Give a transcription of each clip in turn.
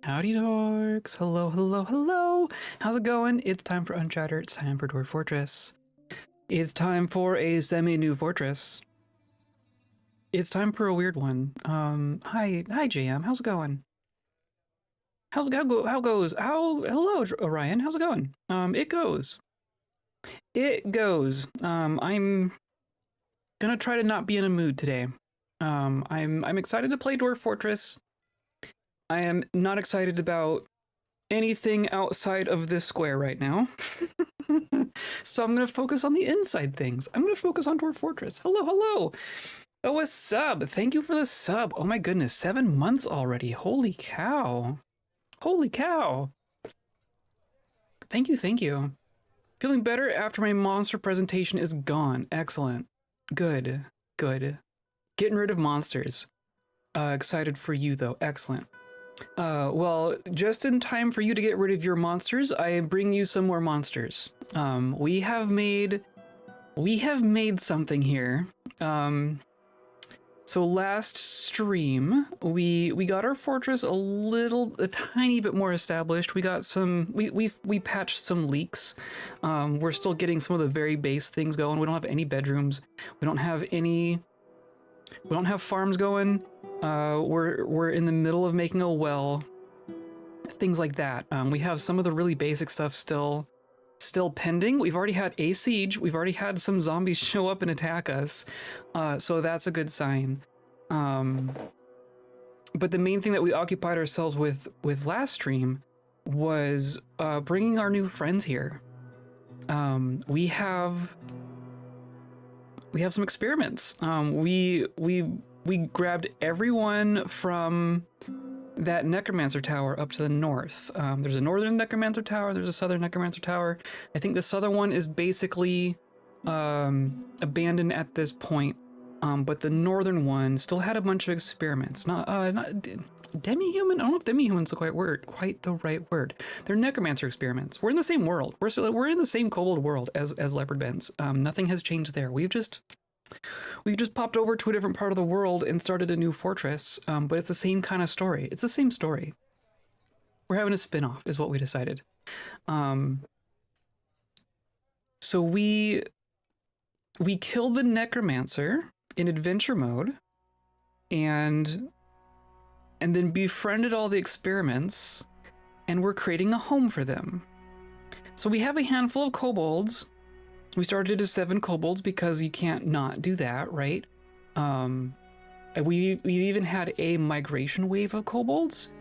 Howdy dorks! Hello, hello, hello! How's it going? It's time for Uncharted. It's time for Dwarf Fortress. It's time for a semi-new fortress. It's time for a weird one. Hi, JM. How's it going? Hello, Orion. How's it going? It goes. It goes. I'm gonna try to not be in a mood today. I'm excited to play Dwarf Fortress. I am not excited about anything outside of this square right now. So I'm going to focus on the inside things. I'm going to focus on Dwarf Fortress. Hello, hello. Oh, a sub. Thank you for the sub. Oh my goodness, 7 months already. Holy cow. Holy cow. Thank you, thank you. Feeling better after my monster presentation is gone. Excellent. Good, good. Getting rid of monsters. Excited for you though. Excellent. Well, just in time for you to get rid of your monsters, I bring you some more monsters. We have made something here. So last stream, we got our fortress a tiny bit more established. We got we patched some leaks. We're still getting some of the very base things going. We don't have any bedrooms. We don't have farms going. We're in the middle of making a well, things like that. We have some of the really basic stuff still pending. We've already had a siege. We've already had some zombies show up and attack us. So that's a good sign. But the main thing that we occupied ourselves with last stream was bringing our new friends here. We have some experiments. We grabbed everyone from that necromancer tower up to the north. There's a northern necromancer tower, there's a southern necromancer tower. I think the southern one is basically abandoned at this point, but the northern one still had a bunch of experiments. Not demi-human? I don't know if demi-human's quite the right word. They're necromancer experiments. We're in the same world. We're in the same kobold world as Leopardbends. Nothing has changed there. We've just popped over to a different part of the world and started a new fortress, but it's the same kind of story. It's the same story. We're having a spin-off is what we decided. So we killed the necromancer in adventure mode and then befriended all the experiments, and we're creating a home for them. So we have a handful of kobolds. We started as 7 kobolds because you can't not do that, right? We even had a migration wave of kobolds,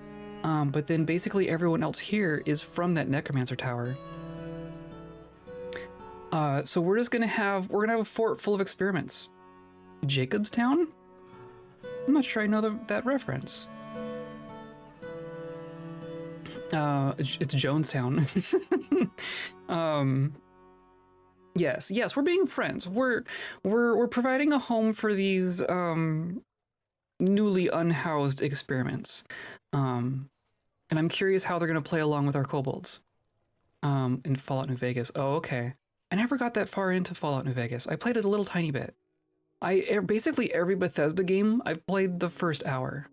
but then basically everyone else here is from that necromancer tower. So we're gonna have a fort full of experiments. Jacobstown? I'm not sure I know that reference. It's Jonestown. Yes, we're being friends. We're providing a home for these newly unhoused experiments. And I'm curious how they're gonna play along with our kobolds. In Fallout New Vegas. Oh, okay. I never got that far into Fallout New Vegas. I played it a little tiny bit. Basically every Bethesda game, I've played the first hour.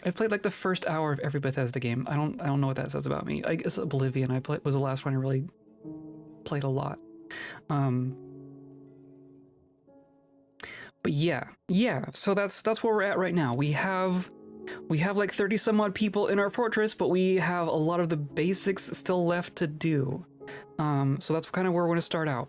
I've played like the first hour of every Bethesda game. I don't know what that says about me. I guess Oblivion was the last one I really played a lot. But yeah, so that's where we're at right now. We have like 30 some odd people in our fortress, but we have a lot of the basics still left to do. So that's kind of where we're going to start out.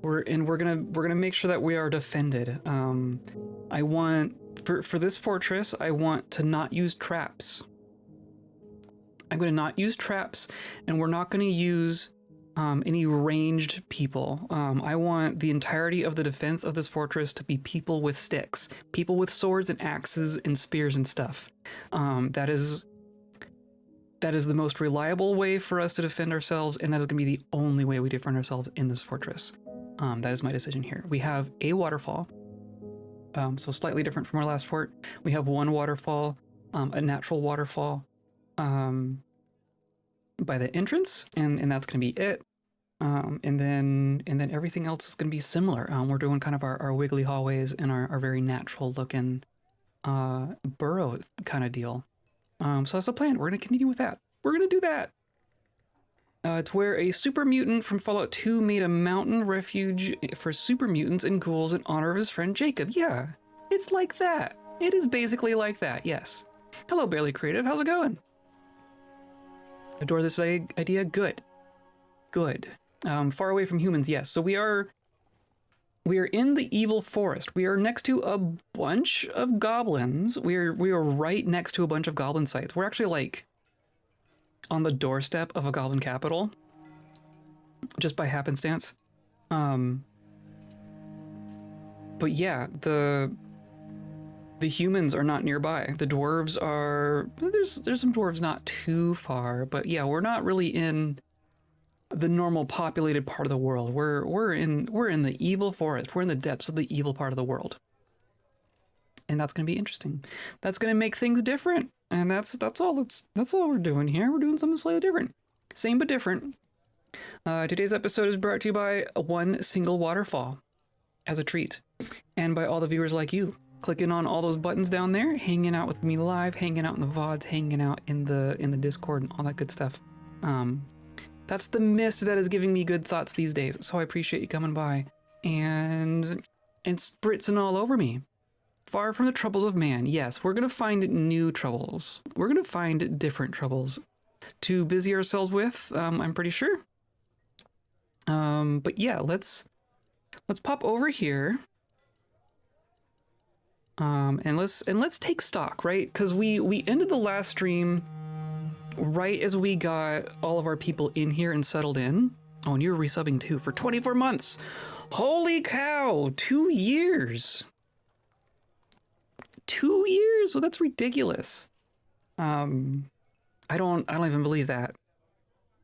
We're gonna make sure that we are defended. I want for this fortress, I want to not use traps. I'm going to not use traps, and we're not going to use any ranged people. I want the entirety of the defense of this fortress to be people with sticks, people with swords and axes and spears and stuff. That is the most reliable way for us to defend ourselves, and that is going to be the only way we defend ourselves in this fortress. That is my decision here. We have a waterfall, so slightly different from our last fort. We have one waterfall, a natural waterfall by the entrance, and that's going to be it. And then everything else is going to be similar. We're doing kind of our wiggly hallways and our very natural looking burrow kind of deal. So that's the plan. We're going to continue with that. We're going to do that. It's where a super mutant from Fallout 2 made a mountain refuge for super mutants and ghouls in honor of his friend Jacob. Yeah, it's like that. It is basically like that, yes. Hello, Barely Creative. How's it going? Adore this idea? Good. Good. Far away from humans, yes. So we are in the evil forest. We are next to a bunch of goblins. We are right next to a bunch of goblin sites. We're actually like on the doorstep of a goblin capital, just by happenstance. But yeah, the humans are not nearby. The dwarves are, there's some dwarves not too far, but yeah, we're not really in the normal populated part of the world. We're in the evil forest. We're in the depths of the evil part of the world. And that's going to be interesting. That's going to make things different. And that's all we're doing here. We're doing something slightly different. Same but different. Today's episode is brought to you by one single waterfall as a treat. And by all the viewers like you, clicking on all those buttons down there, hanging out with me live, hanging out in the VODs, hanging out in the Discord and all that good stuff. That's the mist that is giving me good thoughts these days. So I appreciate you coming by and spritzing all over me. Far from the troubles of man. Yes, we're going to find new troubles. We're going to find different troubles to busy ourselves with, I'm pretty sure. But yeah, let's pop over here. And let's take stock, right? Because we ended the last stream right as we got all of our people in here and settled in. Oh, and you're resubbing too for 24 months. Holy cow, 2 years. 2 years? Well, that's ridiculous. I don't even believe that.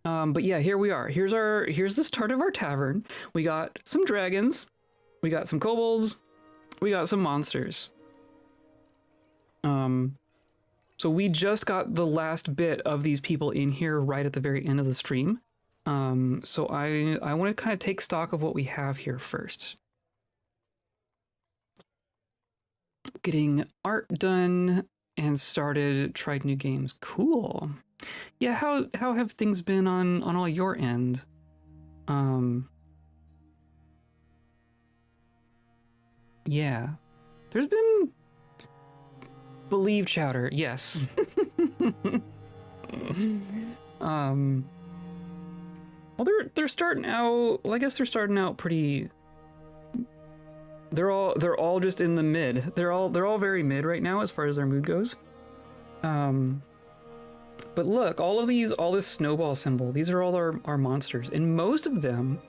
But yeah, here we are. Here's the start of our tavern. We got some dragons, we got some kobolds, we got some monsters. So we just got the last bit of these people in here right at the very end of the stream. So I want to kind of take stock of what we have here first. Getting art done and started, tried new games. Cool. Yeah, how have things been on all your end? Yeah. There's been Believe chowder, yes. Well, they're starting out, well, I guess they're starting out pretty. They're all just in the mid. They're all very mid right now as far as their mood goes. But look, all this snowball symbol, these are all our monsters, and most of them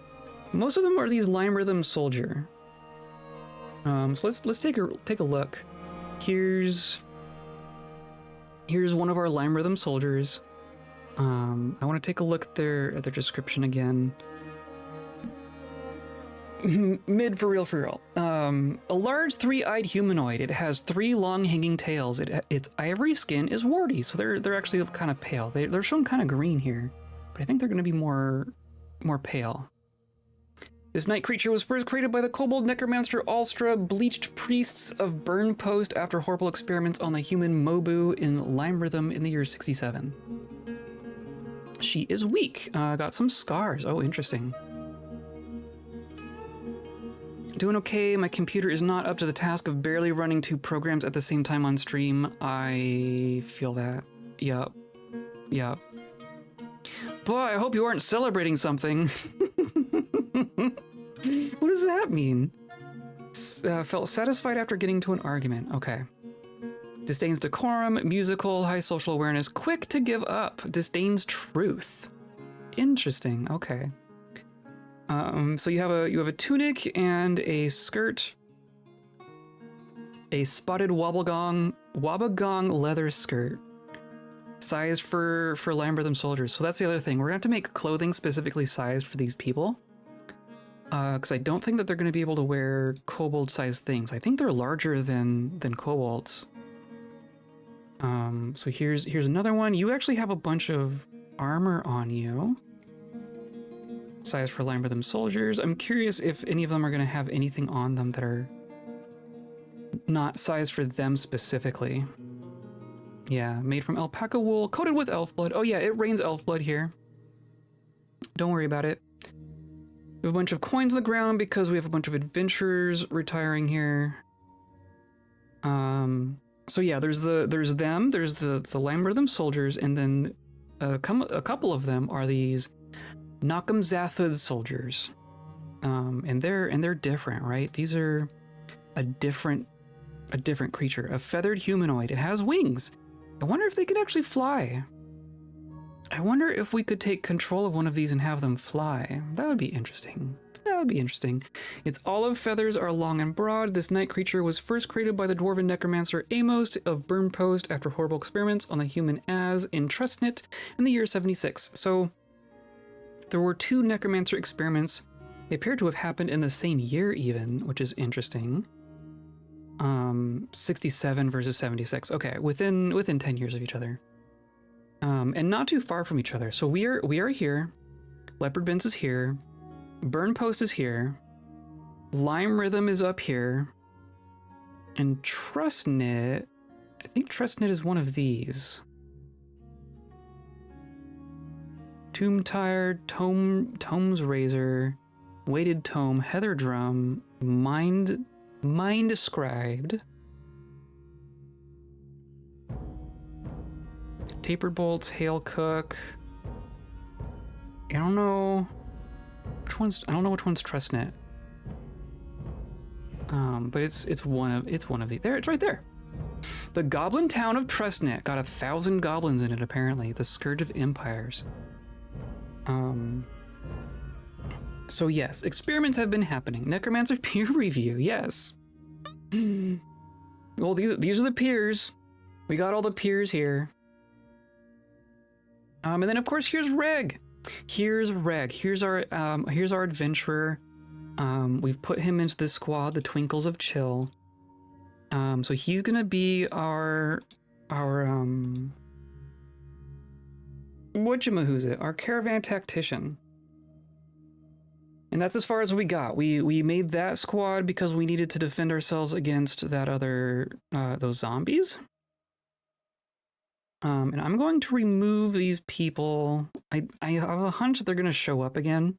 are these Lime Rhythm Soldier. So let's take a look. Here's one of our Lime Rhythm Soldiers. I want to take a look at their description again. Mid for real. A large three-eyed humanoid. It has 3 long hanging tails. Its ivory skin is warty, so they're actually kind of pale. They're shown kind of green here, but I think they're going to be more pale. This night creature was first created by the kobold necromancer Alstra, bleached priests of Burn Post after horrible experiments on the human Mobu in Lime Rhythm in the year 67. She is weak. Got some scars. Oh, interesting. Doing okay. My computer is not up to the task of barely running 2 programs at the same time on stream. I feel that. Yup. Boy, I hope you aren't celebrating something. What does that mean? Felt satisfied after getting to an argument. Okay. Disdains decorum, musical, high social awareness, quick to give up. Disdains truth. Interesting. Okay. So you have a tunic and a skirt. A spotted wobbegong leather skirt. Sized for Lime Rhythm soldiers. So that's the other thing. We're gonna have to make clothing specifically sized for these people. Because I don't think that they're gonna be able to wear kobold-sized things. I think they're larger than kobolds. So here's another one. You actually have a bunch of armor on you. Size for Lime Rhythm soldiers. I'm curious if any of them are gonna have anything on them that are not sized for them specifically. Yeah, made from alpaca wool, coated with elf blood. Oh yeah, it rains elf blood here. Don't worry about it. We have a bunch of coins on the ground because we have a bunch of adventurers retiring here. So yeah, there's the Lamb Rhythm soldiers, and then a couple of them are these Nakam Zathud soldiers. And they're different, right? These are a different creature, a feathered humanoid. It has wings. I wonder if they could actually fly. I wonder if we could take control of one of these and have them fly. That would be interesting. That would be interesting. Its olive feathers are long and broad. This night creature was first created by the dwarven necromancer Amos of Burnpost after horrible experiments on the human Az in Trustnit in the year 76. So there were 2 necromancer experiments. They appear to have happened in the same year even, which is interesting. 67 versus 76. Okay, within 10 years of each other. And not too far from each other. So we are here. Leopardbends is here. Burnpost is here. Lime Rhythm is up here. And Trustnit, I think Trustnit is one of these. Tomb Tired, Tome's Razor, Weighted Tome, Heather Drum, Mind Described, Tapered Bolts, Hail Cook. I don't know which one's Trustnit. But it's one of the. There, it's right there. The Goblin Town of Trustnit got 1,000 goblins in it apparently. The Scourge of Empires. So yes, experiments have been happening. Necromancer peer review, yes. Well, these are the peers. We got all the peers here. And then of course here's Reg. Here's our adventurer. We've put him into this squad, the Twinkles of Chill. So he's gonna be our whatchamahoosit, our caravan tactician. And that's as far as we got. We made that squad because we needed to defend ourselves against that other those zombies. And I'm going to remove these people. I have a hunch that they're going to show up again.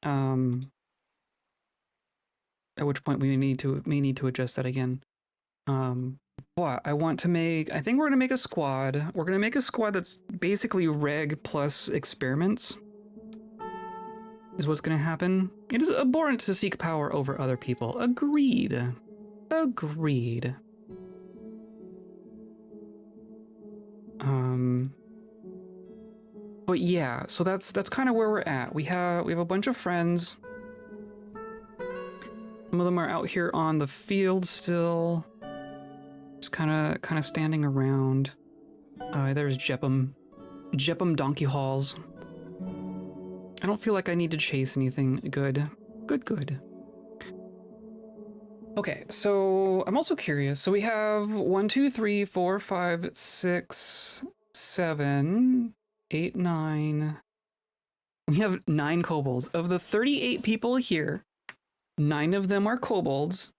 At which point we need to adjust that again. But I think we're going to make a squad. We're going to make a squad that's basically reg plus experiments. Is what's going to happen. It is abhorrent to seek power over other people. Agreed. But yeah, so that's kind of where we're at. We have a bunch of friends. Some of them are out here on the field still, just kind of standing around. There's Jeppum Donkey Halls. I don't feel like I need to chase anything. Good. Okay, so I'm also curious. So we have 1, 2, 3, 4, 5, 6, 7, 8, 9. We have 9 kobolds. Of the 38 people here, 9 of them are kobolds.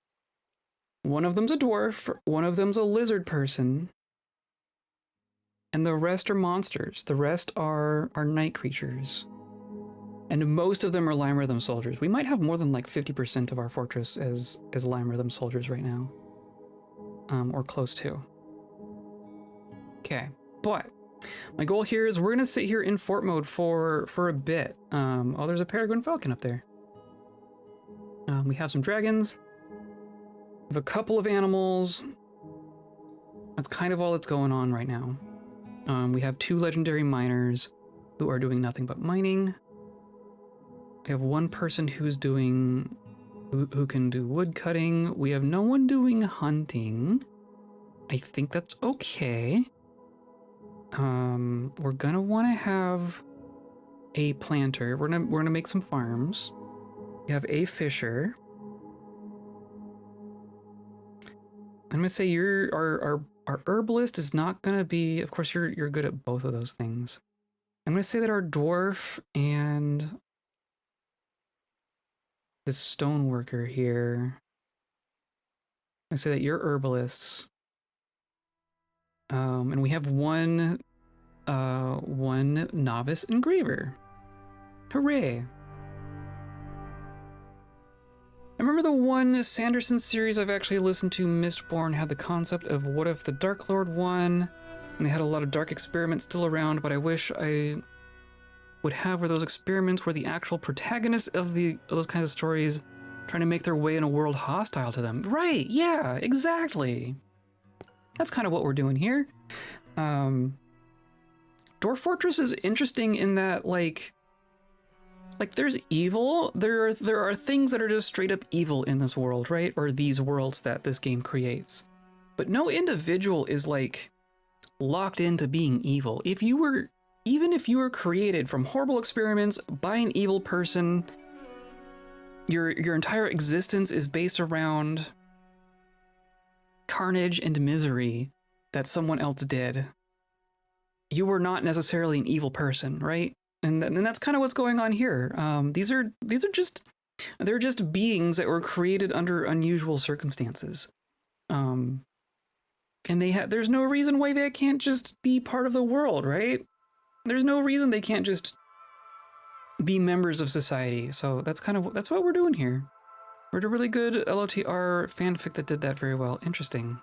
One of them's a dwarf, one of them's a lizard person, and the rest are monsters. The rest are night creatures. And most of them are Lime Rhythm soldiers. We might have more than like 50% of our fortress as Lime Rhythm soldiers right now. Or close to. Okay, but my goal here is we're gonna sit here in fort mode for a bit. Oh, there's a peregrine falcon up there. We have some dragons. We have a couple of animals. That's kind of all that's going on right now. We have 2 legendary miners who are doing nothing but mining. We have 1 person who's doing, who can do wood cutting. We have no one doing hunting. I think that's okay. We're gonna want to have a planter. We're gonna make some farms. We have a fisher. I'm gonna say our herbalist is not gonna be. Of course, you're good at both of those things. I'm gonna say that our dwarf and this stoneworker here. I say that you're herbalists. And we have one novice engraver. Hooray! I remember the one Sanderson series I've actually listened to, Mistborn, had the concept of what if the Dark Lord won, and they had a lot of dark experiments still around, but I wish I would have where those experiments were the actual protagonists of those kinds of stories trying to make their way in a world hostile to them. Right, yeah, exactly. That's kind of what we're doing here. Dwarf Fortress is interesting in that, like there's evil. There are things that are just straight up evil in this world, right? Or these worlds that this game creates. But no individual is like locked into being evil. Even if you were created from horrible experiments by an evil person, your entire existence is based around carnage and misery that someone else did. You were not necessarily an evil person, right? And that's kind of what's going on here. These are just beings that were created under unusual circumstances, and there's no reason why they can't just be part of the world, right? There's no reason they can't just be members of society. So that's what we're doing here. We're a really good LOTR fanfic that did that very well. Interesting.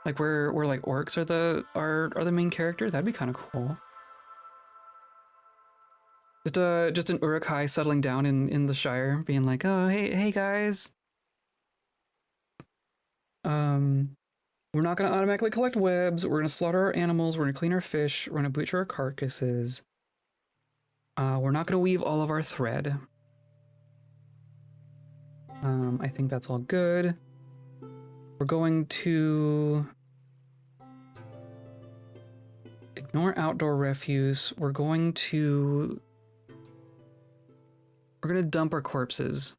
Like where like orcs are the main character. That'd be kind of cool. Just an Uruk-hai settling down in the Shire, being like, oh hey guys. We're not gonna automatically collect webs, we're gonna slaughter our animals, we're gonna clean our fish, we're gonna butcher our carcasses. We're not gonna weave all of our thread. I think that's all good. We're going to ignore outdoor refuse. We're gonna dump our corpses.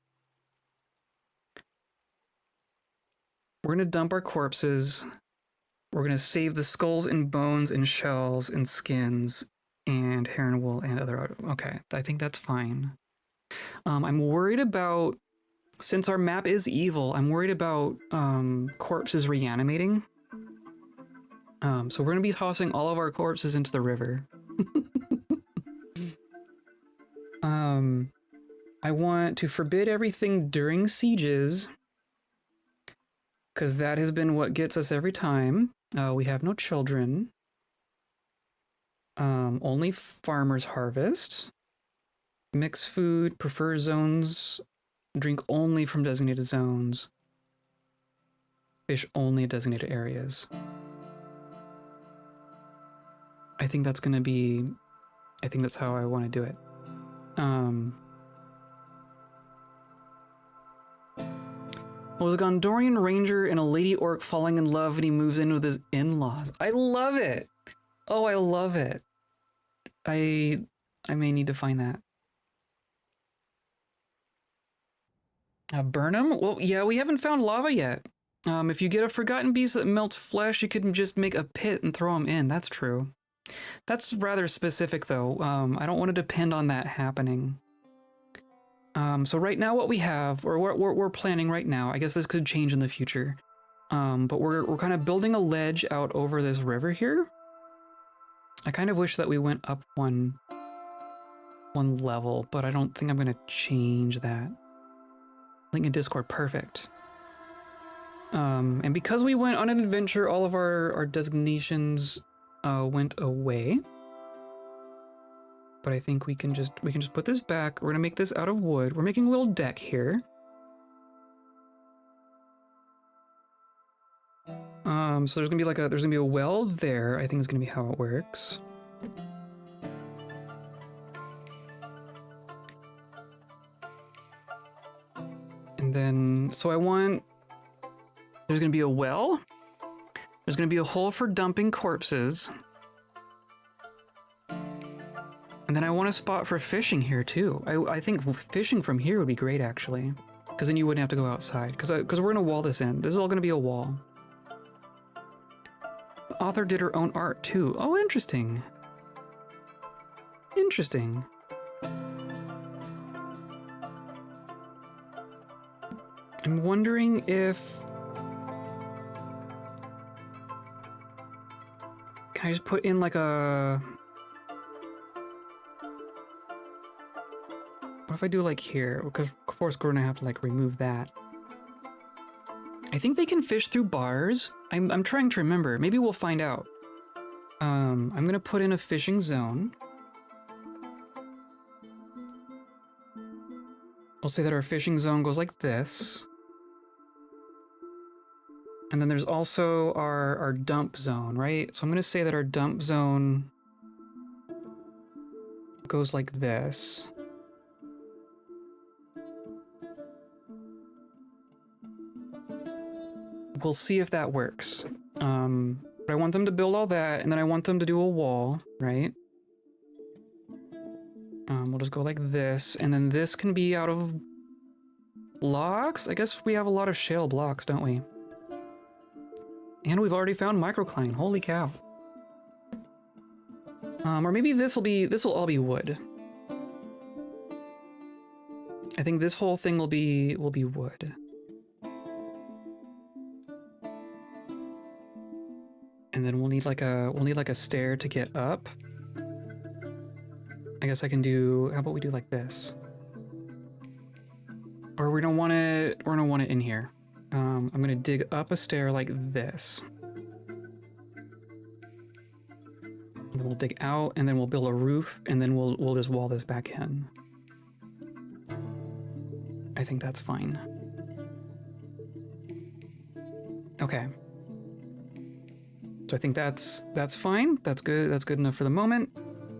We're gonna dump our corpses. We're gonna save the skulls and bones and shells and skins and hair and wool and other. Okay, I think that's fine. I'm worried about, since our map is evil, I'm worried about corpses reanimating. So we're gonna be tossing all of our corpses into the river. I want to forbid everything during sieges, because that has been what gets us every time. We have no children. Only farmers harvest. Mix food, prefer zones, drink only from designated zones. Fish only at designated areas. I think that's how I want to do it. Was a Gondorian ranger and a lady orc falling in love, and he moves in with his in-laws. I love it. Oh, I love it. I may need to find that. Burn 'em? Well, yeah, we haven't found lava yet. If you get a forgotten beast that melts flesh, you can just make a pit and throw them in. That's true. That's rather specific, though. I don't want to depend on that happening. So right now what we have, or what we're planning right now, I guess this could change in the future, but we're kind of building a ledge out over this river here. I kind of wish that we went up one level, but I don't think I'm going to change that. Link in Discord, perfect. And because we went on an adventure, all of our designations went away. But I think we can just put this back. We're gonna make this out of wood. We're making a little deck here. So there's gonna be a well there. I think is gonna be how it works. And then, so there's gonna be a well. There's gonna be a hole for dumping corpses. And then I want a spot for fishing here too. I think fishing from here would be great actually, because then you wouldn't have to go outside. Because we're gonna wall this in. This is all gonna be a wall. The author did her own art too. Oh, interesting. Interesting. I'm wondering if Can I just put in like a... What if I do like here? Because of course we're gonna have to like remove that. I think they can fish through bars. I'm trying to remember. Maybe we'll find out. I'm gonna put in a fishing zone. We'll say that our fishing zone goes like this. And then there's also our dump zone, right? So I'm gonna say that our dump zone goes like this. We'll see if that works. But I want them to build all that, and then I want them to do a wall, right? We'll just go like this, and then this can be out of blocks? I guess we have a lot of shale blocks, don't we? And we've already found microcline, holy cow. Or maybe this'll all be wood. I think this whole thing will be wood. And then we'll need like a stair to get up. I guess I can do, how about we do like this? Or we don't want it, we're gonna want it in here. I'm gonna dig up a stair like this. And then we'll dig out, and then we'll build a roof, and then we'll just wall this back in. I think that's fine. Okay. So I think that's fine. That's good. That's good enough for the moment.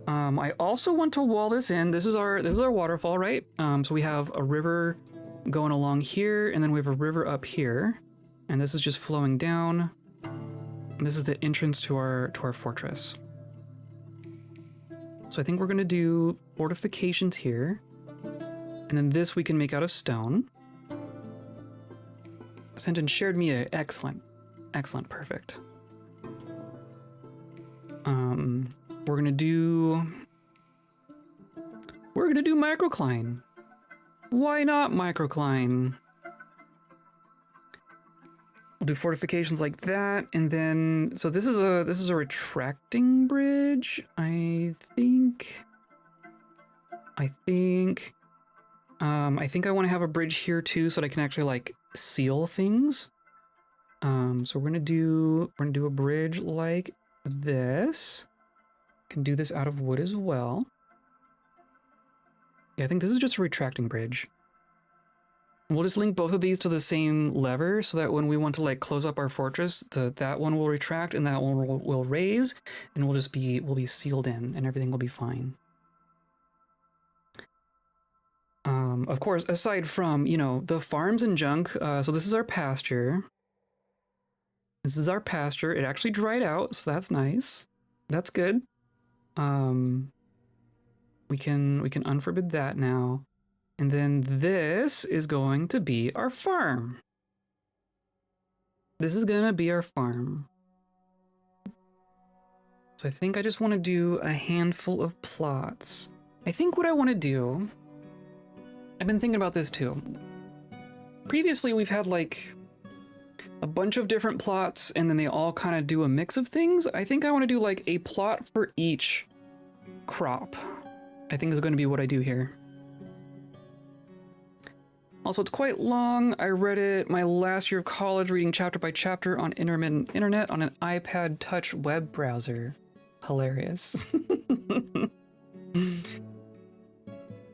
I also want to wall this in. This is our waterfall, right? So we have a river going along here, and then we have a river up here, and this is just flowing down. And this is the entrance to our fortress. So I think we're gonna do fortifications here, and then this we can make out of stone. Sentence shared me a excellent, perfect. We're gonna do microcline. Why not microcline? We'll do fortifications like that, and then so this is a retracting bridge. I think I want to have a bridge here too, so that I can actually like seal things. So we're gonna do a bridge like this. Can do this out of wood as well. Yeah, I think this is just a retracting bridge. We'll just link both of these to the same lever so that when we want to like close up our fortress, that one will retract and that one will raise, and we'll be sealed in and everything will be fine. Of course, aside from, you know, the farms and junk, so this is our pasture. This is our pasture. It actually dried out, so that's nice. That's good. We can unforbid that now. And then this is going to be our farm. This is gonna be our farm. So I think I just want to do a handful of plots. I think what I want to do, I've been thinking about this too. Previously, we've had like a bunch of different plots, and then they all kind of do a mix of things. I think I want to do like a plot for each crop. I think is going to be what I do here. Also, it's quite long. I read it my last year of college, reading chapter by chapter on intermittent internet on an iPad Touch web browser. Hilarious.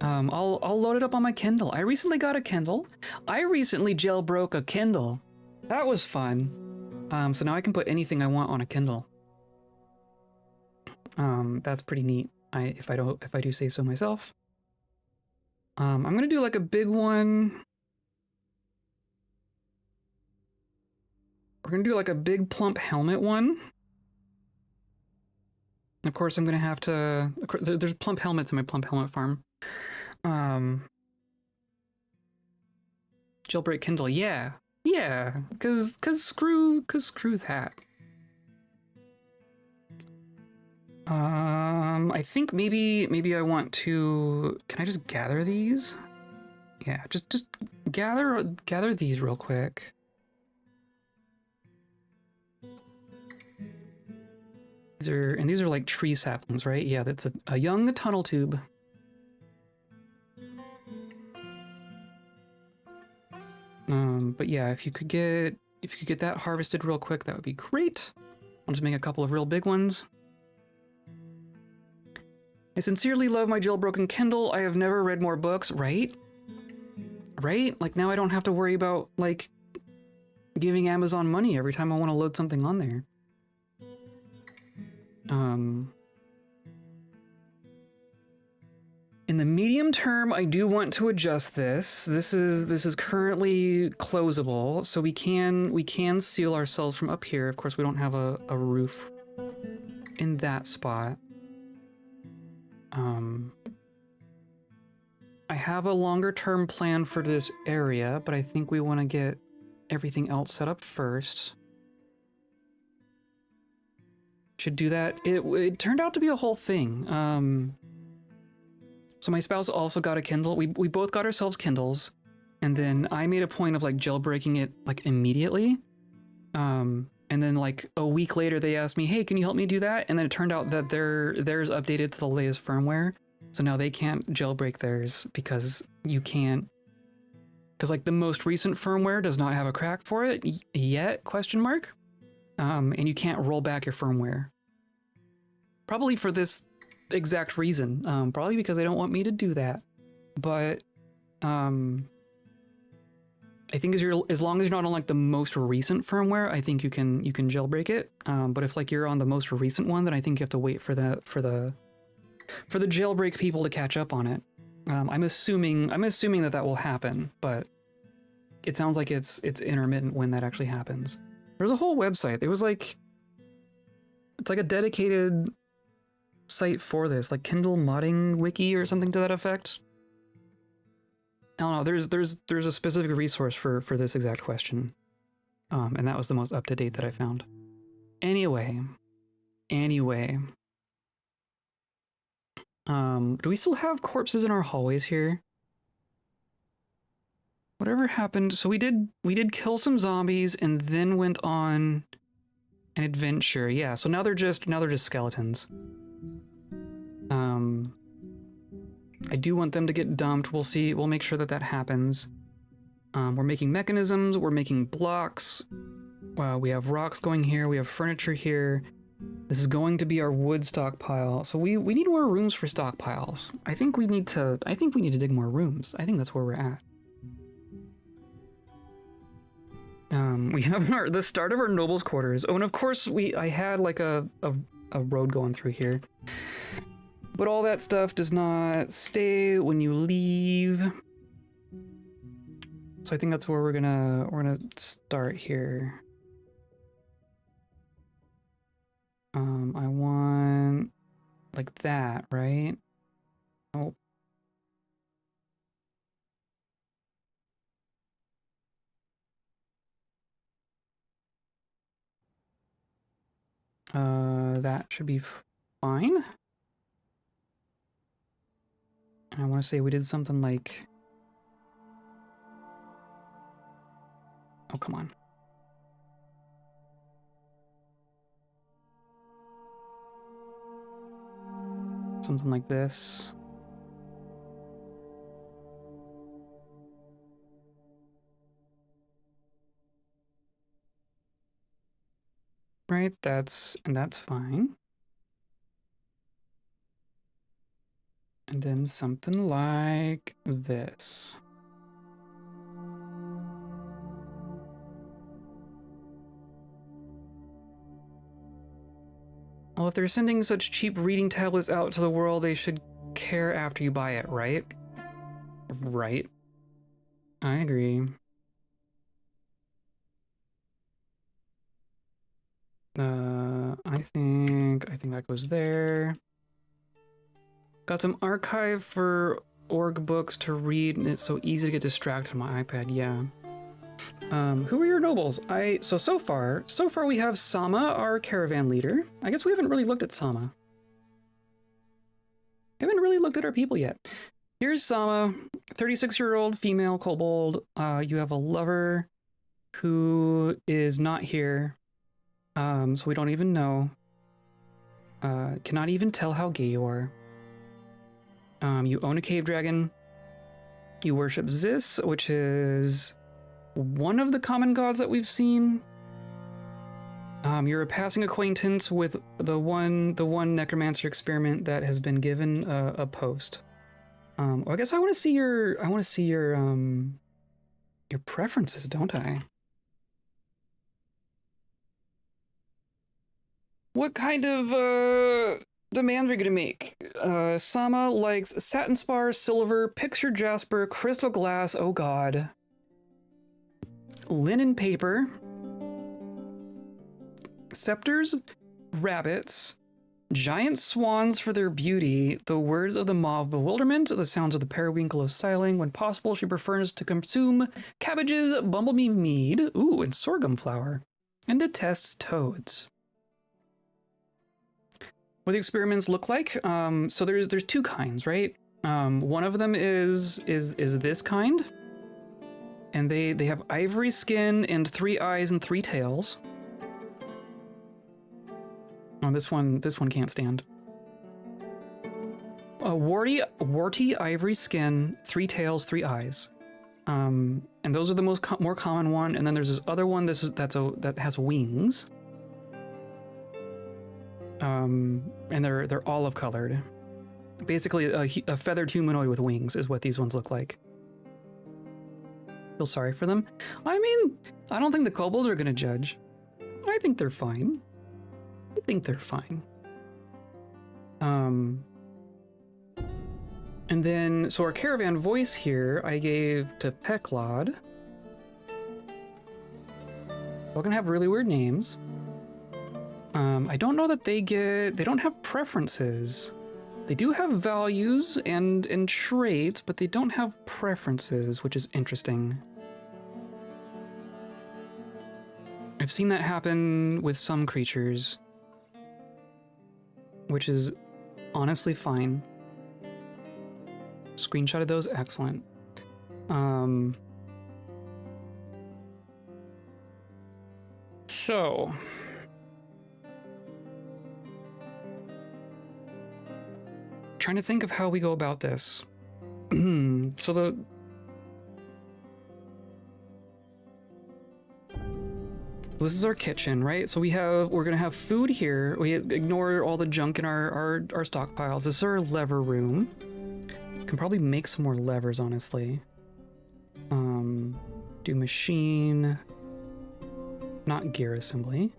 I'll load it up on my Kindle. I recently got a Kindle. I recently jailbroke a Kindle. That was fun. So now I can put anything I want on a Kindle. That's pretty neat. If I do say so myself. I'm gonna do like a big one. We're gonna do like a big plump helmet one. And of course, I'm gonna have to. There's plump helmets in my plump helmet farm. Jailbreak Kindle, yeah, cause screw that. I think maybe I want to. Can I just gather these? Yeah, just gather these real quick. These are like tree saplings, right? Yeah, that's a young tunnel tube. But yeah, if you could get that harvested real quick, that would be great. I'll just make a couple of real big ones. I sincerely love my jailbroken Kindle. I have never read more books, right? Right? Like now I don't have to worry about like giving Amazon money every time I want to load something on there. In the medium term, I do want to adjust this. This is currently closable, so we can seal ourselves from up here. Of course, we don't have a roof in that spot. I have a longer term plan for this area, but I think we want to get everything else set up first. Should do that. It turned out to be a whole thing. So my spouse also got a Kindle. We both got ourselves Kindles, and then I made a point of like jailbreaking it like immediately. And then like a week later, they asked me, "Hey, can you help me do that?" And then it turned out that theirs updated to the latest firmware, so now they can't jailbreak theirs because you can't. Because like the most recent firmware does not have a crack for it yet? Question mark. And you can't roll back your firmware. Probably for this exact reason. Probably because they don't want me to do that. But I think as long as you're not on like the most recent firmware, I think you can jailbreak it. But if like you're on the most recent one, then I think you have to wait for the jailbreak people to catch up on it. I'm assuming that will happen, but it sounds like it's intermittent when that actually happens. There's a whole website. It's like a dedicated site for this, like Kindle modding wiki or something to that effect. I don't know. There's a specific resource for this exact question, and that was the most up to date that I found. Anyway, do we still have corpses in our hallways here? Whatever happened? So we did kill some zombies and then went on an adventure. Yeah. So now they're just skeletons. I do want them to get dumped. We'll see. We'll make sure that happens. We're making mechanisms. We're making blocks. We have rocks going here. We have furniture here. This is going to be our wood stockpile. So we need more rooms for stockpiles. I think we need to dig more rooms. I think that's where we're at. We have the start of our nobles' quarters. Oh, and of course I had like a road going through here. But all that stuff does not stay when you leave. So I think that's where we're gonna start here. I want like that, right? Oh. That should be fine. And I want to say we did something like... Oh, come on. Something like this. Right, that's fine. And then something like this. Well, if they're sending such cheap reading tablets out to the world, they should care after you buy it, right? Right. I agree. I think that goes there. Got some archive for org books to read, and it's so easy to get distracted on my iPad, yeah. Who are your nobles? So far we have Sama, our caravan leader. I guess we haven't really looked at Sama. Haven't really looked at our people yet. Here's Sama, 36-year-old female kobold. You have a lover who is not here. So we don't even know. Cannot even tell how gay you are. You own a cave dragon. You worship Zis, which is one of the common gods that we've seen. You're a passing acquaintance with the one necromancer experiment that has been given a post. Well, I guess I want to see your preferences, don't I? What kind of demands are we gonna make? Sama likes satin spar, silver, picture jasper, crystal glass. Oh god. Linen paper. Scepters, rabbits, giant swans for their beauty, the words of the maw of bewilderment, the sounds of the periwinkle of sighing. When possible, she prefers to consume cabbages, bumblebee mead, ooh, and sorghum flour, and detests toads. What the experiments look like? So there's two kinds, right? One of them is this kind, and they have ivory skin and 3 eyes and 3 tails. Oh, this one can't stand. Warty ivory skin, 3 tails, 3 eyes. And those are the more common one. And then there's this other one. That has wings. And they're olive colored. Basically, a feathered humanoid with wings is what these ones look like. Feel sorry for them. I mean, I don't think the kobolds are gonna judge. I think they're fine. I think they're fine. And then, so our caravan voice here, I gave to Pecklod. We're gonna have really weird names. I don't know that they don't have preferences. They do have values and traits, but they don't have preferences, which is interesting. I've seen that happen with some creatures, which is honestly fine. Screenshotted those, excellent. So trying to think of how we go about this. So this is our kitchen, right? So we're gonna have food here. We ignore all the junk in our stockpiles. This is our lever room. Can probably make some more levers, honestly. Do machine, not gear assembly.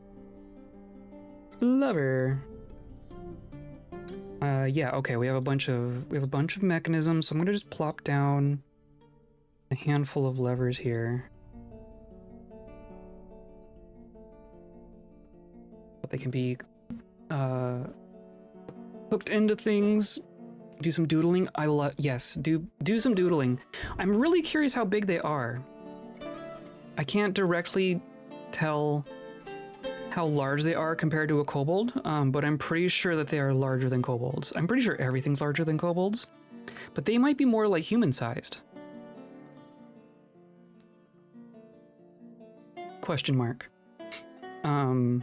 Lever. Yeah, okay, we have a bunch of mechanisms, so I'm gonna just plop down a handful of levers here. But they can be hooked into things. Do some doodling. Yes, do some doodling. I'm really curious how big they are. I can't directly tell how large they are compared to a kobold, but I'm pretty sure that they are larger than kobolds. I'm pretty sure everything's larger than kobolds, but they might be more like human-sized. Question mark. I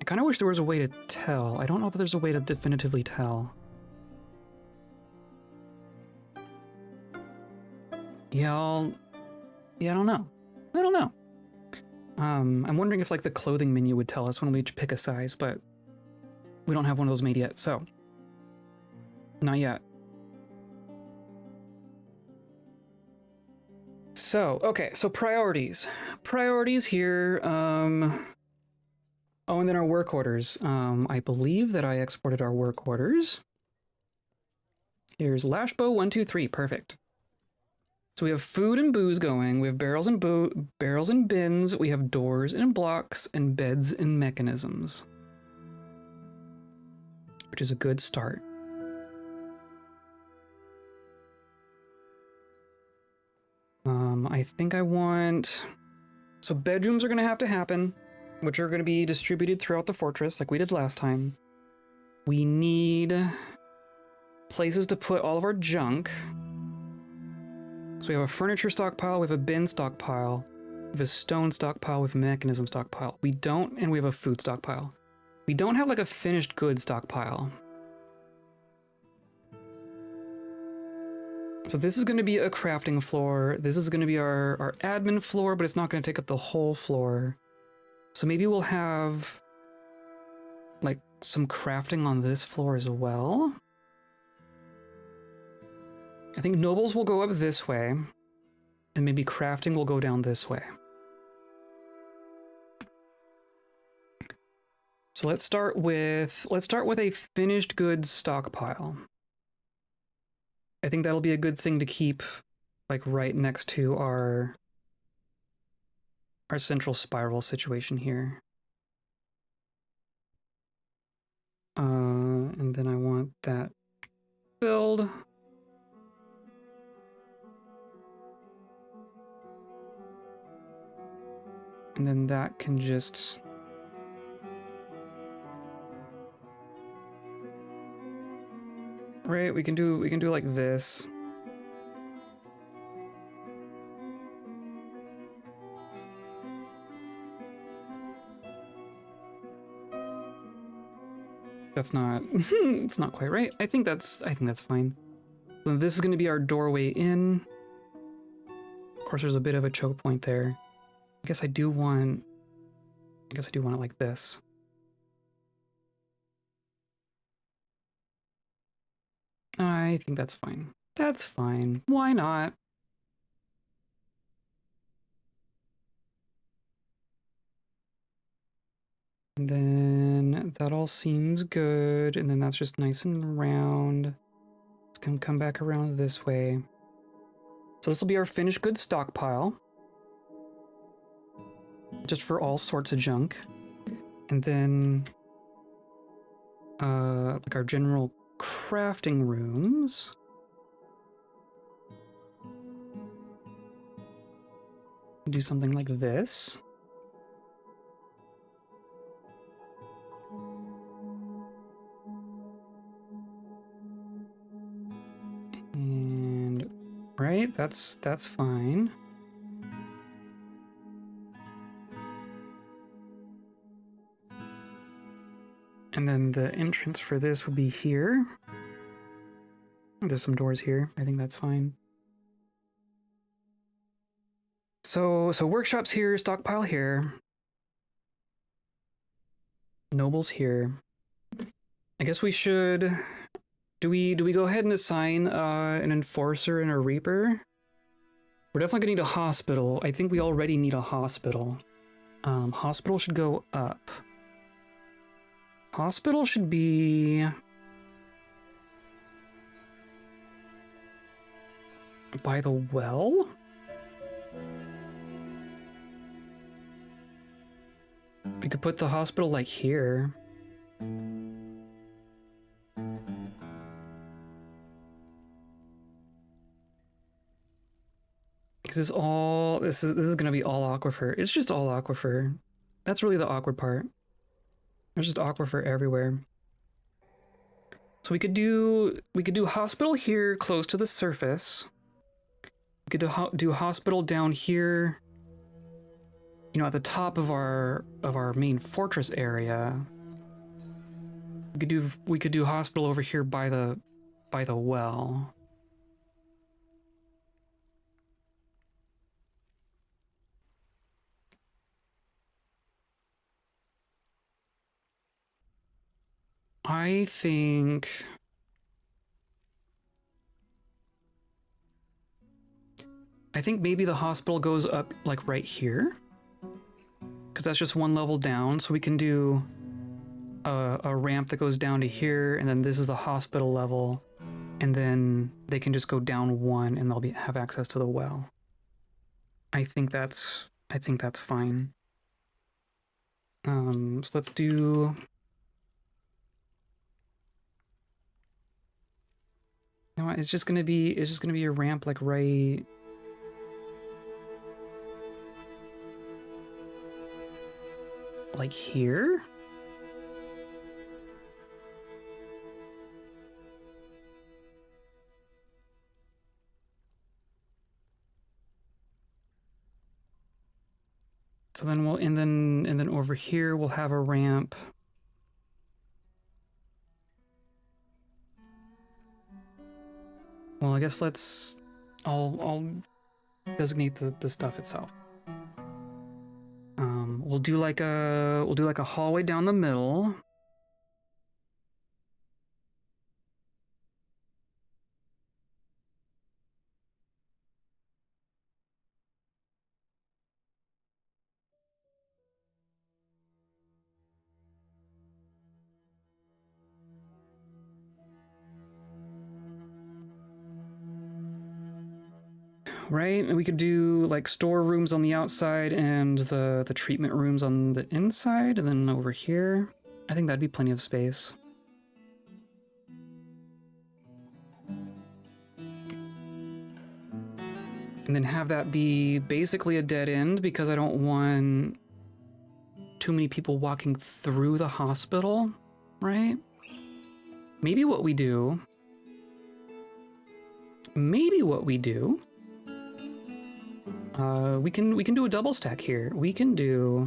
kind of wish there was a way to tell. I don't know that there's a way to definitively tell. Yeah, I don't know. I'm wondering if like the clothing menu would tell us when we pick a size, but we don't have one of those made yet, so not yet. So, okay, so priorities. Priorities here. Oh, and then our work orders. I believe that I exported our work orders. Here's Lashbow 1, 2, 3, perfect. So we have food and booze going, we have barrels and bins, we have doors and blocks, and beds and mechanisms. Which is a good start. I think I want... So bedrooms are going to have to happen, which are going to be distributed throughout the fortress like we did last time. We need places to put all of our junk. So we have a furniture stockpile, we have a bin stockpile, we have a stone stockpile, we have a mechanism stockpile. We don't, and we have a food stockpile. We don't have like a finished goods stockpile. So this is going to be a crafting floor. This is going to be our admin floor, but it's not going to take up the whole floor. So maybe we'll have like some crafting on this floor as well. I think nobles will go up this way, and maybe crafting will go down this way. So let's start with a finished goods stockpile. I think that'll be a good thing to keep like right next to our central spiral situation here. And then I want that filled. And then that can just... Right, we can do like this. That's not it's not quite right. I think that's fine. So this is going to be our doorway in. Of course there's a bit of a choke point there. I guess I do want it like this. I think that's fine. That's fine. Why not? And then that all seems good. And then that's just nice and round. It's gonna come back around this way. So this will be our finished goods stockpile. Just for all sorts of junk. And then like our general crafting rooms. Do something like this. And right, that's fine. And then the entrance for this would be here. There's some doors here. I think that's fine. So workshops here, stockpile here. Nobles here. I guess we should... Do we go ahead and assign an enforcer and a reaper? We're definitely gonna need a hospital. I think we already need a hospital. Hospital should go up. Hospital should be... by the well? We could put the hospital like here. Because this is gonna be all aquifer. It's just all aquifer. That's really the awkward part. There's just aquifer everywhere. So we could do hospital here close to the surface. We could do hospital down here, you know, at the top of our main fortress area. We could do hospital over here by the well. I think maybe the hospital goes up like right here, because that's just one level down. So we can do a ramp that goes down to here, and then this is the hospital level, and then they can just go down one, and they'll have access to the well. I think that's fine. So let's do. You know what, it's just gonna be a ramp like right. Like here? So then and then over here we'll have a ramp Well, I guess I'll designate the stuff itself. We'll do like a hallway down the middle. Right, and we could do like storerooms on the outside and the treatment rooms on the inside, and then over here, I think that'd be plenty of space. And then have that be basically a dead end because I don't want too many people walking through the hospital, right? Maybe what we do we can do a double stack here. We can do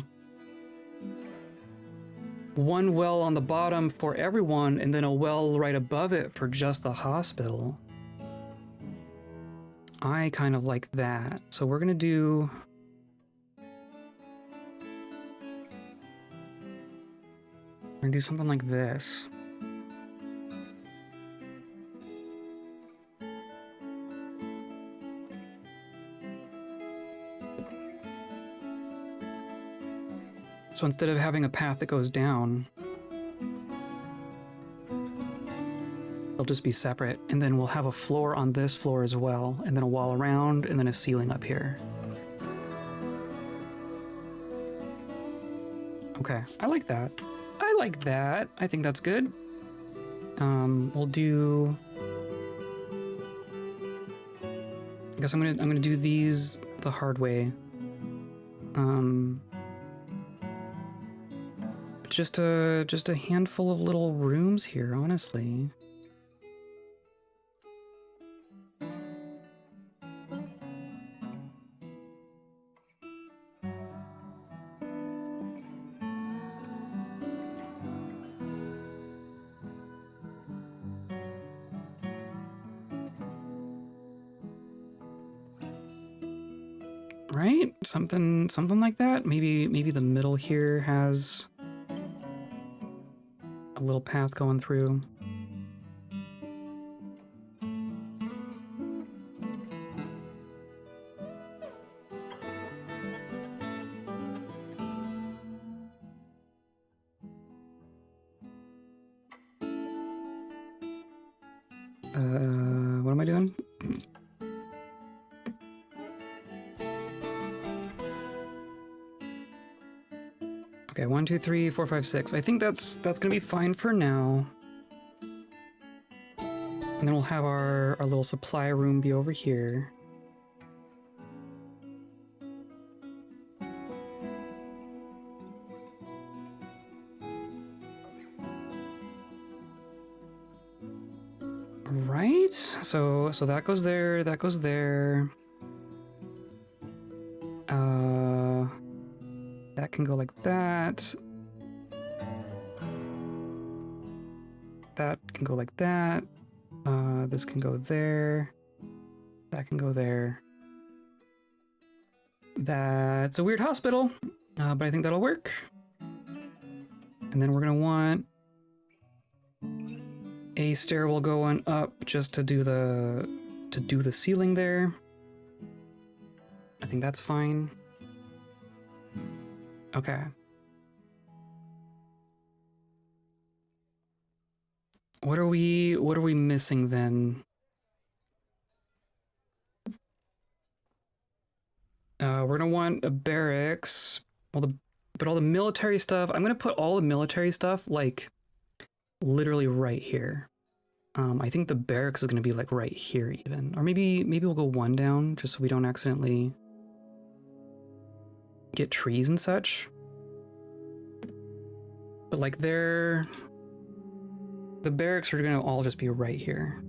one well on the bottom for everyone and then a well right above it for just the hospital. I kind of like that. So we're gonna do something like this. So instead of having a path that goes down, they'll just be separate. And then we'll have a floor on this floor as well, and then a wall around, and then a ceiling up here. Okay, I like that. I like that. I think that's good. We'll do... I guess I'm gonna do these the hard way. Just a handful of little rooms here, honestly. Right? Something like that. Maybe the middle here has a little path going through. What am I doing? Okay, 1, 2, 3, 4, 5, 6. I think that's gonna be fine for now. And then we'll have our little supply room be over here. Right? So that goes there, that goes there. That can go like that. That can go like that. This can go there. That can go there. That's a weird hospital, but I think that'll work. And then we're gonna want a stairwell going up just to do the ceiling there. I think that's fine. Okay. What are we missing then? We're gonna want a barracks. But all the military stuff, I'm gonna put all the military stuff like literally right here. I think the barracks is gonna be like right here even. Or maybe we'll go one down just so we don't accidentally get trees and such. But like the barracks are gonna all just be right here.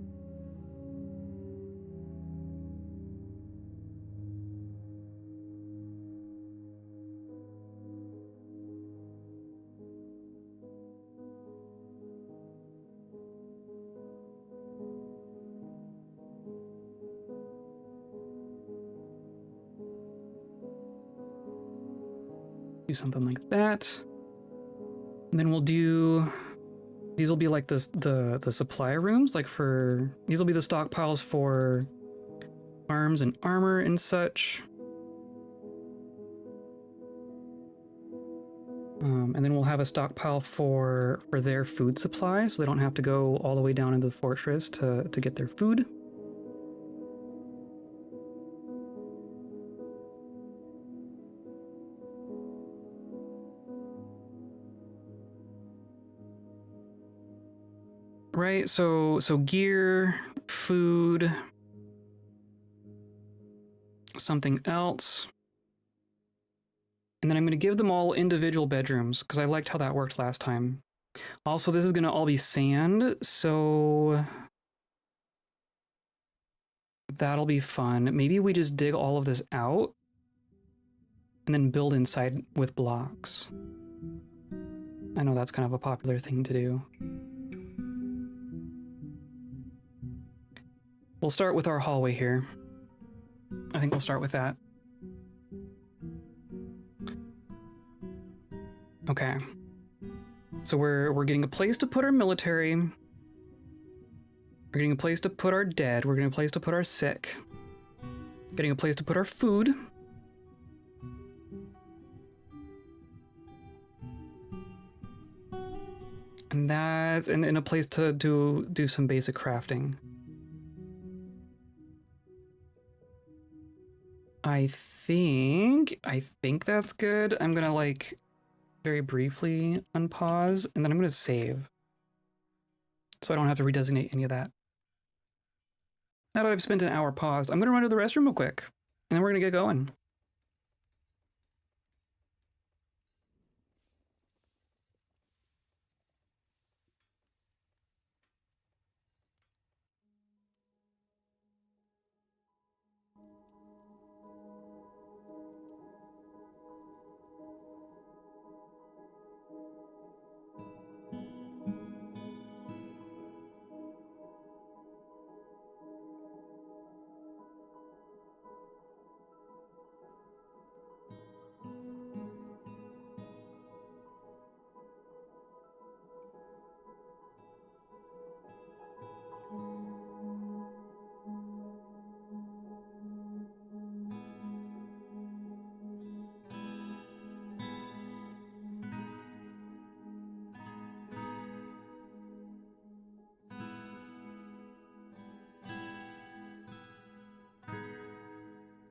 Do something like that. And then we'll do... These will be like the supply rooms, like for... These will be the stockpiles for arms and armor and such. And then we'll have a stockpile for their food supply, so they don't have to go all the way down into the fortress to get their food. Right, so gear, food, something else. And then I'm going to give them all individual bedrooms, because I liked how that worked last time. Also, this is going to all be sand, so that'll be fun. Maybe we just dig all of this out and then build inside with blocks. I know that's kind of a popular thing to do. We'll start with our hallway here. I think we'll start with that. Okay. So we're getting a place to put our military. We're getting a place to put our dead. We're getting a place to put our sick. Getting a place to put our food. And that's in a place to do some basic crafting. I think that's good. I'm gonna like very briefly unpause and then I'm gonna save. So I don't have to redesignate any of that. Now that I've spent an hour paused, I'm gonna run to the restroom real quick and then we're gonna get going.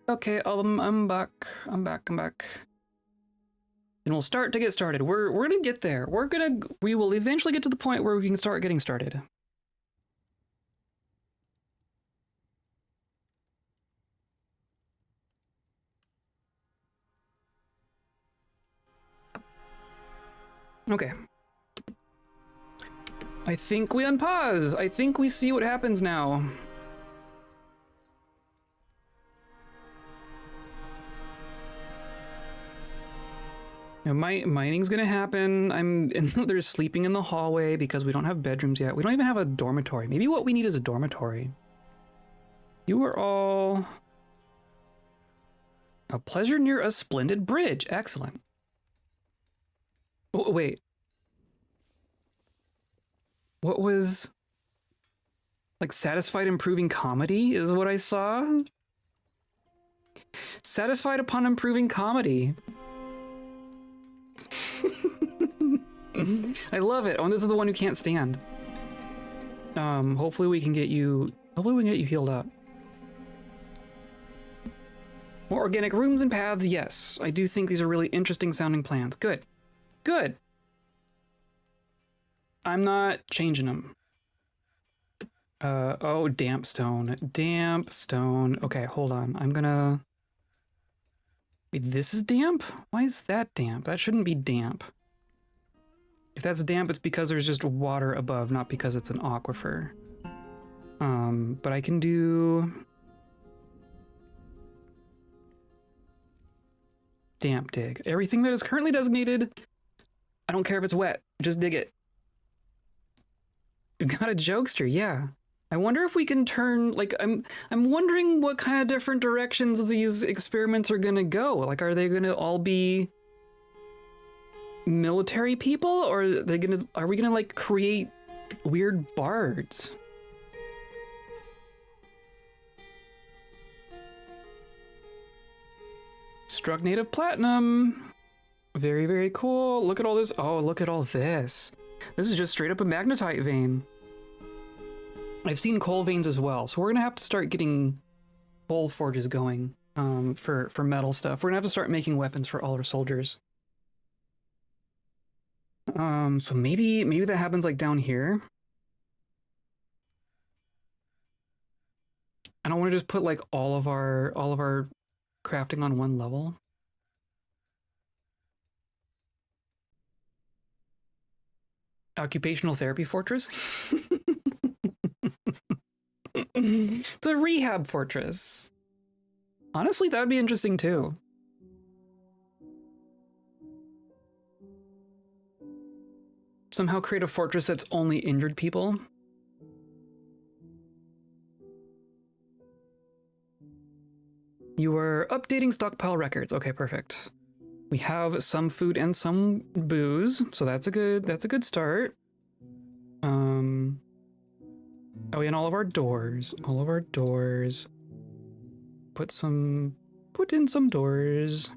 Okay, I'm back. I'm back. And we'll start to get started. We're gonna get there. We will eventually get to the point where we can start getting started. Okay. I think we unpause. I think we see what happens now. Now, mining's gonna happen. They're sleeping in the hallway because we don't have bedrooms yet. We don't even have a dormitory. Maybe what we need is a dormitory. You are all... A pleasure near a splendid bridge. Excellent. Oh, wait. What was... Like, satisfied improving comedy is what I saw? Satisfied upon improving comedy. I love it. Oh, and this is the one who can't stand. Hopefully we can get you healed up. More organic rooms and paths, yes. I do think these are really interesting sounding plans. Good. Good. I'm not changing them. Oh, damp stone. Damp stone. Okay, hold on. I'm gonna... Wait, this is damp? Why is that damp? That shouldn't be damp. If that's damp, it's because there's just water above, not because it's an aquifer. But I can do... Damp dig. Everything that is currently designated, I don't care if it's wet, just dig it. You got a jokester, yeah. I wonder if we can turn, like, I'm wondering what kind of different directions these experiments are gonna go. Like, are they gonna all be military people, or are we gonna like create weird bards? Struck native platinum. Very, very cool. Look at all this. Oh, look at all this. This is just straight up a magnetite vein. I've seen coal veins as well, so we're gonna have to start getting coal forges going for metal stuff. We're gonna have to start making weapons for all our soldiers. So maybe that happens like down here. I don't want to just put like all of our crafting on one level. Occupational therapy fortress. It's a rehab fortress. Honestly, that would be interesting too. Somehow create a fortress that's only injured people. You are updating stockpile records. Okay, perfect. We have some food and some booze, so that's a good start. Oh, and all of our doors. Put in some doors.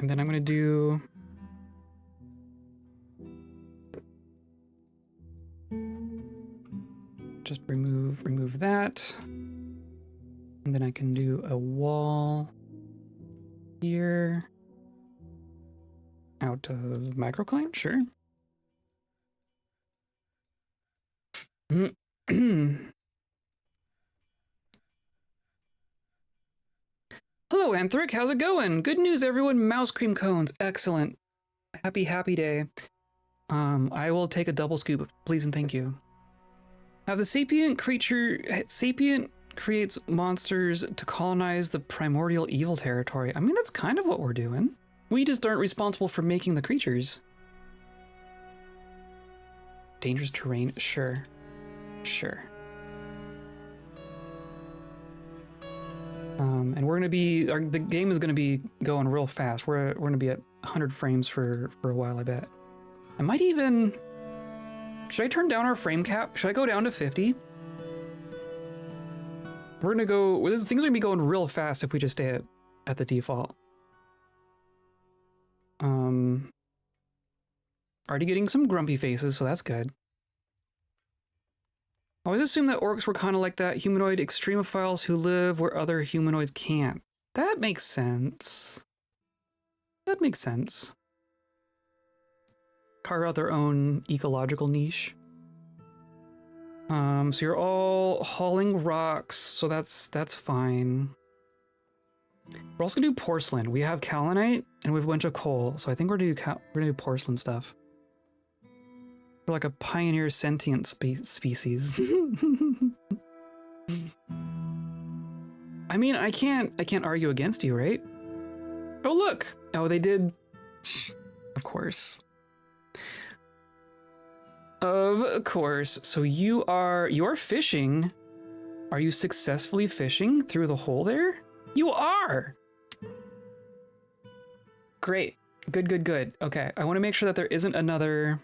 And then I'm gonna do just remove that. And then I can do a wall here out of microclimate, sure. Hello, Anthric. How's it going? Good news, everyone. Mouse cream cones. Excellent. Happy day. I will take a double scoop, please and thank you. Have the sapient creates monsters to colonize the primordial evil territory. I mean, that's kind of what we're doing. We just aren't responsible for making the creatures. Dangerous terrain, sure. And we're gonna be, the game is gonna be going real fast. We're gonna be at 100 frames for a while, I bet. I might even, should I turn down our frame cap? Should I go down to 50? We're gonna go, things are gonna be going real fast if we just stay at the default. Already getting some grumpy faces, so that's good. I always assumed that orcs were kind of like that humanoid extremophiles who live where other humanoids can't. That makes sense. Carve out their own ecological niche. So you're all hauling rocks, so that's fine. We're also gonna do porcelain. We have kaolinite and we have a bunch of coal, so I think we're gonna do porcelain stuff. We're like a pioneer sentient species. I mean, I can't argue against you, right? Oh look! Oh, they did. Of course. Of course. So you are fishing. Are you successfully fishing through the hole there? You are! Great. Good. Okay, I want to make sure that there isn't another...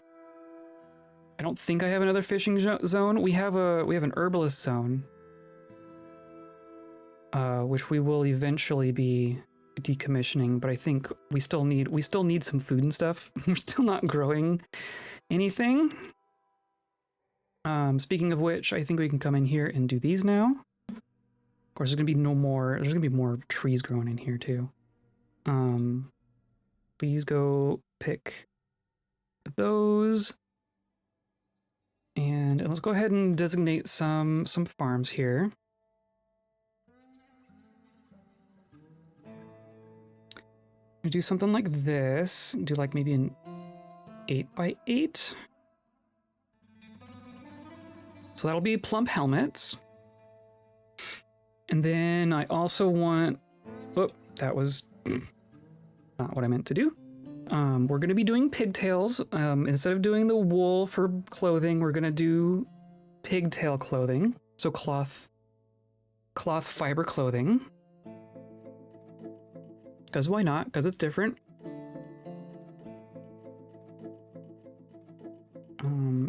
I don't think I have another fishing zone. We have an herbalist zone. Which we will eventually be decommissioning, but I think we still need some food and stuff. We're still not growing anything. Speaking of which, I think we can come in here and do these now. Of course, there's gonna be more trees growing in here too. Please go pick those. And let's go ahead and designate some farms here. Do something like this. Do like maybe an 8x8. So that'll be plump helmets. And then I also want... Oh, that was... not what I meant to do. We're going to be doing pigtails. Instead of doing the wool for clothing, we're going to do pigtail clothing. So cloth fiber clothing. Because why not? Because it's different.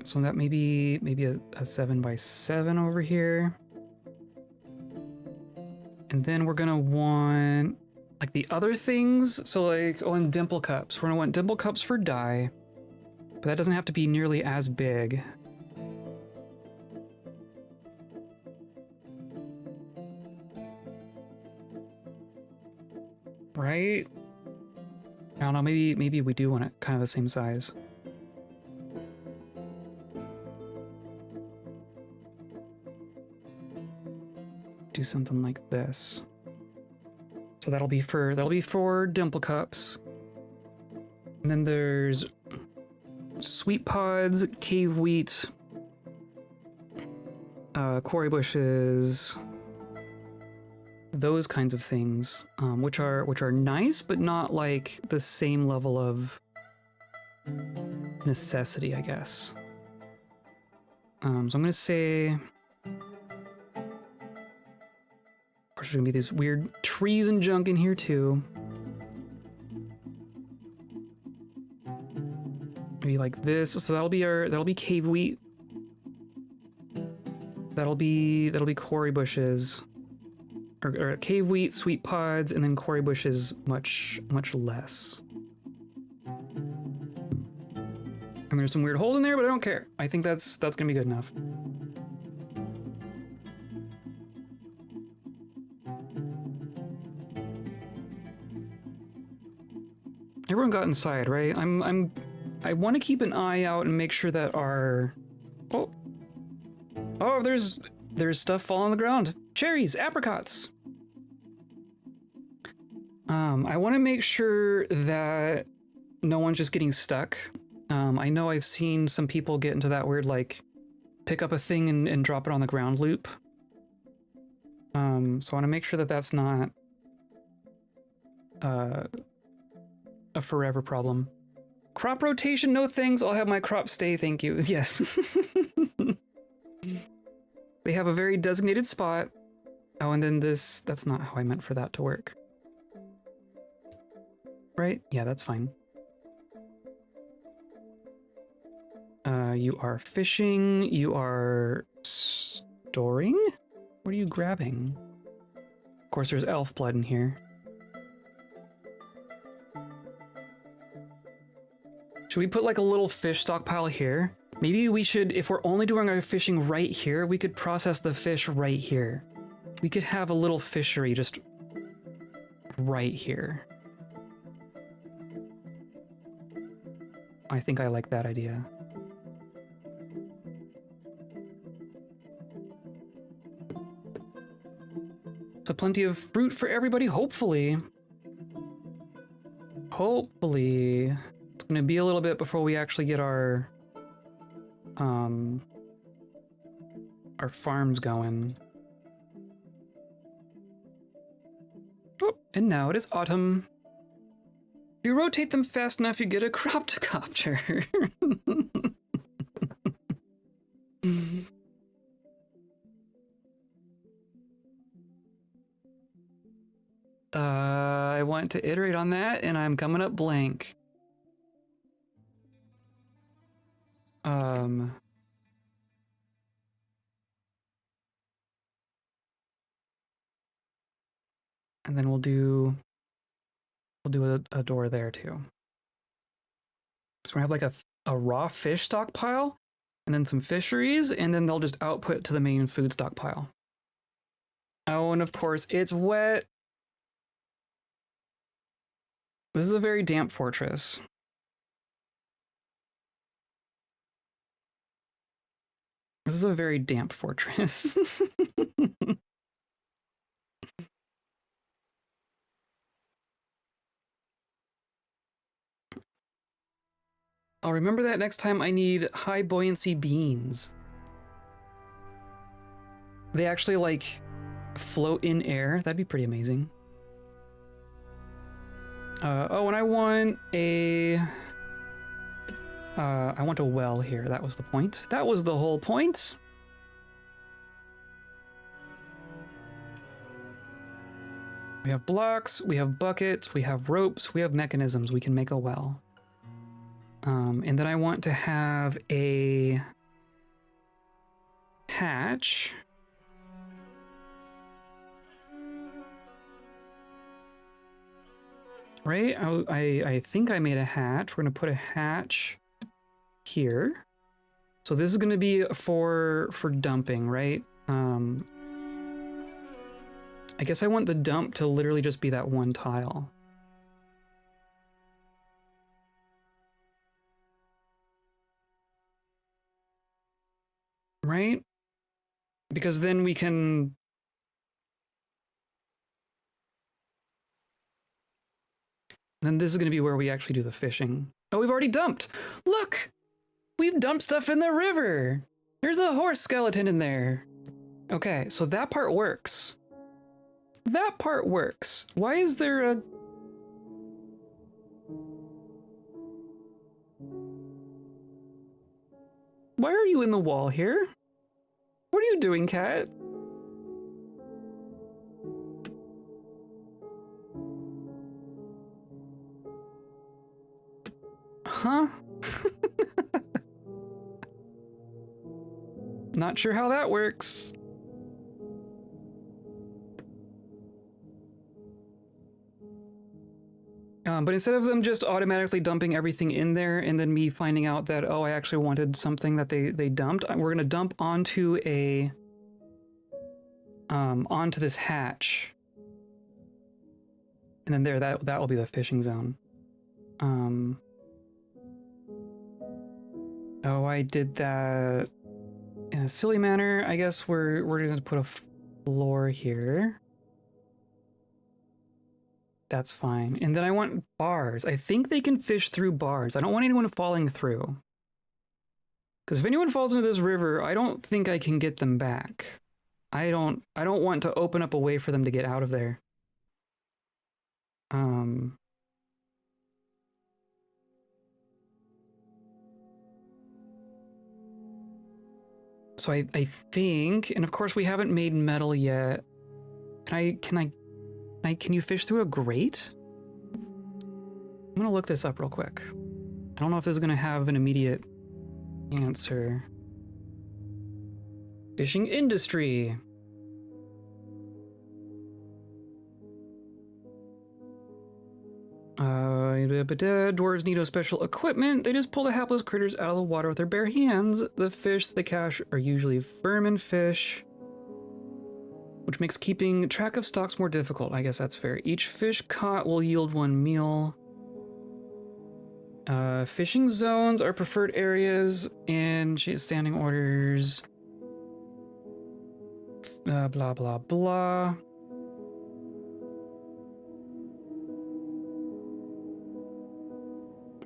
So that maybe a 7x7 over here. And then we're gonna want like the other things. So like, and dimple cups. We're gonna want dimple cups for dye, but that doesn't have to be nearly as big. Right? I don't know, maybe we do want it kind of the same size. Do something like this. So that'll be for dimple cups. And then there's sweet pods, cave wheat, quarry bushes, those kinds of things, which are nice, but not like the same level of necessity, I guess. So I'm gonna say there's gonna be these weird trees and junk in here too. Maybe like this. So that'll be cave wheat. That'll be quarry bushes. Or cave wheat, sweet pods, and then quarry bushes much less. And there's some weird holes in there, but I don't care. I think that's gonna be good enough. Everyone got inside, right? I want to keep an eye out and make sure that our there's stuff falling on the ground. Cherries, apricots. I want to make sure that no one's just getting stuck. I know I've seen some people get into that weird like pick up a thing and drop it on the ground loop. So I want to make sure that that's not a forever problem. Crop rotation, no thanks. I'll have my crop stay, thank you. Yes. They have a very designated spot. Oh, and then that's not how I meant for that to work. Right? Yeah, that's fine. You are fishing, you are storing? What are you grabbing? Of course, there's elf blood in here. Should we put like a little fish stockpile here? Maybe we should, if we're only doing our fishing right here, we could process the fish right here. We could have a little fishery just right here. I think I like that idea. So plenty of fruit for everybody, hopefully. Hopefully. It's gonna be a little bit before we actually get our farms going. Oh, and now it is autumn. If you rotate them fast enough, you get a croptocopter. I want to iterate on that, and I'm coming up blank. And then we'll do a door there too. So we have like a raw fish stockpile, and then some fisheries, and then they'll just output to the main food stockpile. Oh, and of course it's wet. This is a very damp fortress. This is a very damp fortress. I'll remember that next time I need high buoyancy beans. They actually like float in air. That'd be pretty amazing. Oh, and I want a... I want a well here. That was the point. That was the whole point. We have blocks, we have buckets, we have ropes, we have mechanisms. We can make a well. And then I want to have a hatch. Right? I think I made a hatch. We're going to put a hatch here. So this is going to be for dumping, right? I guess I want the dump to literally just be that one tile. Right? Because then we can... And then this is going to be where we actually do the fishing. Oh, we've already dumped! Look! We've dumped stuff in the river! There's a horse skeleton in there. Okay, so that part works. That part works. Why is there a... Why are you in the wall here? What are you doing, cat? Huh? Not sure how that works. But instead of them just automatically dumping everything in there and then me finding out that, oh, I actually wanted something that they dumped, we're gonna dump onto a onto this hatch. And then there, that will be the fishing zone. Oh, I did that in a silly manner. I guess we're gonna put a floor here. That's fine. And then I want bars. I think they can fish through bars. I don't want anyone falling through. Because if anyone falls into this river, I don't think I can get them back. I don't want to open up a way for them to get out of there. So I think, and of course we haven't made metal yet. Can you fish through a grate? I'm gonna look this up real quick. I don't know if this is gonna have an immediate answer. Fishing industry. Dwarves need no special equipment. They just pull the hapless critters out of the water with their bare hands. The fish that they catch are usually vermin fish, which makes keeping track of stocks more difficult. I guess that's fair. Each fish caught will yield 1 meal. Fishing zones are preferred areas and standing orders. Blah, blah, blah.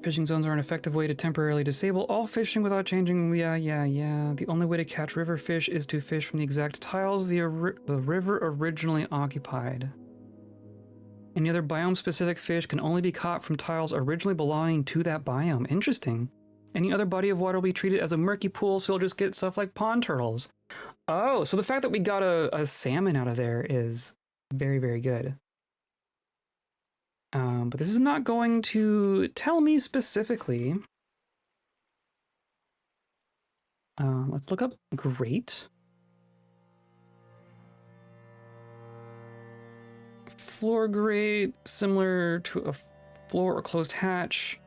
Fishing zones are an effective way to temporarily disable all fishing without changing. Yeah. The only way to catch river fish is to fish from the exact tiles the river originally occupied. Any other biome-specific fish can only be caught from tiles originally belonging to that biome. Interesting. Any other body of water will be treated as a murky pool, so you'll just get stuff like pond turtles. Oh, so the fact that we got a salmon out of there is very, very good. But this is not going to tell me specifically. Let's look up grate. Floor grate, similar to a floor or closed hatch.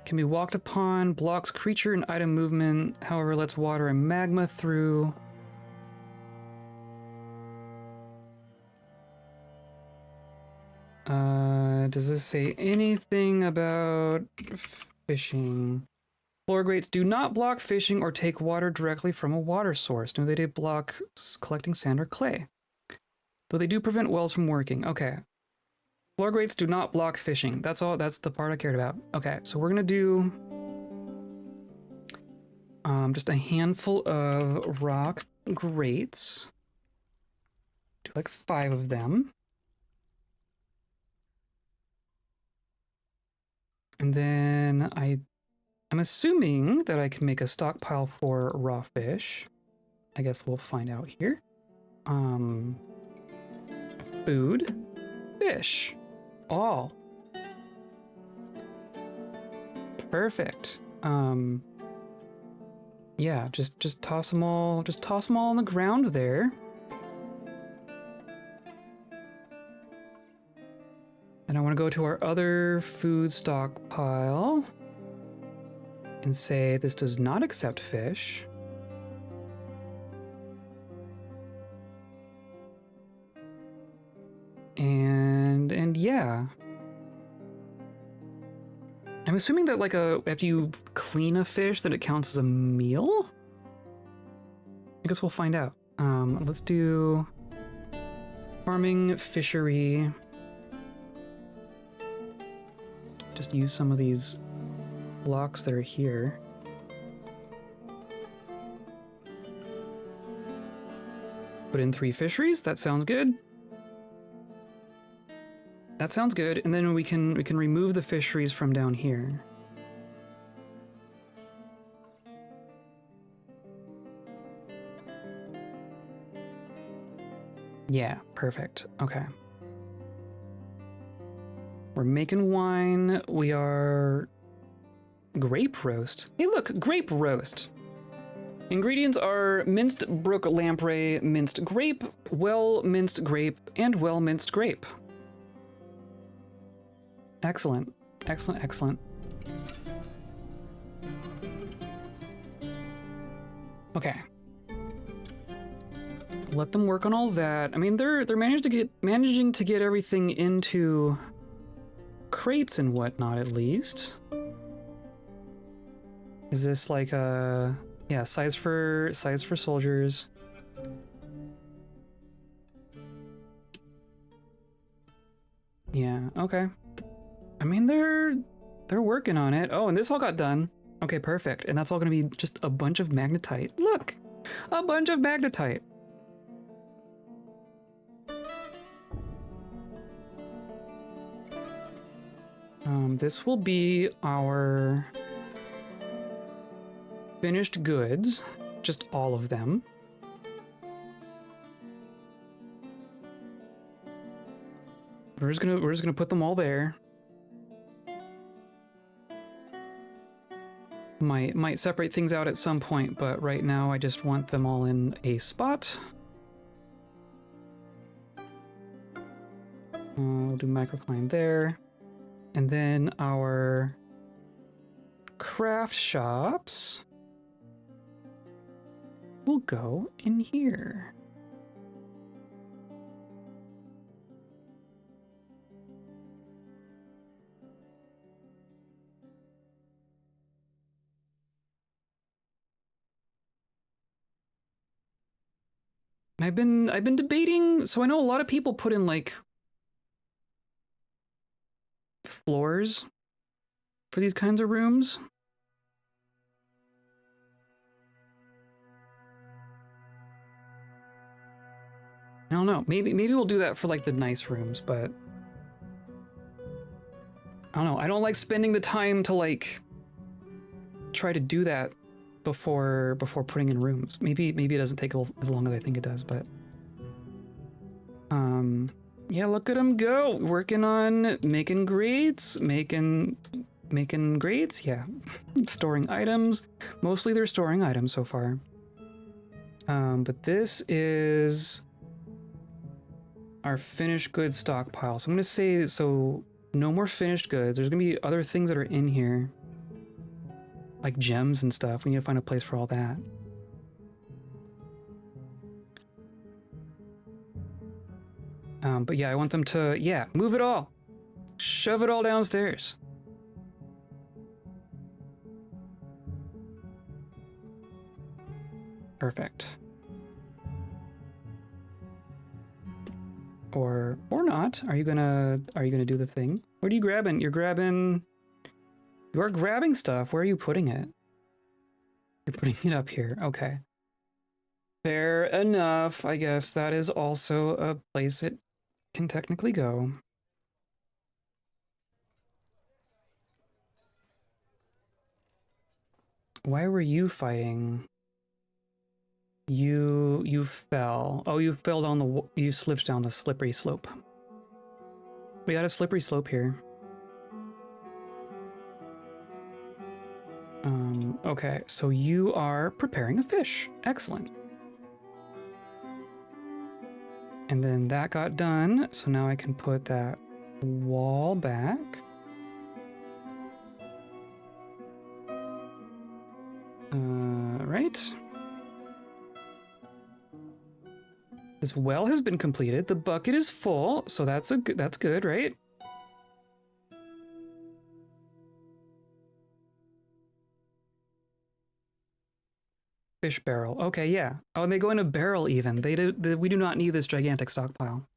Can be walked upon, blocks creature and item movement, however lets water and magma through. Does this say anything about fishing? Floor grates do not block fishing or take water directly from a water source. No, they do block collecting sand or clay. Though they do prevent wells from working. Okay. Floor grates do not block fishing. That's all. That's the part I cared about. Okay, so we're gonna do just a handful of rock grates. Do like 5 of them. And then I'm assuming that I can make a stockpile for raw fish. I guess we'll find out here. Food, fish, all. Perfect. Yeah, just toss them all, on the ground there. And I want to go to our other food stockpile and say this does not accept fish. And yeah. I'm assuming that like after you clean a fish that it counts as a meal? I guess we'll find out. Let's do farming, fishery. Just use some of these blocks that are here. Put in 3 fisheries, that sounds good. That sounds good, and then we can remove the fisheries from down here. Yeah, perfect. Okay. We're making wine. We are grape roast. Hey, look, grape roast. Ingredients are minced brook lamprey, minced grape, well minced grape, and well minced grape. Excellent. Excellent, excellent. Okay. Let them work on all that. I mean, they're managing to get everything into crates and whatnot, at least. Is this like a yeah, size for soldiers? Yeah, okay. I mean, they're working on it. Oh, and this all got done. Okay, perfect. And that's all gonna be just a bunch of magnetite. Look, a bunch of magnetite. This will be our finished goods, just all of them. We're just gonna put them all there. Might separate things out at some point, but right now I just want them all in a spot. We'll do microclimate there. And then our craft shops will go in here. I've been debating, so I know a lot of people put in like floors for these kinds of rooms. I don't know. Maybe we'll do that for like the nice rooms, but I don't know. I don't like spending the time to like try to do that before putting in rooms. Maybe it doesn't take as long as I think it does, but yeah, look at them go, working on making grates, making grates. Yeah, storing items. Mostly they're storing items so far. But this is our finished goods stockpile. So I'm gonna say, so no more finished goods. There's gonna be other things that are in here, like gems and stuff. We need to find a place for all that. But yeah, I want them to, yeah, move it all. Shove it all downstairs. Perfect. Or not. Are you gonna do the thing? What are you grabbing? You are grabbing stuff. Where are you putting it? You're putting it up here. Okay. Fair enough. I guess that is also a place it can technically go. Why were you fighting? You fell. Oh, you fell down the... You slipped down the slippery slope. We got a slippery slope here. Okay, so you are preparing a fish. Excellent. And then that got done, so now I can put that wall back. Right. This well has been completed. The bucket is full, so that's good, right? Fish barrel. Okay, yeah. Oh, and they go in a barrel even. We do not need this gigantic stockpile.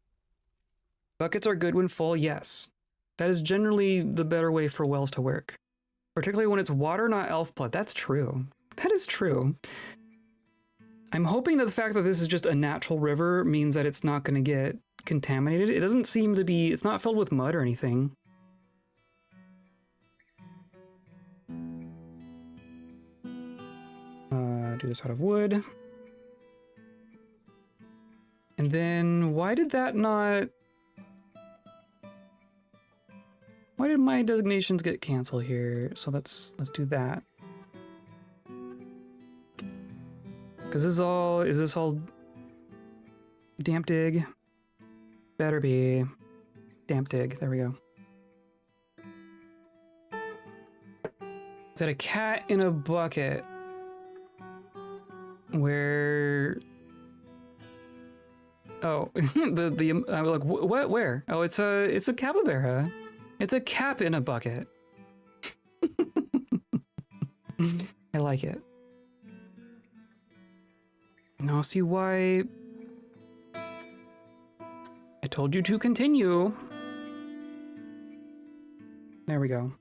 Buckets are good when full, yes. That is generally the better way for wells to work. Particularly when it's water, not elf blood. That's true. That is true. I'm hoping that the fact that this is just a natural river means that it's not going to get contaminated. It doesn't seem to be... It's not filled with mud or anything. Do this out of wood. And then why did that not... Why did my designations get canceled here? So let's do that. Because is this all damp dig? Better be damp dig. There we go. Is that a cat in a bucket? Where... Oh, I'm like, what? Where? Oh, it's a capybara. It's a cap in a bucket. I like it. Now see why I told you to continue. There we go.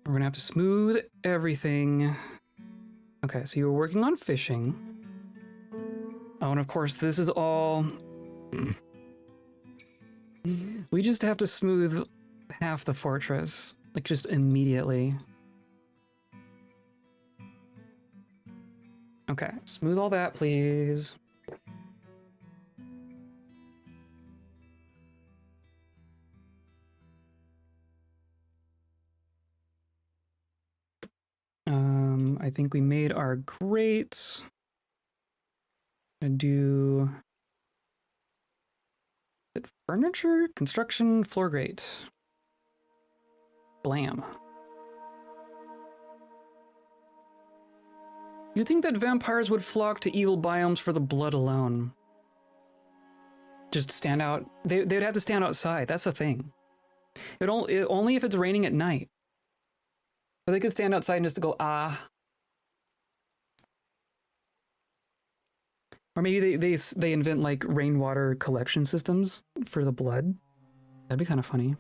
We're gonna have to smooth everything. Okay, so you were working on fishing. Oh, and of course, this is all... We just have to smooth half the fortress, like just immediately. Okay, smooth all that, please. I think we made our grates. Gonna do furniture, construction, floor grate. Blam. You'd think that vampires would flock to evil biomes for the blood alone. Just stand out. They'd have to stand outside. That's the thing. Only if it's raining at night. But they could stand outside and just go, ah. Or maybe they invent like rainwater collection systems for the blood. That'd be kind of funny.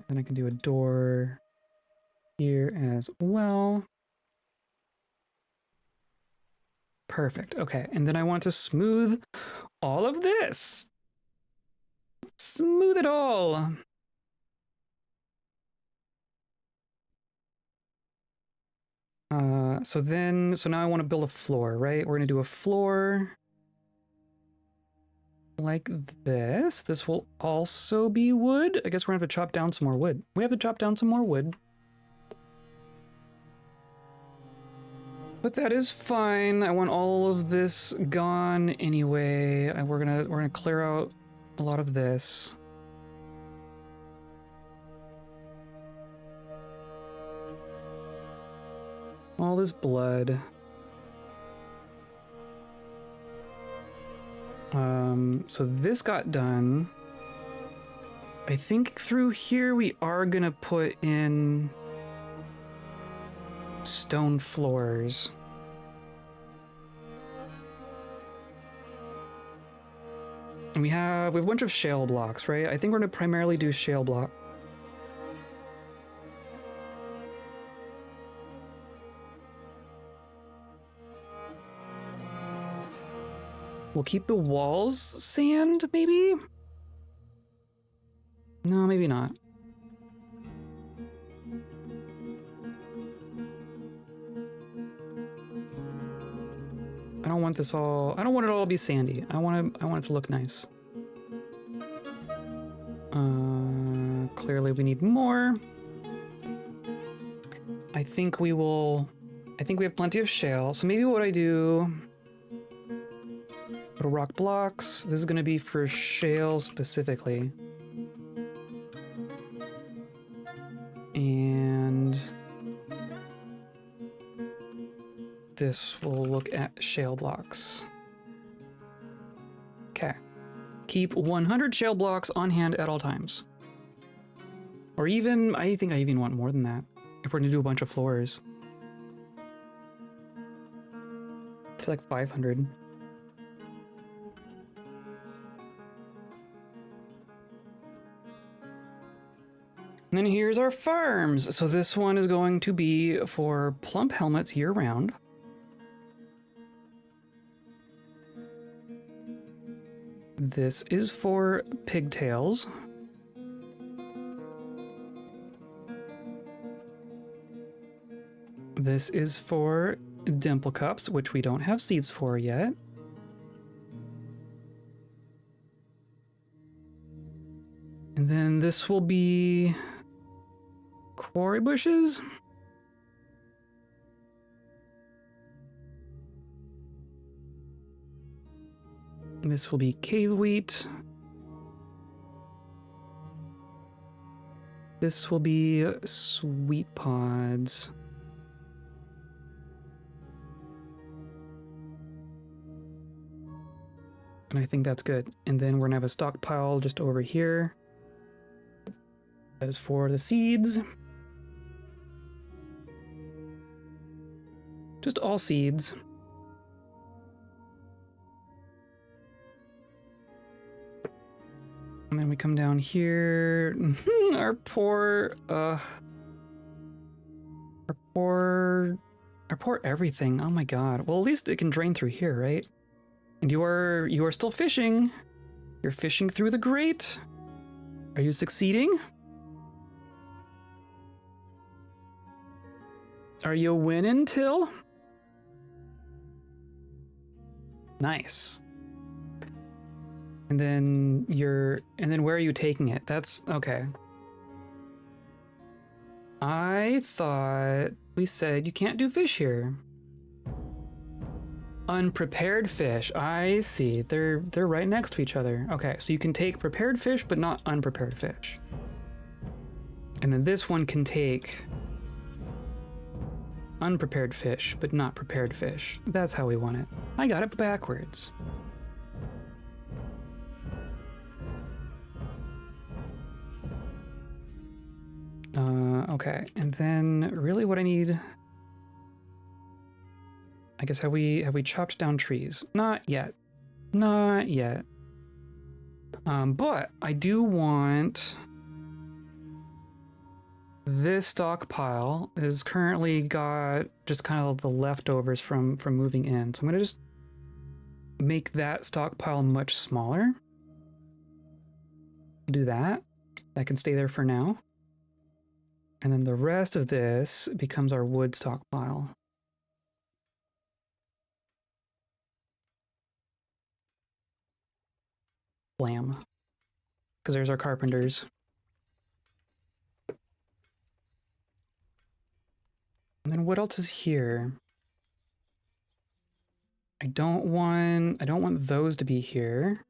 Then I can do a door here as well. Perfect. Okay, and then I want to smooth all of this. Smooth it all. So now I want to build a floor, right? We're gonna do a floor like this. This will also be wood. I guess we're gonna have to chop down some more wood. We have to chop down some more wood. But that is fine. I want all of this gone anyway. We're gonna clear out a lot of this. All this blood. So this got done. I think through here we are gonna put in stone floors. And we have a bunch of shale blocks, right? I think we're gonna primarily do shale block. We'll keep the walls sand, maybe? No, maybe not. I don't want this all... I don't want it all to be sandy. I want it to look nice. Clearly we need more. I think we have plenty of shale. So maybe what I do... Little rock blocks. This is going to be for shale specifically. And... this will look at shale blocks. Okay. Keep 100 shale blocks on hand at all times. Or even, I think I even want more than that. If we're gonna do a bunch of floors. To like 500. And then here's our farms. So this one is going to be for plump helmets year round. This is for pigtails. This is for dimple cups, which we don't have seeds for yet. And then this will be quarry bushes. And this will be cave wheat. This will be sweet pods. And I think that's good. And then we're gonna have a stockpile just over here. That is for the seeds. Just all seeds. And then we come down here. Our poor everything. Oh my god. Well, at least it can drain through here, right? And you are still fishing. You're fishing through the grate. Are you succeeding? Are you winning, Till? Nice. And then where are you taking it? That's okay. I thought we said you can't do fish here. Unprepared fish. I see. They're right next to each other. Okay, so you can take prepared fish, but not unprepared fish. And then this one can take unprepared fish, but not prepared fish. That's how we want it. I got it backwards. Okay, and then really what I need... I guess have we chopped down trees? Not yet. Not yet. But I do want... This stockpile is currently got just kind of the leftovers from moving in. So I'm gonna just make that stockpile much smaller. Do that. That can stay there for now. And then the rest of this becomes our wood stockpile. Blam. Because there's our carpenters. And then what else is here? I don't want those to be here.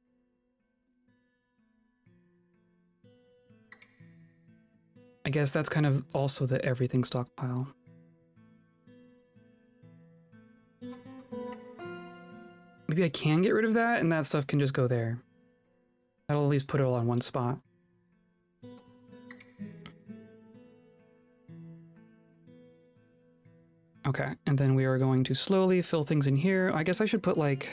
I guess that's kind of also the everything stockpile. Maybe I can get rid of that and that stuff can just go there. That'll at least put it all on one spot. Okay, and then we are going to slowly fill things in here. I guess I should put like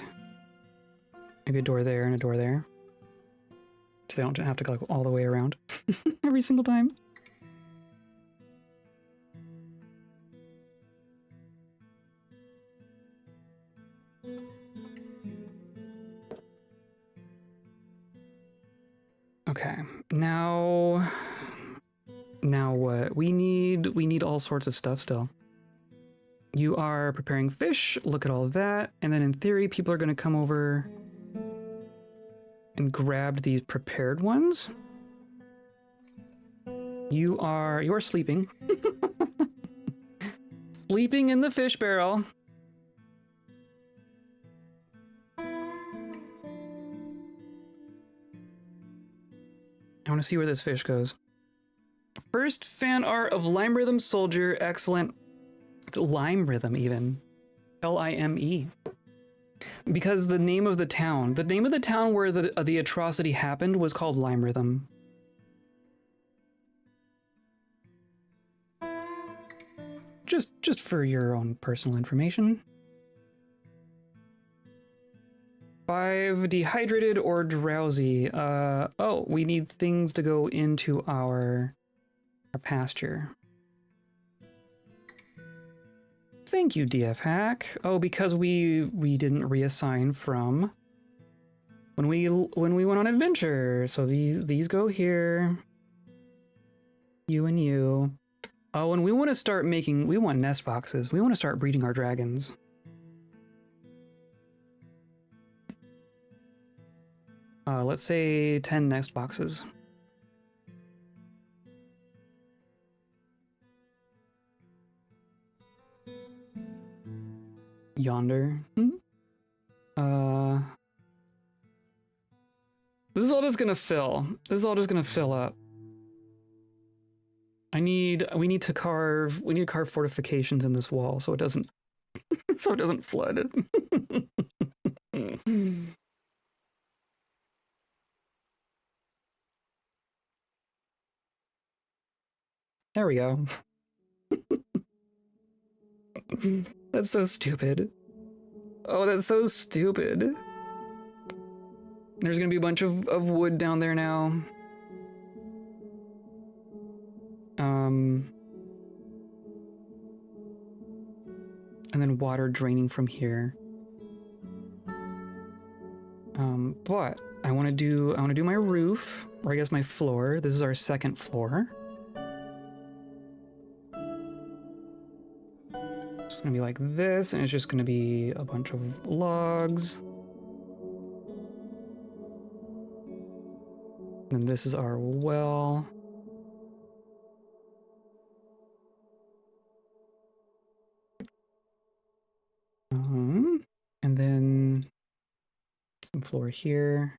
maybe a door there and a door there. So they don't have to go like all the way around every single time. Okay, now what? We need all sorts of stuff still. You are preparing fish, look at all of that, and then in theory, people are gonna come over and grab these prepared ones. You are sleeping. Sleeping in the fish barrel. I want to see where this fish goes. First fan art of Lime Rhythm Soldier. Excellent. It's Lime Rhythm even. Lime. Because the name of the town where the atrocity happened was called Lime Rhythm. Just for your own personal information. 5 dehydrated or drowsy. Oh, we need things to go into our pasture. Thank you, DF Hack. Oh, because we didn't reassign from when we went on adventure. So these go here. You and you. Oh, and we want to start making. We want nest boxes. We want to start breeding our dragons. Let's say 10 nest boxes. Yonder. This is all just gonna fill. This is all just gonna fill up. We need to carve fortifications in this wall so it doesn't flood. There we go. That's so stupid. Oh, that's so stupid. There's gonna be a bunch of wood down there now. And then water draining from here. But I want to do my roof, or I guess my floor. This is our second floor. It's gonna be like this, and it's just gonna be a bunch of logs. And this is our well. And then some floor here.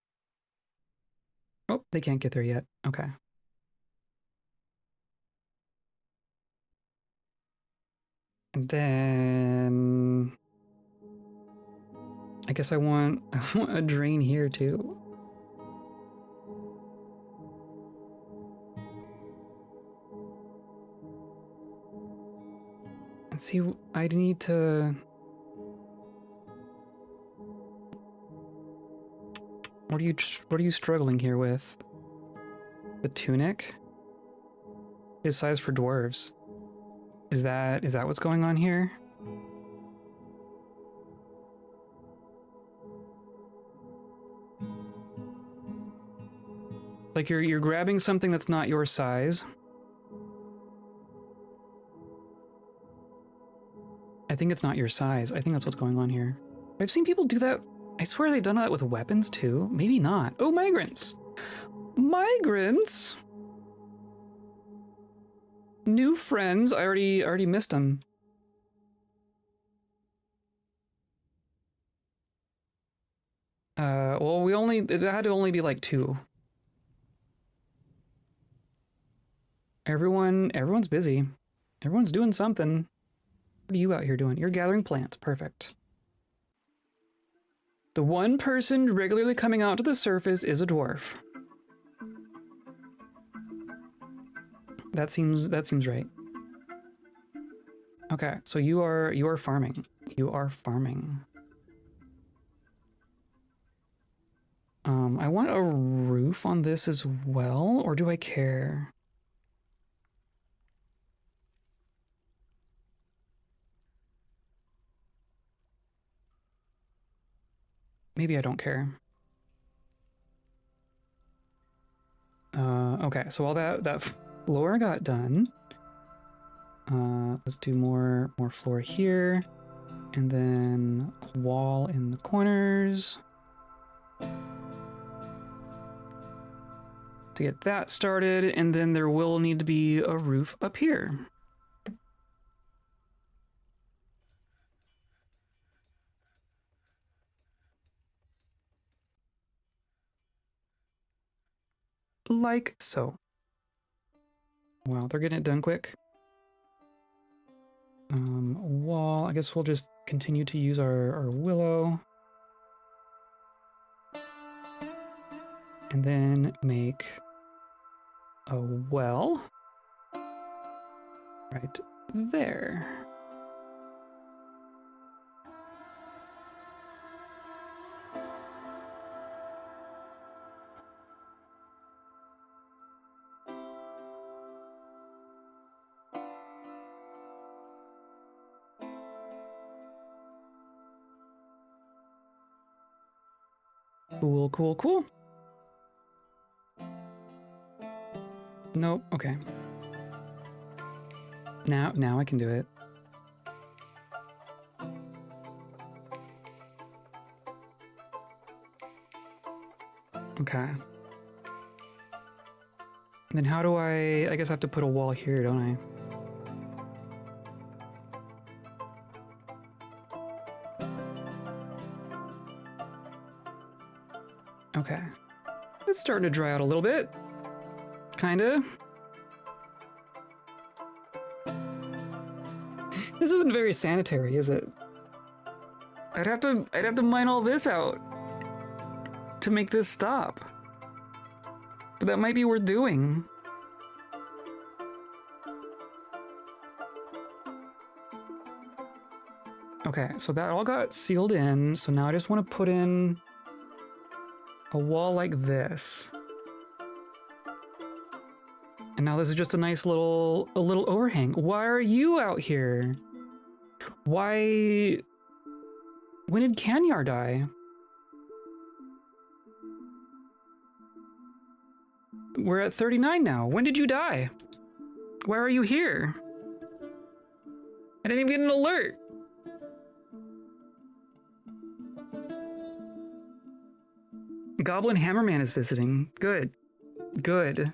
Oh, they can't get there yet. Okay. And then I guess I want a drain here too. And see, I need to. What are you struggling here with? The tunic is size for dwarves. Is that what's going on here? Like you're grabbing something that's not your size. I think it's not your size. I think that's what's going on here. I've seen people do that. I swear they've done that with weapons too. Maybe not. Oh, migrants. Migrants. New friends. I already missed them. Well, it had to only be like 2. Everyone's busy. Everyone's doing something. What are you out here doing? You're gathering plants. Perfect. The one person regularly coming out to the surface is a dwarf. That seems right. Okay, so you are farming. You are farming. I want a roof on this as well, or do I care? Maybe I don't care. Okay, so all that floor got done. Let's do more floor here, and then a wall in the corners to get that started, and then there will need to be a roof up here. Like so. Wow, they're getting it done quick. Wall, I guess we'll just continue to use our willow. And then make a well right there. Cool, cool, cool. Nope, okay. Now I can do it. Okay. And then how do I guess I have to put a wall here, don't I? Okay. It's starting to dry out a little bit. Kinda. This isn't very sanitary, is it? I'd have to mine all this out to make this stop. But that might be worth doing. Okay, so that all got sealed in, so now I just want to put in a wall like this. And now this is just a nice little overhang. Why are you out here? Why? When did Kanyar die? We're at 39 now. When did you die? Why are you here? I didn't even get an alert. Goblin Hammerman is visiting. Good. Good.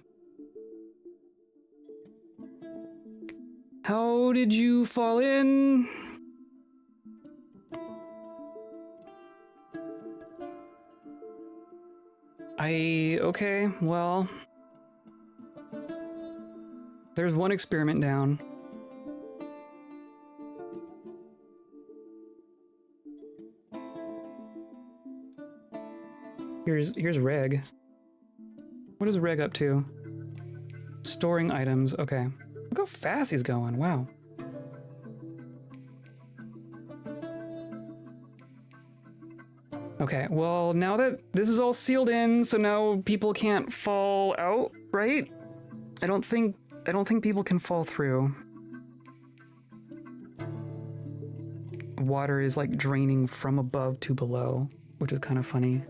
How did you fall in? Okay, well, there's one experiment down. Here's Reg. What is Reg up to? Storing items, okay. Look how fast he's going, wow. Okay, well, now that this is all sealed in, so now people can't fall out, right? I don't think people can fall through. Water is like draining from above to below, which is kind of funny.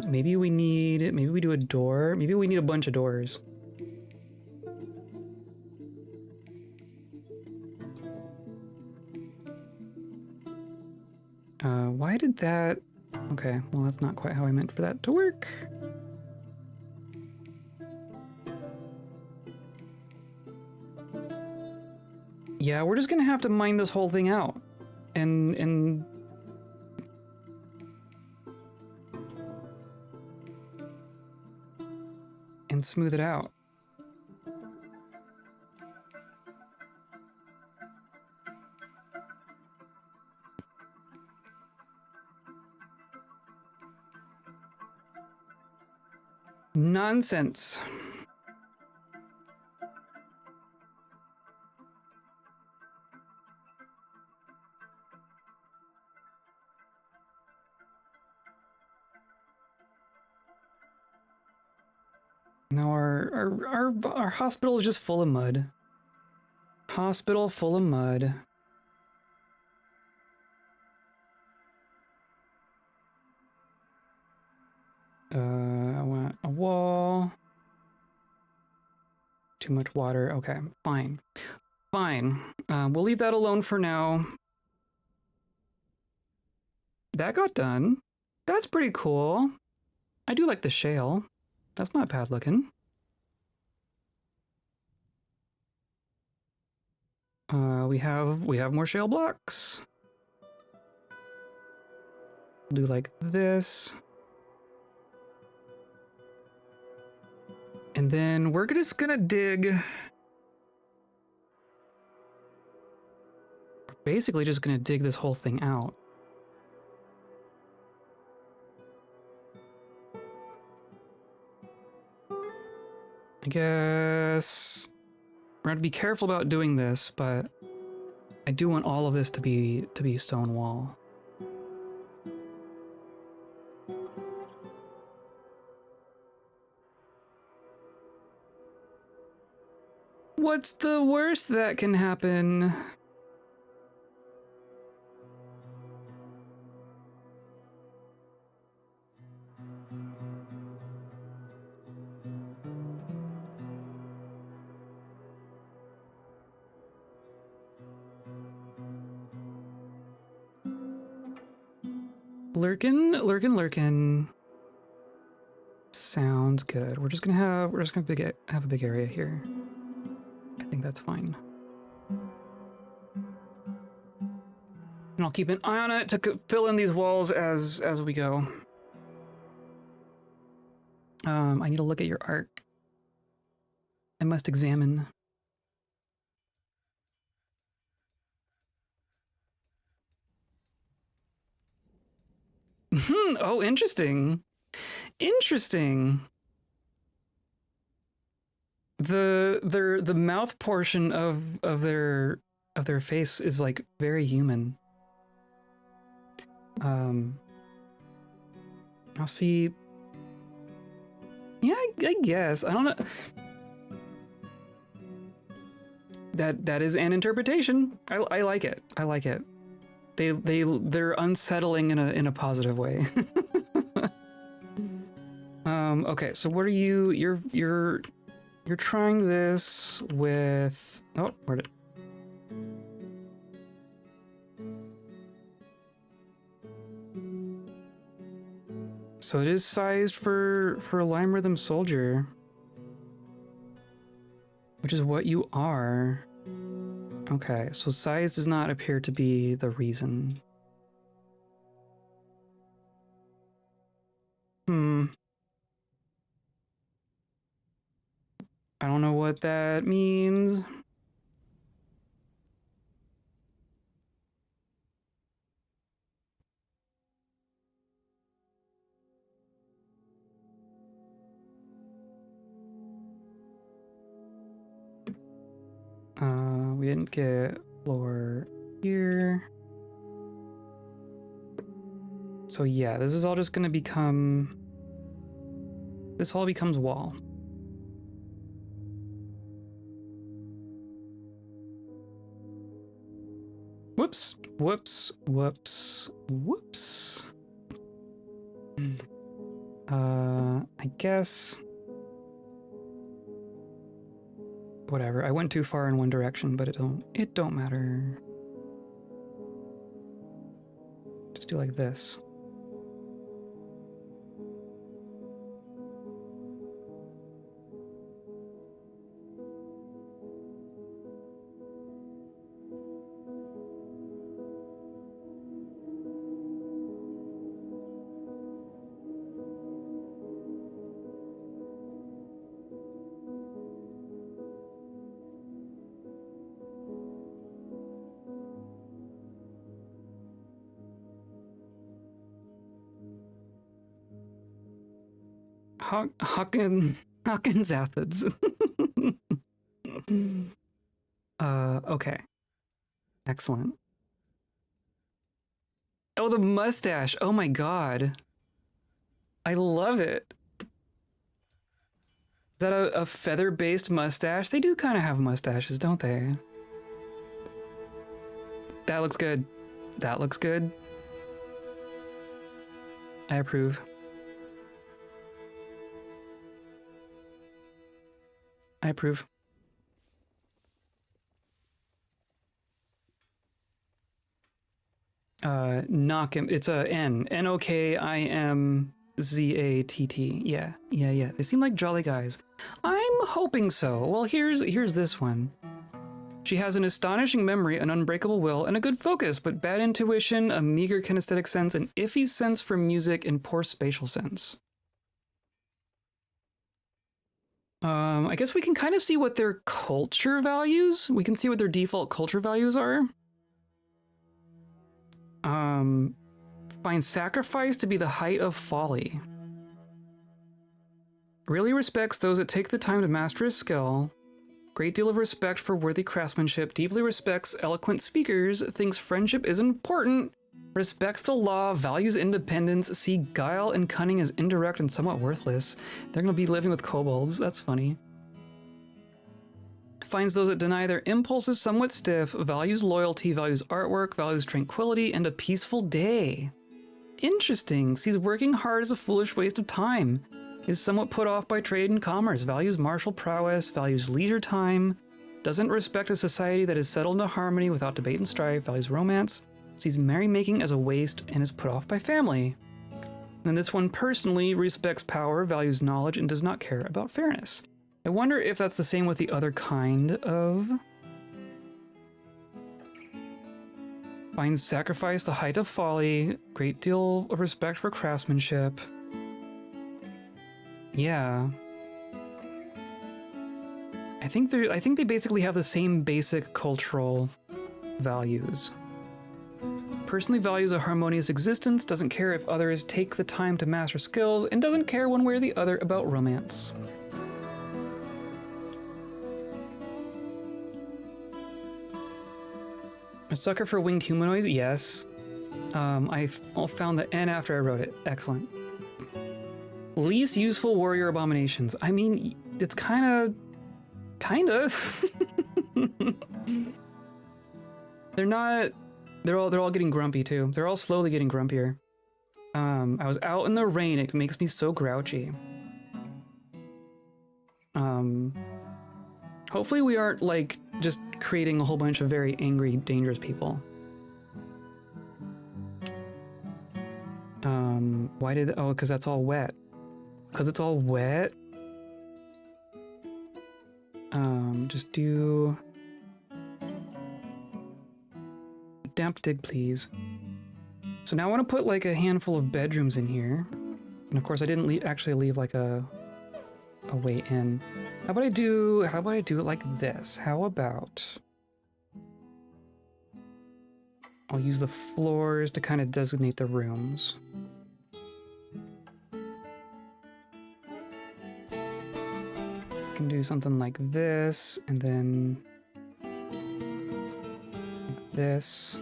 Maybe we do a door. Maybe we need a bunch of doors. Why did that? Okay, well, that's not quite how I meant for that to work. Yeah, we're just gonna have to mine this whole thing out and smooth it out. Nonsense. Now our hospital is just full of mud. Hospital full of mud. too much water. Okay, fine. Fine. We'll leave that alone for now. That got done. That's pretty cool. I do like the shale. That's not bad looking. We have more shale blocks. We'll do like this. And then we're just gonna dig. We're basically just gonna dig this whole thing out. I guess we're gonna be careful about doing this, but I do want all of this to be stone wall. What's the worst that can happen? Lurkin. Sounds good. We're just gonna have a big area here. I think that's fine. And I'll keep an eye on it to fill in these walls as we go. I need to look at your art. I must examine. Oh, interesting. Interesting. The mouth portion of their face is like very human. I'll see. Yeah, I guess. I don't know. That is an interpretation. I like it. I like it. They're unsettling in a positive way. Okay, so what are you? You're trying this with. Oh, where'd it? So it is sized for a Lime Rhythm soldier, which is what you are. Okay, so size does not appear to be the reason. I don't know what that means. We didn't get floor here. So yeah, this is all just gonna become... This all becomes wall. Whoops, whoops, whoops, whoops. I guess... Whatever, I went too far in one direction, but it don't matter. Just do like this. Hawkins Athids. Okay. Excellent. Oh, the mustache. Oh my god. I love it. Is that a feather-based mustache? They do kind of have mustaches, don't they? That looks good. That looks good. I approve. I approve. Knock him. It's a N. Nokimzatt. Yeah, yeah, yeah. They seem like jolly guys. I'm hoping so. Well, here's this one. She has an astonishing memory, an unbreakable will, and a good focus, but bad intuition, a meager kinesthetic sense, an iffy sense for music, and poor spatial sense. I guess we can kind of see what their culture values. We can see what their default culture values are. Find sacrifice to be the height of folly. Really respects those that take the time to master a skill. Great deal of respect for worthy craftsmanship. Deeply respects eloquent speakers. Thinks friendship is important. Respects the law. Values independence. See guile and cunning as indirect and somewhat worthless. They're going to be living with kobolds. That's funny. Finds those that deny their impulses somewhat stiff. Values loyalty. Values artwork. Values tranquility and a peaceful day. Interesting. Sees working hard as a foolish waste of time. Is somewhat put off by trade and commerce. Values martial prowess. Values leisure time. Doesn't respect a society that is settled into harmony without debate and strife. Values romance. Sees merrymaking as a waste and is put off by family. And this one personally respects power, values knowledge, and does not care about fairness. I wonder if that's the same with the other kind of... Finds sacrifice the height of folly. Great deal of respect for craftsmanship. Yeah. I think they basically have the same basic cultural values. Personally values a harmonious existence, doesn't care if others take the time to master skills, and doesn't care one way or the other about romance. A sucker for winged humanoids? Yes. I found the N after I wrote it. Excellent. Least useful warrior abominations. I mean, it's kinda. They're not. They're all getting grumpy too. They're all slowly getting grumpier. I was out in the rain. It makes me so grouchy. Hopefully we aren't like just creating a whole bunch of very angry, dangerous people. Why did... Oh, because that's all wet. Because it's all wet? Just do... Damp dig, please. So now I want to put like a handful of bedrooms in here. And of course I didn't actually leave like a way in. How about I do it like this? How about... I'll use the floors to kind of designate the rooms. Can do something like this, and then like this.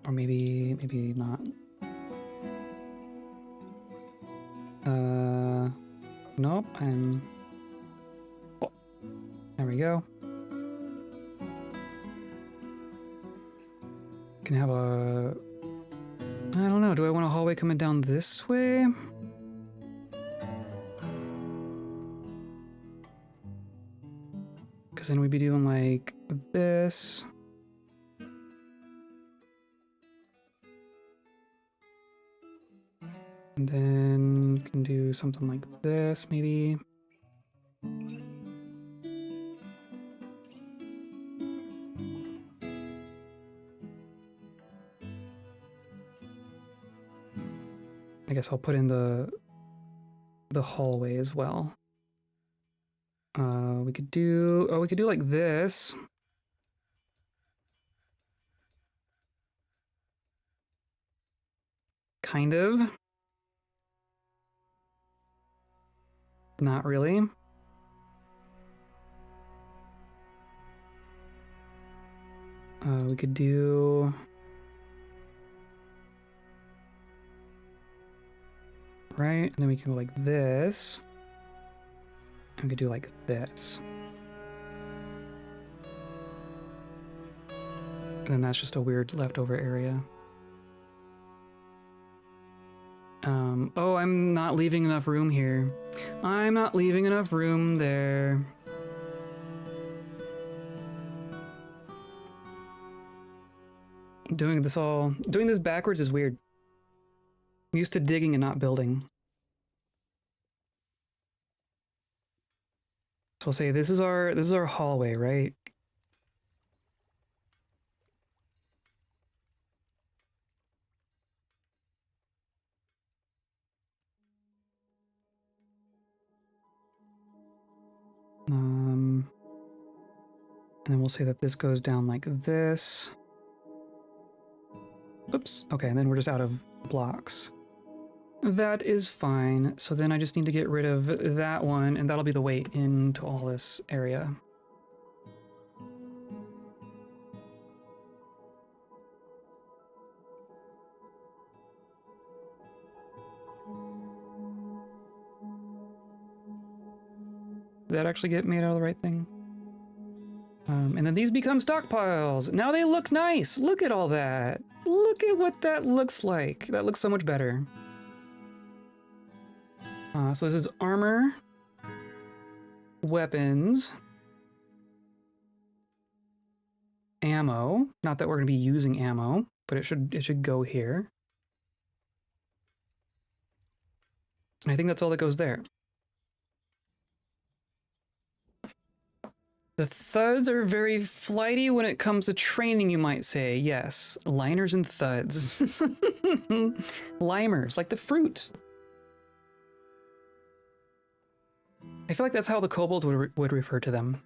Or maybe not. Nope, oh, there we go. Can have a... I don't know, do I want a hallway coming down this way? Because then we'd be doing like this. And then can do something like this, maybe. I guess I'll put in the hallway as well. We could do like this. Kind of. Not really. We could do... Right, and then we can go like this. And we could do like this. And then that's just a weird leftover area. Oh, I'm not leaving enough room here. I'm not leaving enough room there. Doing this backwards is weird. I'm used to digging and not building. So we'll say this is our hallway, right? And then we'll say that this goes down like this. Oops. Okay, and then we're just out of blocks. That is fine. So then I just need to get rid of that one, and that'll be the way into all this area. Did that actually get made out of the right thing? And then these become stockpiles. Now they look nice. Look at all that. Look at what that looks like. That looks so much better. So this is armor, weapons, ammo. Not that we're going to be using ammo, but it should go here. And I think that's all that goes there. The thuds are very flighty when it comes to training, you might say. Yes, liners and thuds. Limers, like the fruit. I feel like that's how the kobolds would refer to them.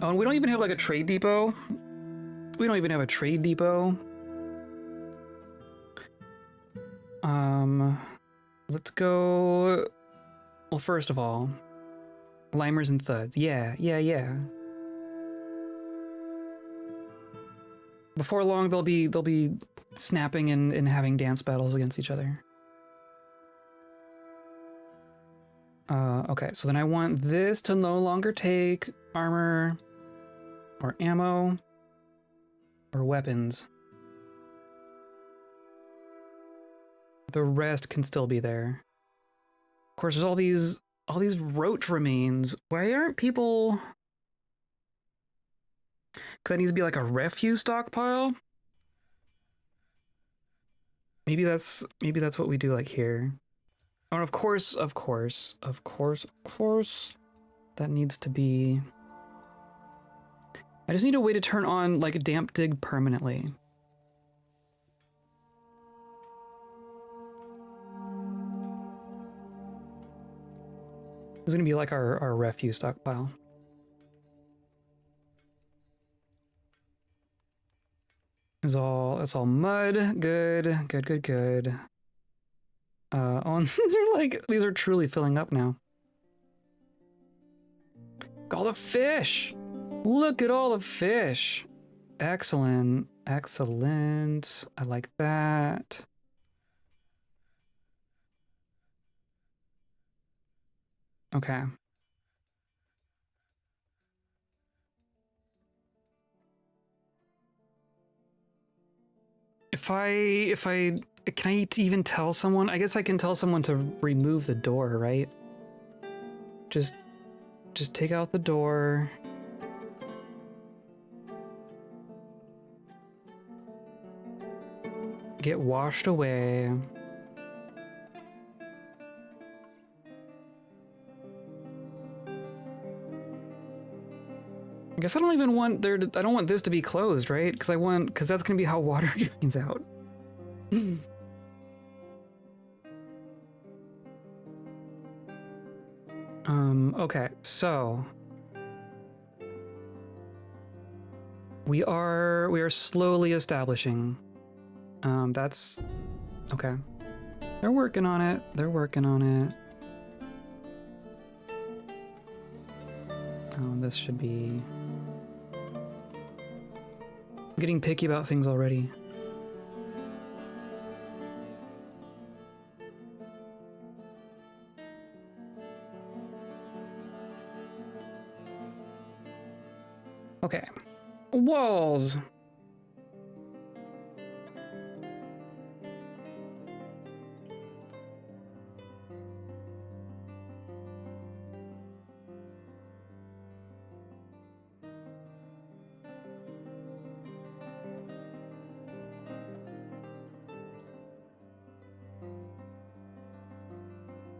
Oh, and we don't even have like a trade depot. We don't even have a trade depot. Let's go. Well, first of all, limers and thuds. Yeah. Before long, they'll be snapping and having dance battles against each other. Okay, so then I want this to no longer take armor or ammo or weapons. The rest can still be there. Of course, there's all these roach remains. Why aren't people? Because that needs to be like a refuse stockpile. Maybe that's what we do like here. Oh, and of course, that needs to be. I just need a way to turn on like damp dig permanently. It's gonna be like our refuse stockpile. It's all mud. Good. Oh, these are truly filling up now. All the fish. Look at all the fish. Excellent. I like that. Okay. If I can I even tell someone? I guess I can tell someone to remove the door, right? Just take out the door. Get washed away. I guess I don't even want I don't want this to be closed, right? Because that's gonna be how water drains out. Okay, so we are slowly establishing. That's okay. They're working on it. Oh, this should be. I'm getting picky about things already. Okay. Walls.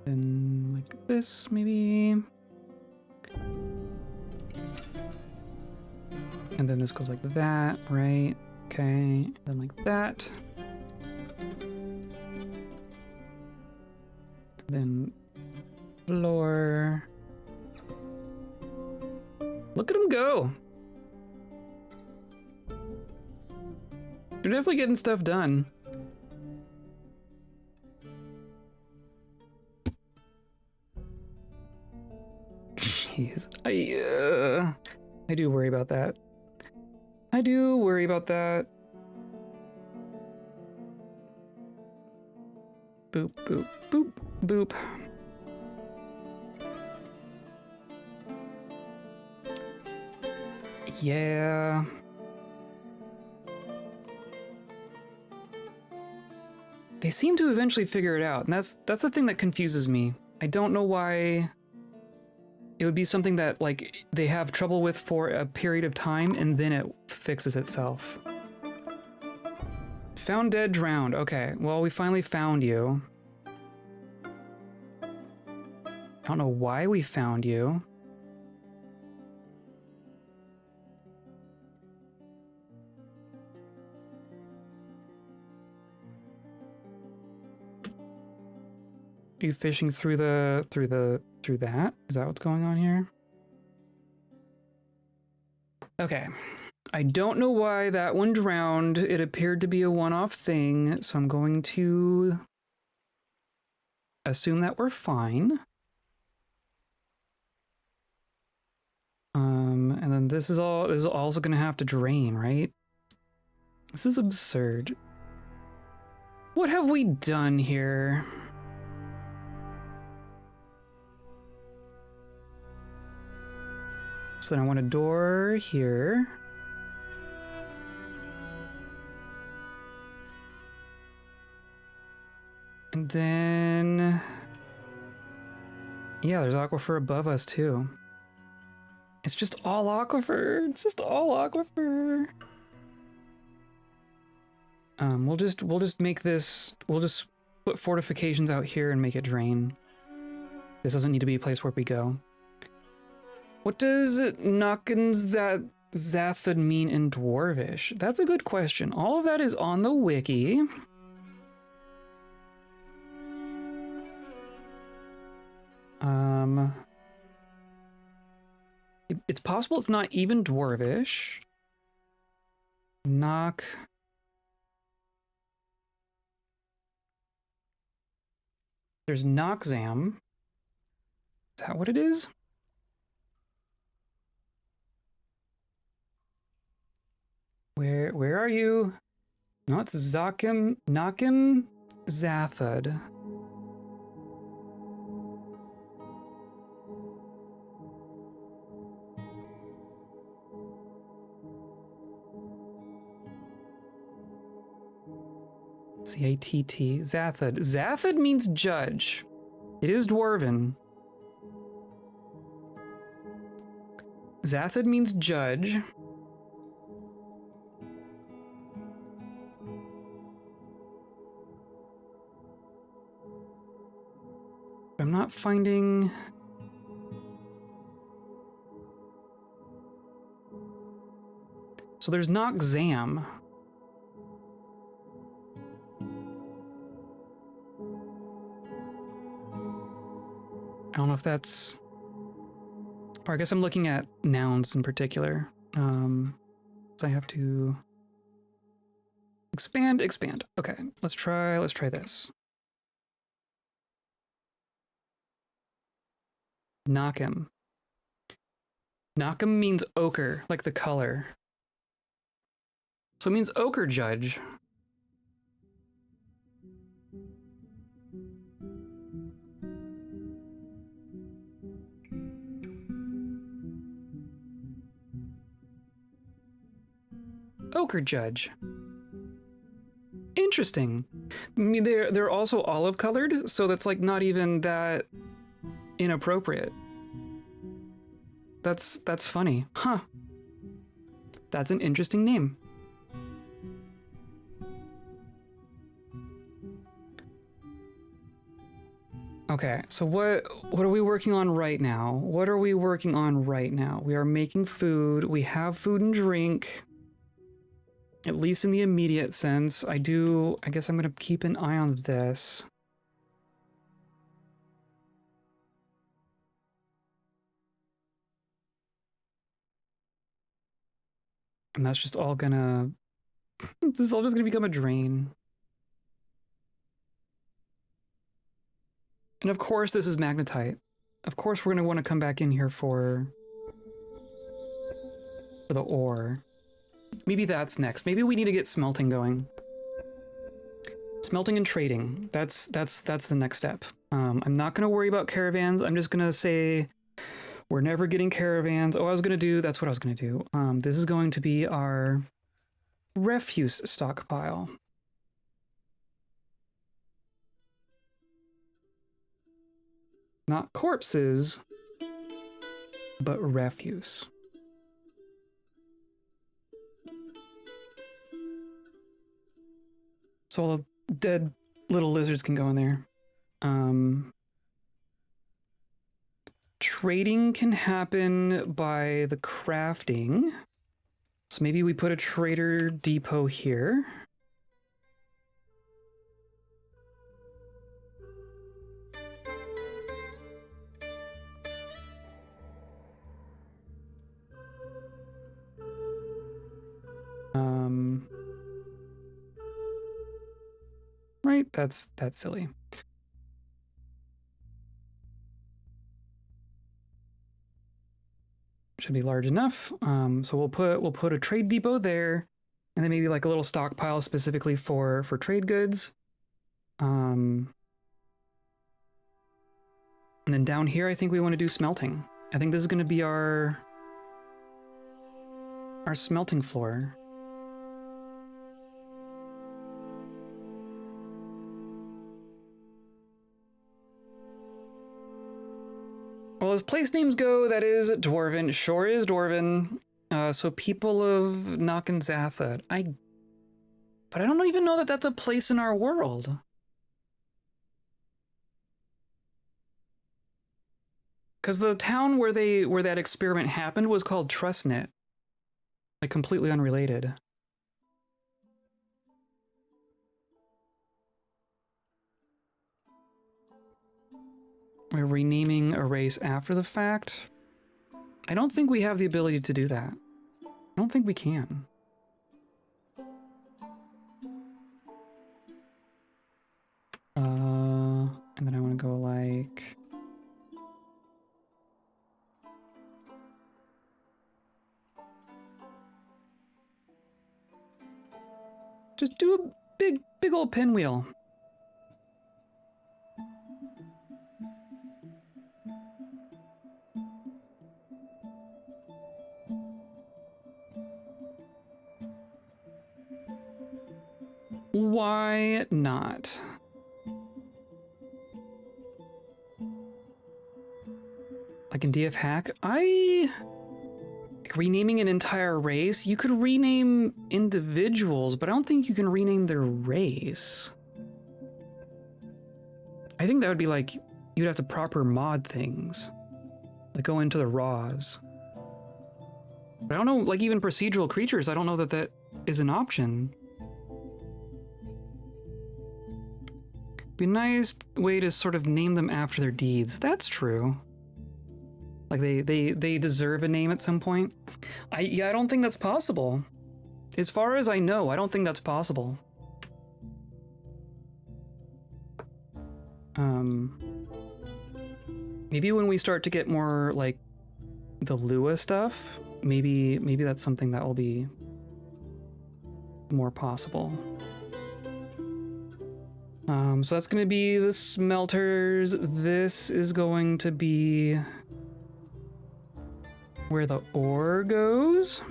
Then like this, maybe. And then this goes like that, right? Okay, then like that. Then floor. Look at him go. You're definitely getting stuff done. Jeez, I do worry about that. I do worry about that. Boop, boop, boop, boop. Yeah. They seem to eventually figure it out, and that's the thing that confuses me. I don't know why it would be something that, like, they have trouble with for a period of time, and then it fixes itself. Found dead, drowned. Okay, well, we finally found you. I don't know why we found you. Are you fishing through that? Is that what's going on here? Okay. I don't know why that one drowned. It appeared to be a one-off thing, so I'm going to assume that we're fine. And then this is also gonna have to drain, right? This is absurd. What have we done here? So then I want a door here. And then... yeah, there's aquifer above us too. It's just all aquifer. It's just all aquifer. We'll just make this... we'll just put fortifications out here and make it drain. This doesn't need to be a place where we go. What does Knockens that Zathud mean in Dwarvish? That's a good question. All of that is on the wiki. It's possible it's not even Dwarvish. Knock. There's Noxam. Is that what it is? Where are you? No, it's Zakim, Nakim, Zathud. C-A-T-T, Zathud. Zathud means judge. It is Dwarven. Zathud means judge. I'm not finding... so there's Noxam. I don't know if that's... or I guess I'm looking at nouns in particular. So I have to... expand. Okay, let's try this. Nakim. Nakim means ochre, like the color. So it means ochre judge. Ochre judge. Interesting. I mean, they're also olive colored, so that's like not even that inappropriate. That's funny. Huh. That's an interesting name. Okay, so what are we working on right now? What are we working on right now? We are making food. We have food and drink. At least in the immediate sense. I guess I'm gonna keep an eye on this. And that's just all gonna... this is all just gonna become a drain. And of course this is magnetite. Of course we're gonna want to come back in here for the ore. Maybe that's next. Maybe we need to get smelting going. Smelting and trading. That's the next step. I'm not gonna worry about caravans. I'm just gonna say we're never getting caravans. Oh, that's what I was gonna do. This is going to be our refuse stockpile. Not corpses, but refuse. So all the dead little lizards can go in there. Trading can happen by the crafting. So maybe we put a trader depot here. Right, that's silly. Should be large enough. So we'll put a trade depot there, and then maybe like a little stockpile specifically for trade goods. And then down here, I think we want to do smelting. I think this is going to be our smelting floor. Well, as place names go, that is Dwarven. Sure is Dwarven. So people of Nockenzathad. But I don't even know that that's a place in our world. Because the town where that experiment happened was called Trustnet. Like, completely unrelated. We're renaming a race after the fact. I don't think we have the ability to do that. I don't think we can. And then I want to go like... just do a big old pinwheel. Why not? Like in DF Hack, renaming an entire race, you could rename individuals, but I don't think you can rename their race. I think that would be like, you'd have to proper mod things. Like go into the raws. But I don't know, like even procedural creatures, I don't know that that is an option. Be a nice way to sort of name them after their deeds. That's true. Like they deserve a name at some point. I don't think that's possible. As far as I know, I don't think that's possible. Maybe when we start to get more like the Lua stuff, maybe that's something that will be more possible. So that's going to be the smelters. This is going to be where the ore goes.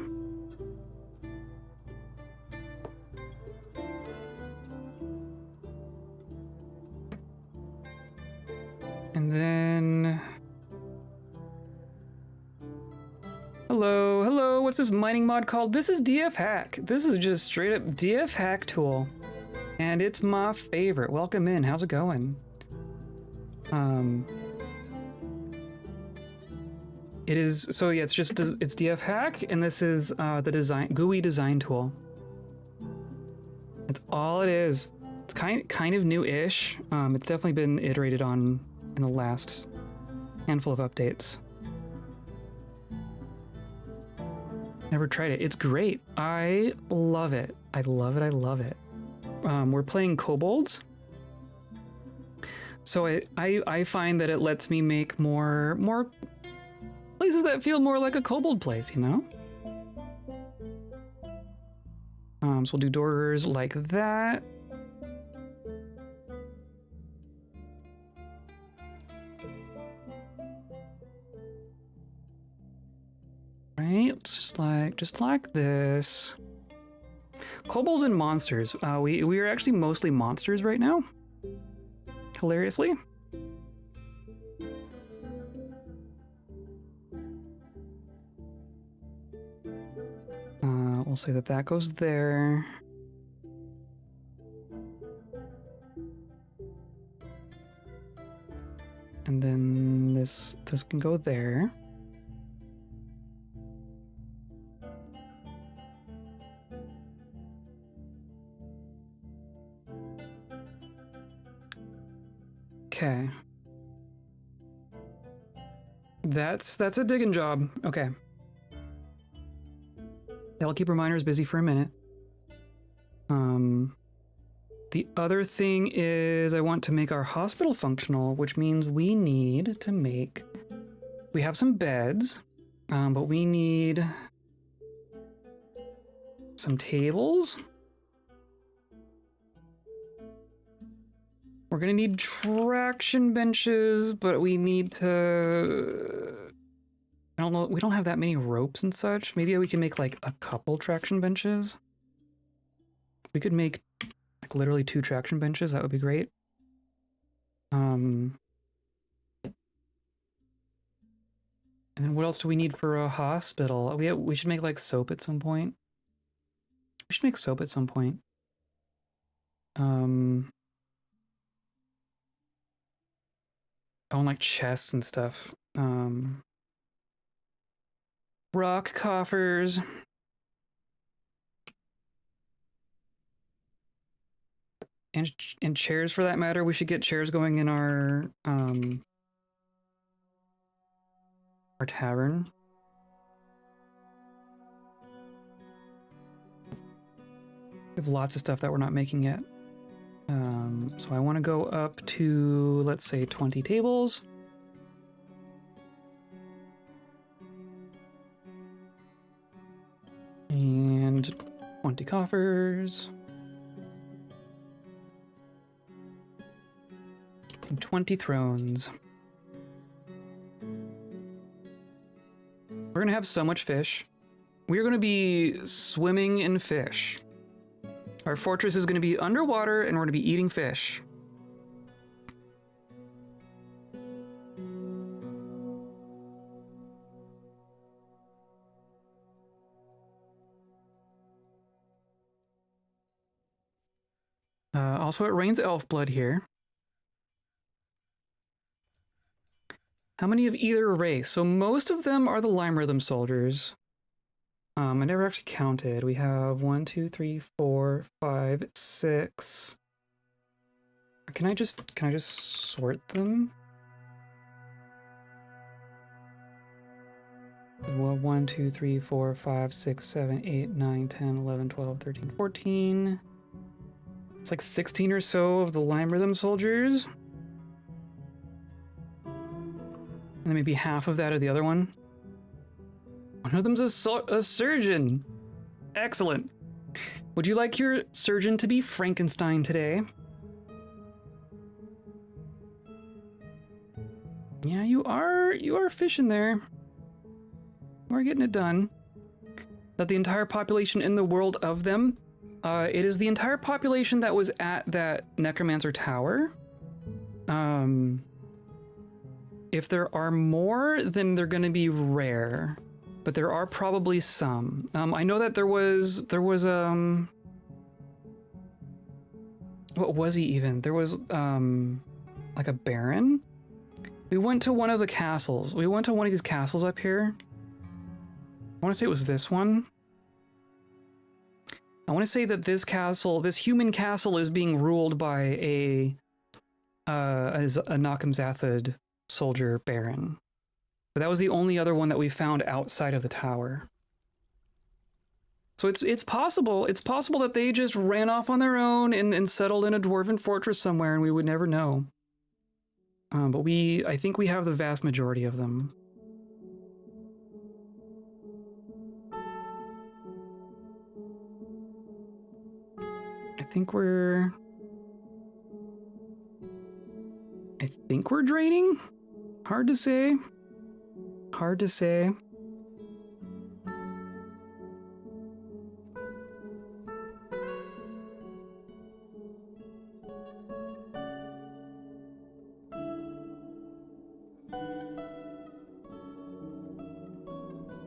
And then... Hello, what's this mining mod called? This is DF Hack. This is just straight up DF Hack tool. And it's my favorite. Welcome in, how's it going? It is, so yeah, it's DF hack, and this is the GUI design tool. That's all it is. It's kind of new-ish. It's definitely been iterated on in the last handful of updates. Never tried it. It's great. I love it. I love it. I love it. We're playing kobolds. So I find that it lets me make more places that feel more like a kobold place, you know? So we'll do doors like that. Right, it's just like this. Kobolds and monsters. We are actually mostly monsters right now. Hilariously. We'll say that goes there. And then this can go there. Okay. That's a digging job. Okay. That'll keep reminders busy for a minute. The other thing is I want to make our hospital functional, which means we need to make... We have some beds, but we need some tables. We're gonna need traction benches, but we need to... I don't know, we don't have that many ropes and such. Maybe we can make like a couple traction benches. We could make like literally 2 traction benches, that would be great. And then what else do we need for a hospital? We should make like soap at some point. We should make soap at some point. Oh, and like chests and stuff. Rock coffers. And chairs for that matter. We should get chairs going in our tavern. We have lots of stuff that we're not making yet. So I want to go up to, let's say, 20 tables. And 20 coffers. And 20 thrones. We're gonna have so much fish. We're gonna be swimming in fish. Our fortress is gonna be underwater and we're gonna be eating fish. Also, it rains elf blood here. How many of either race? So most of them are the Lime Rhythm soldiers. I never actually counted. We have 1, 2, 3, 4, 5, 6. Can I just sort them? Well, 1, 2, 3, 4, 5, 6, 7, 8, 9, 10, 11, 12, 13, 14. It's like 16 or so of the Lime Rhythm soldiers. And then maybe half of that of the other one. One of them's a surgeon. Excellent. Would you like your surgeon to be Frankenstein today? Yeah, you are fishing there. We're getting it done. That the entire population in the world of them, it is the entire population that was at that necromancer tower. If there are more, then they're going to be rare, but there are probably some. I know that there was what was he even? There was like a baron We went to one of the castles. We went to one of these castles up here. I want to say it was this one. I want to say that this castle, this human castle, is being ruled by a Nakamzathid soldier baron. But that was the only other one that we found outside of the tower. So it's possible. It's possible that they just ran off on their own and settled in a dwarven fortress somewhere, and we would never know. But I think we have the vast majority of them. I think we're draining. Hard to say. Hard to say.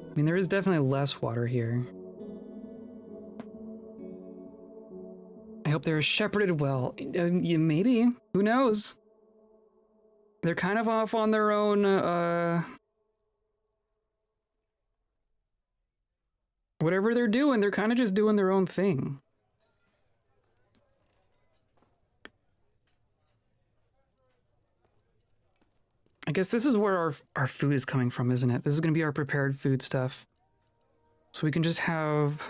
I mean, there is definitely less water here. I hope they're shepherded well. Maybe. Who knows? They're kind of off on their own, whatever they're doing, they're kind of just doing their own thing. I guess this is where our food is coming from, isn't it? This is going to be our prepared food stuff. So we can just have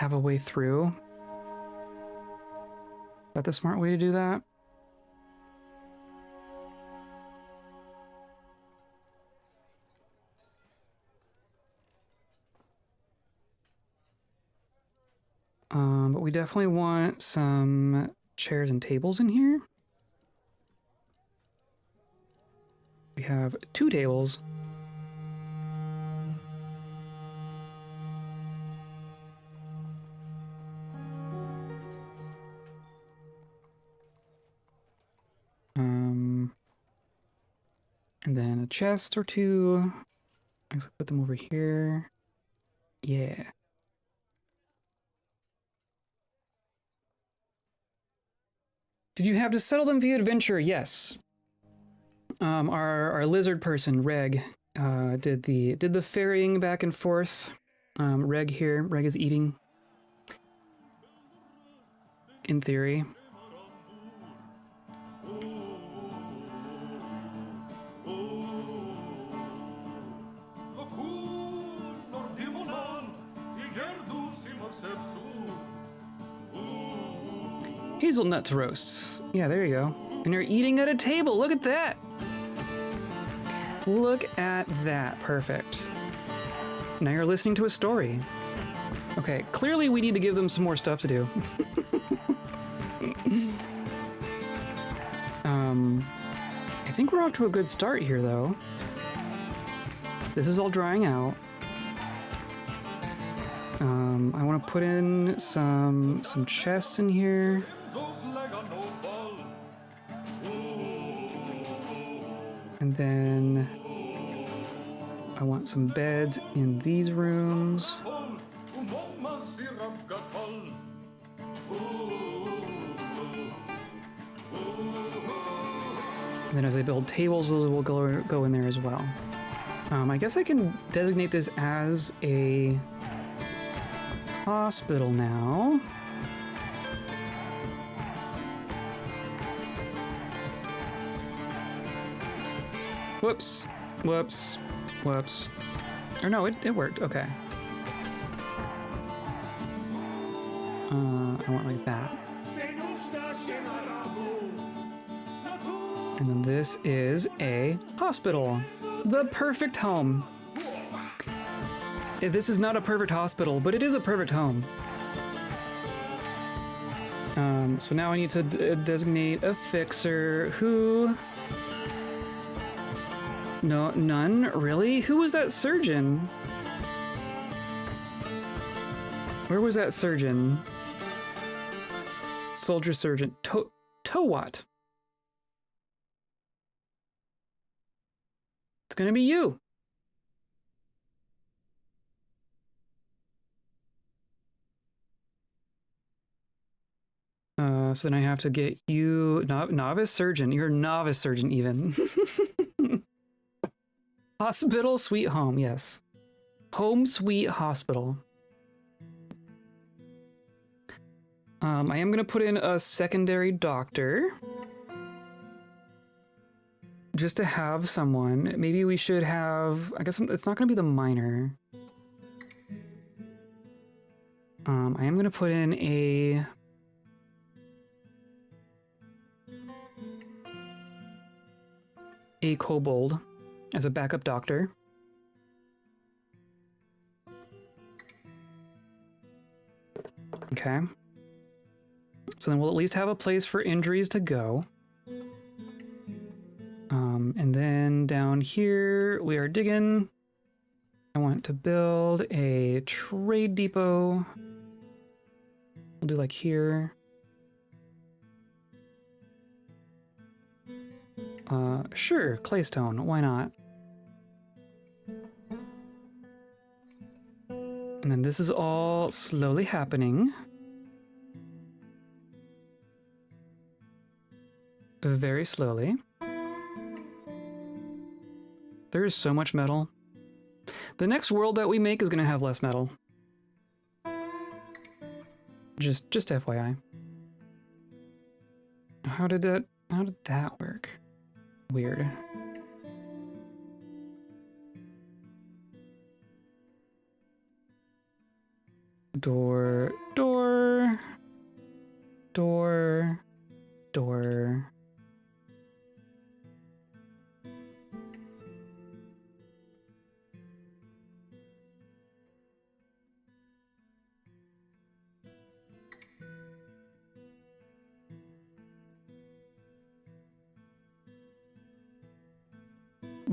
a way through. Is that the smart way to do that? But we definitely want some chairs and tables in here. We have 2 tables. And then a chest or 2. Let's put them over here. Yeah. Did you have to settle them via adventure? Yes. Our lizard person, Reg, did the ferrying back and forth. Reg here. Reg is eating. In theory. Hazelnut roasts. Yeah, there you go. And you're eating at a table. Look at that. Look at that. Perfect. Now you're listening to a story. Okay, clearly we need to give them some more stuff to do. I think we're off to a good start here, though. This is all drying out. I want to put in some chests in here. And then I want some beds in these rooms. And then as I build tables, those will go in there as well. I guess I can designate this as a hospital now. Whoops. Whoops. Whoops. Or no, it worked. Okay. I want like that. And then this is a hospital. The perfect home. This is not a perfect hospital, but it is a perfect home. So now I need to designate a fixer who... No, none? Really? Who was that surgeon? Where was that surgeon? Soldier surgeon. Towat. It's gonna be you. So then I have to get you novice surgeon. You're a novice surgeon even. Hospital sweet home, yes. Home sweet hospital. I am gonna put in a secondary doctor. Just to have someone. Maybe we should have, I guess it's not gonna be the miner. I am gonna put in a kobold as a backup doctor. Okay. So then we'll at least have a place for injuries to go. And then down here we are digging. I want to build a trade depot. We'll do like here. Sure, claystone, why not? And then this is all slowly happening. Very slowly. There is so much metal. The next world that we make is gonna have less metal. Just FYI. How did that work? Weird. Door.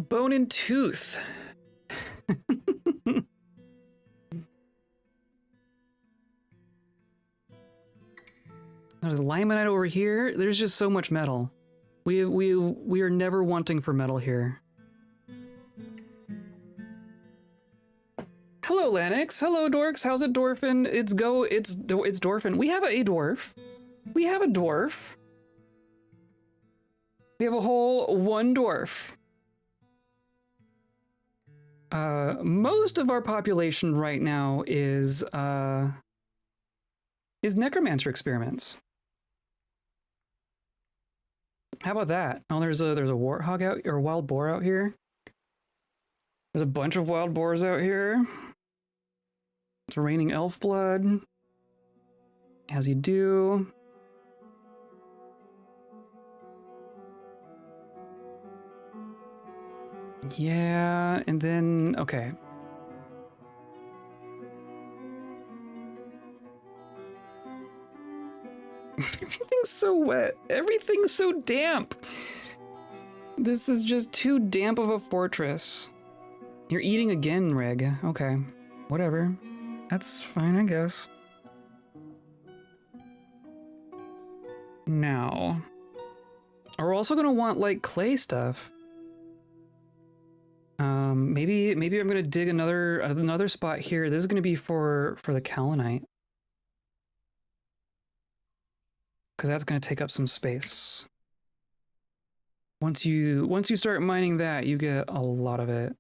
Bone and tooth. There's a limonite over here. There's just so much metal. We are never wanting for metal here. Hello, Lanix. Hello, Dorks. How's it, Dwarfin? It's Dwarfin. We have a dwarf. We have a dwarf. We have a whole one dwarf. Most of our population right now is necromancer experiments. How about that? Oh, there's a warthog out, or a wild boar out here. There's a bunch of wild boars out here. It's raining elf blood. As you do. Yeah, and then, okay. Everything's so wet. Everything's so damp. This is just too damp of a fortress. You're eating again, Reg. Okay, whatever. That's fine, I guess. Now, we're also gonna want like clay stuff. Maybe I'm gonna dig another spot here. This is gonna be for the kaolinite, because that's gonna take up some space. Once you start mining that, you get a lot of it.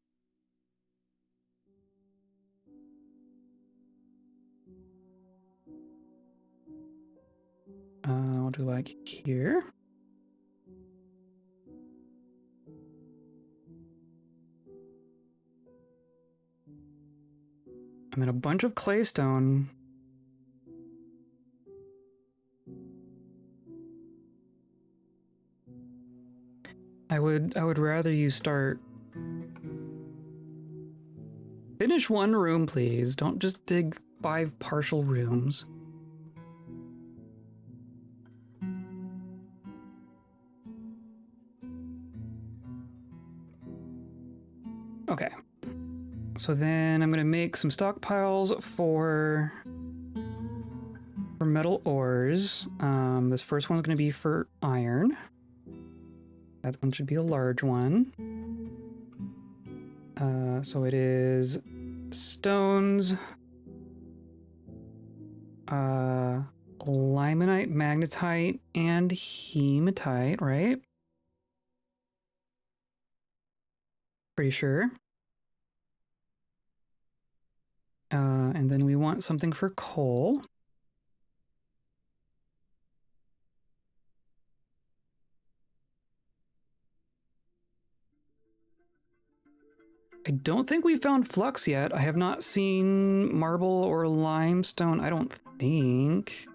I'll do like here. And then a bunch of claystone. I would rather you start. Finish one room, please. Don't just dig 5 partial rooms. Okay. So then I'm gonna make some stockpiles for metal ores. This first one's gonna be for iron. That one should be a large one. So it is stones, limonite, magnetite, and hematite, right? Pretty sure. And then we want something for coal. I don't think we found flux yet. I have not seen marble or limestone, I don't think.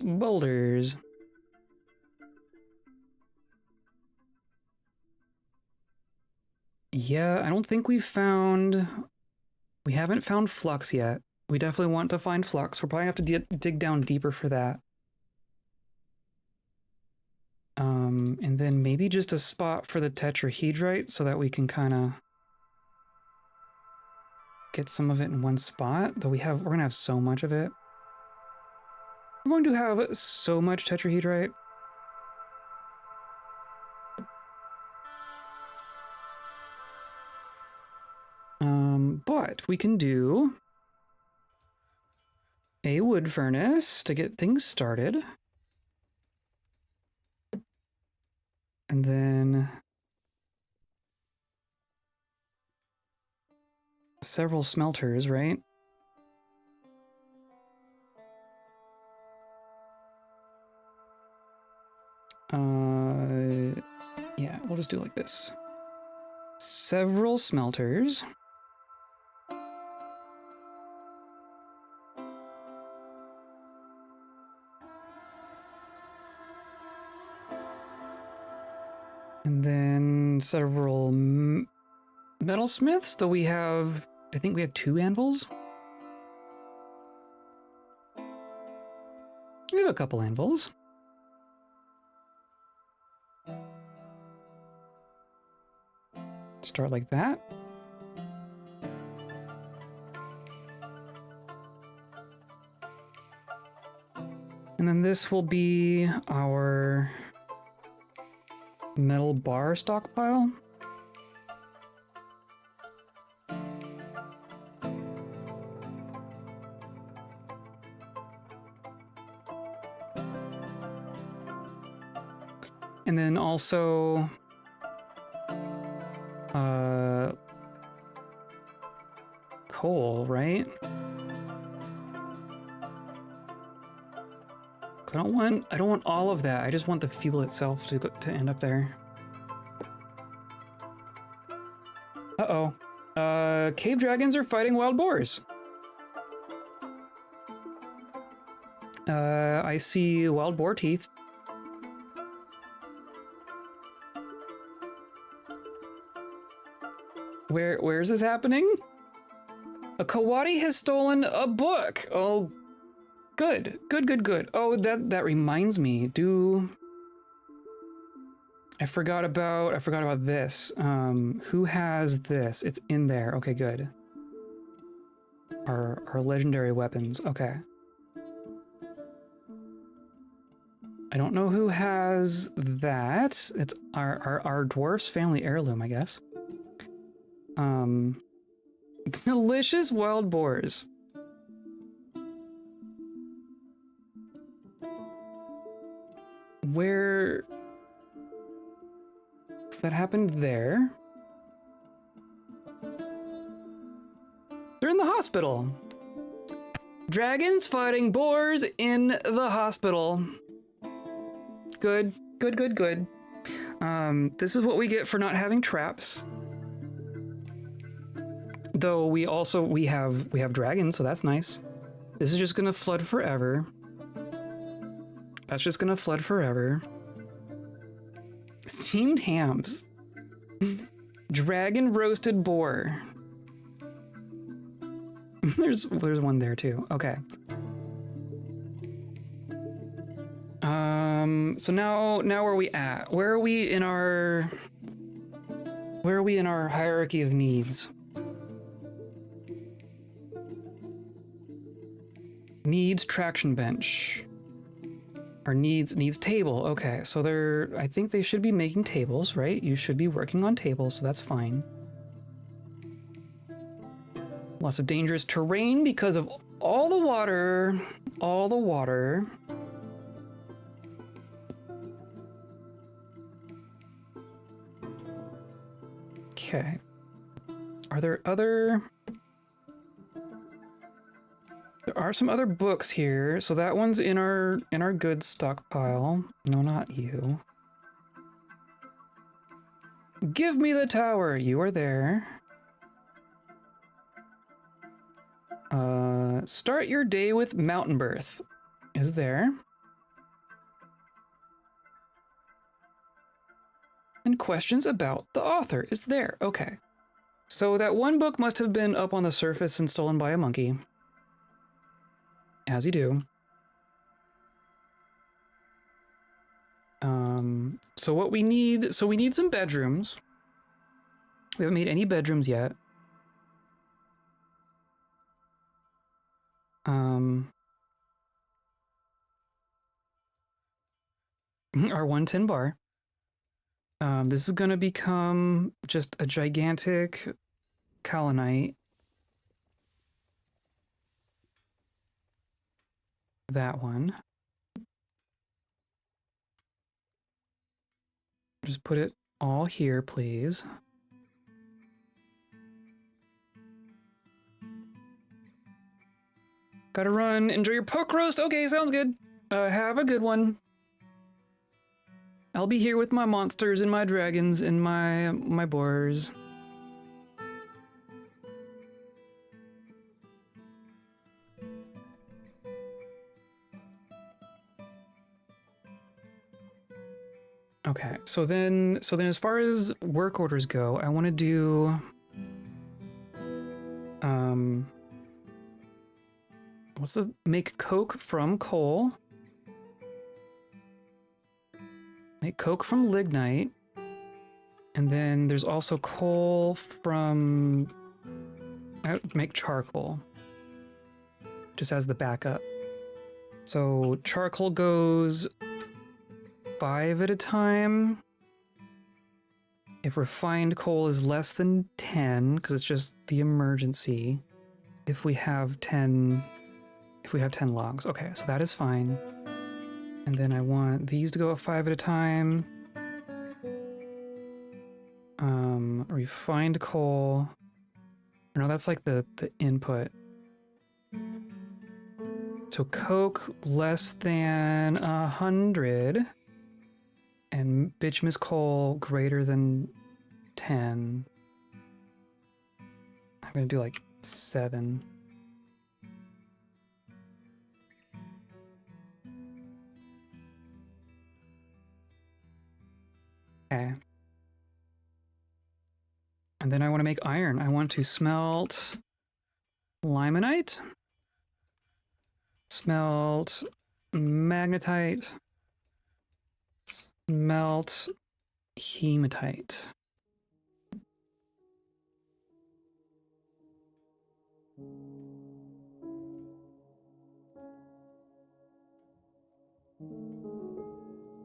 Boulders. Yeah, I don't think we haven't found flux yet. We definitely want to find flux. We'll probably have to dig down deeper for that. And then maybe just a spot for the tetrahedrite so that we can kind of get some of it in one spot. Though we're gonna have so much of it. We're going to have so much tetrahedrite. But we can do a wood furnace to get things started. And then several smelters, right? Yeah, we'll just do it like this. Several smelters. And then several metalsmiths, though I think we have 2 anvils. We have a couple anvils. Start like that. And then this will be our metal bar stockpile. And then also coal, right? I don't want all of that. I just want the fuel itself to end up there. Uh-oh. Cave dragons are fighting wild boars. I see wild boar teeth. Where is this happening? A Kawadi has stolen a book. Oh, good. Oh, that reminds me. I forgot about this. Who has this? It's in there. Okay, good. Our legendary weapons. Okay. I don't know who has that. It's our dwarf's family heirloom, I guess. Delicious wild boars. Where that happened there? They're in the hospital. Dragons fighting boars in the hospital. Good. This is what we get for not having traps. Though we have dragons, so that's nice. This is just gonna flood forever. That's just gonna flood forever. Steamed hams. Dragon roasted boar. There's one there too. Okay. So now where are we at? Where are we in our hierarchy of needs? Needs traction bench. Or needs table. Okay, so I think they should be making tables, right? You should be working on tables, so that's fine. Lots of dangerous terrain because of all the water. All the water. Okay. Are there other... There are some other books here. So that one's in our goods stockpile. No, not you. Give me the tower. You are there. Start your day with mountain birth. Is there. And questions about the author. Is there. Okay. So that one book must have been up on the surface and stolen by a monkey. As you do. So what we need... So we need some bedrooms. We haven't made any bedrooms yet. Our 110 bar. This is gonna become just a gigantic kaolinite. That one. Just put it all here, please. Gotta run. Enjoy your poke roast. Okay, sounds good. Have a good one. I'll be here with my monsters and my dragons and my boars. Okay, so then as far as work orders go, I want to do what's the make coke from coal. Make coke from lignite. And then there's also coal from make charcoal. Just as the backup. So charcoal goes 5 at a time. If refined coal is less than 10, because it's just the emergency. If we have 10 logs. Okay, so that is fine. And then I want these to go at 5 at a time. Refined coal. No, that's like the input. So coke less than 100. And bituminous coal greater than 10. I'm gonna do like 7. Okay. And then I want to make iron. I want to smelt limonite, smelt magnetite, smelt hematite.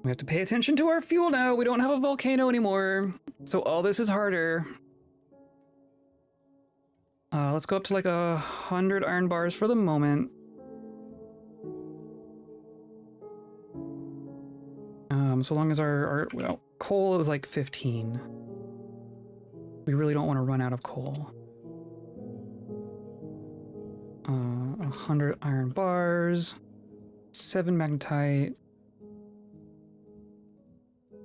We have to pay attention to our fuel now. We don't have a volcano anymore. So all this is harder. Let's go up to like 100 iron bars for the moment. So long as our coal is like 15. We really don't want to run out of coal. 100 iron bars, 7 magnetite,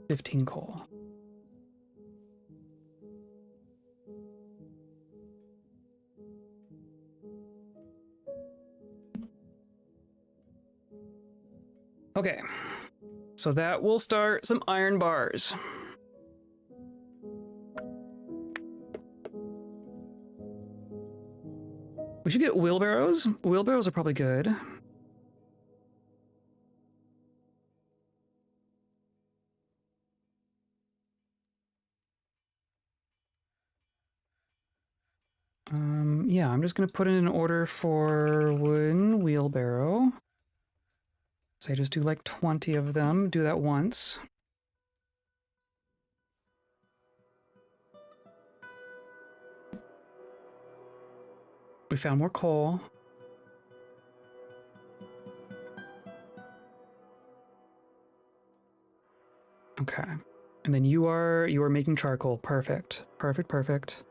15 coal. Okay, so that will start some iron bars. We should get wheelbarrows. Wheelbarrows are probably good. Yeah, I'm just gonna put in an order for wooden wheelbarrow. So I just do like 20 of them, do that once. We found more coal. Okay. And then you are making charcoal. Perfect. Perfect, perfect.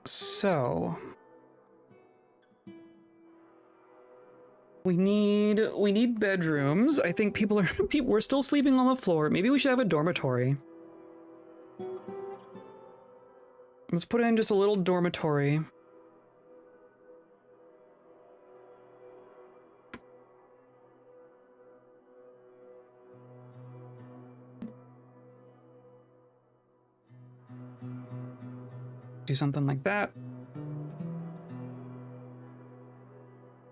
So we need bedrooms. I think we're still sleeping on the floor. Maybe we should have a dormitory. Let's put in just a little dormitory. Do something like that.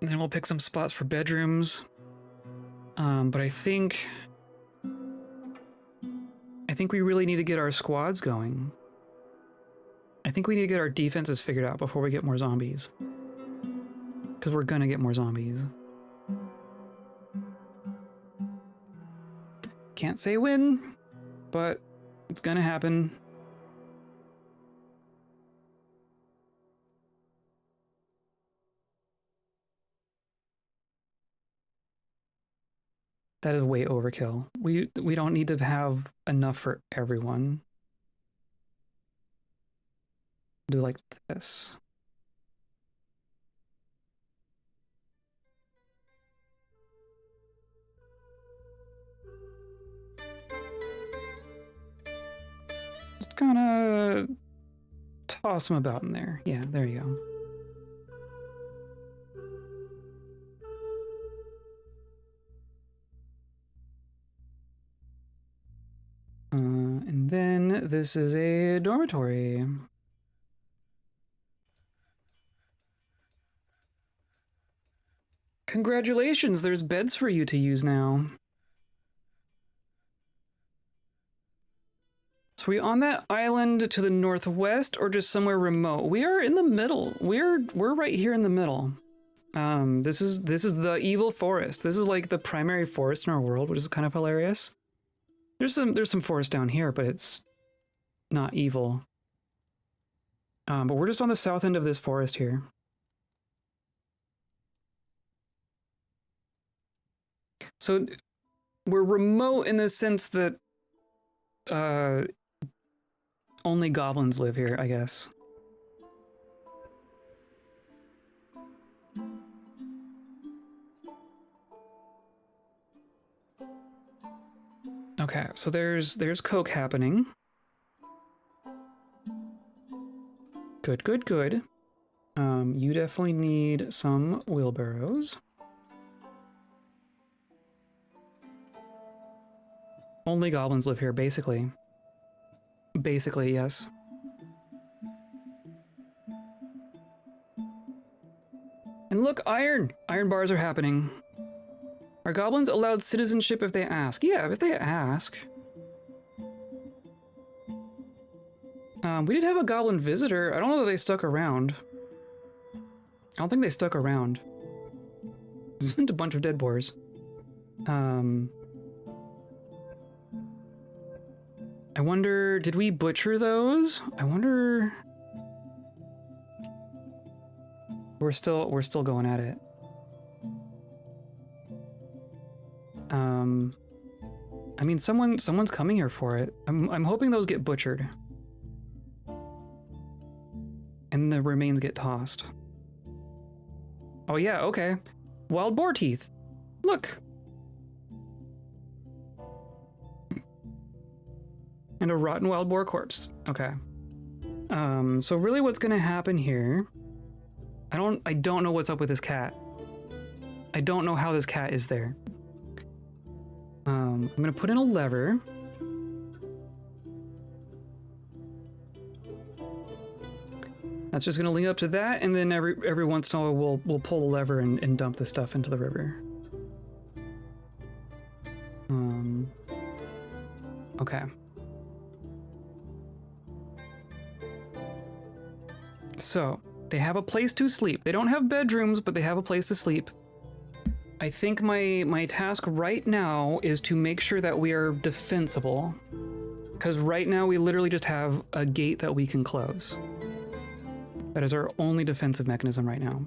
And then we'll pick some spots for bedrooms. But I think we really need to get our squads going. I think we need to get our defenses figured out before we get more zombies. Because we're gonna get more zombies. Can't say when, but it's gonna happen. That is way overkill. We don't need to have enough for everyone. Do like this. Just kind of toss them about in there. Yeah, there you go. And then this is a dormitory. Congratulations, there's beds for you to use now. So are we on that island to the northwest or just somewhere remote? We are in the middle. We're right here in the middle. This is the evil forest. This is like the primary forest in our world, which is kind of hilarious. There's some forest down here, but it's not evil. But we're just on the south end of this forest here. So we're remote in the sense that only goblins live here, I guess. Okay, so there's coke happening. Good, good, good. You definitely need some wheelbarrows. Only goblins live here, basically. Basically, yes. And look, iron! Iron bars are happening. Are goblins allowed citizenship if they ask? Yeah, if they ask. We did have a goblin visitor. I don't know that they stuck around. I don't think they stuck around. It's a bunch of dead boars. I wonder, did we butcher those? I wonder. We're still going at it. I mean, someone's coming here for it. I'm hoping those get butchered. And the remains get tossed. Oh yeah, okay. Wild boar teeth. Look. And a rotten wild boar corpse. Okay. So really what's gonna happen here... I don't know what's up with this cat. I don't know how this cat is there. I'm gonna put in a lever. That's just gonna link up to that, and then every once in a while we'll pull the lever and dump the stuff into the river. Okay. So, they have a place to sleep. They don't have bedrooms, but they have a place to sleep. I think my task right now is to make sure that we are defensible. Because right now we literally just have a gate that we can close. That is our only defensive mechanism right now.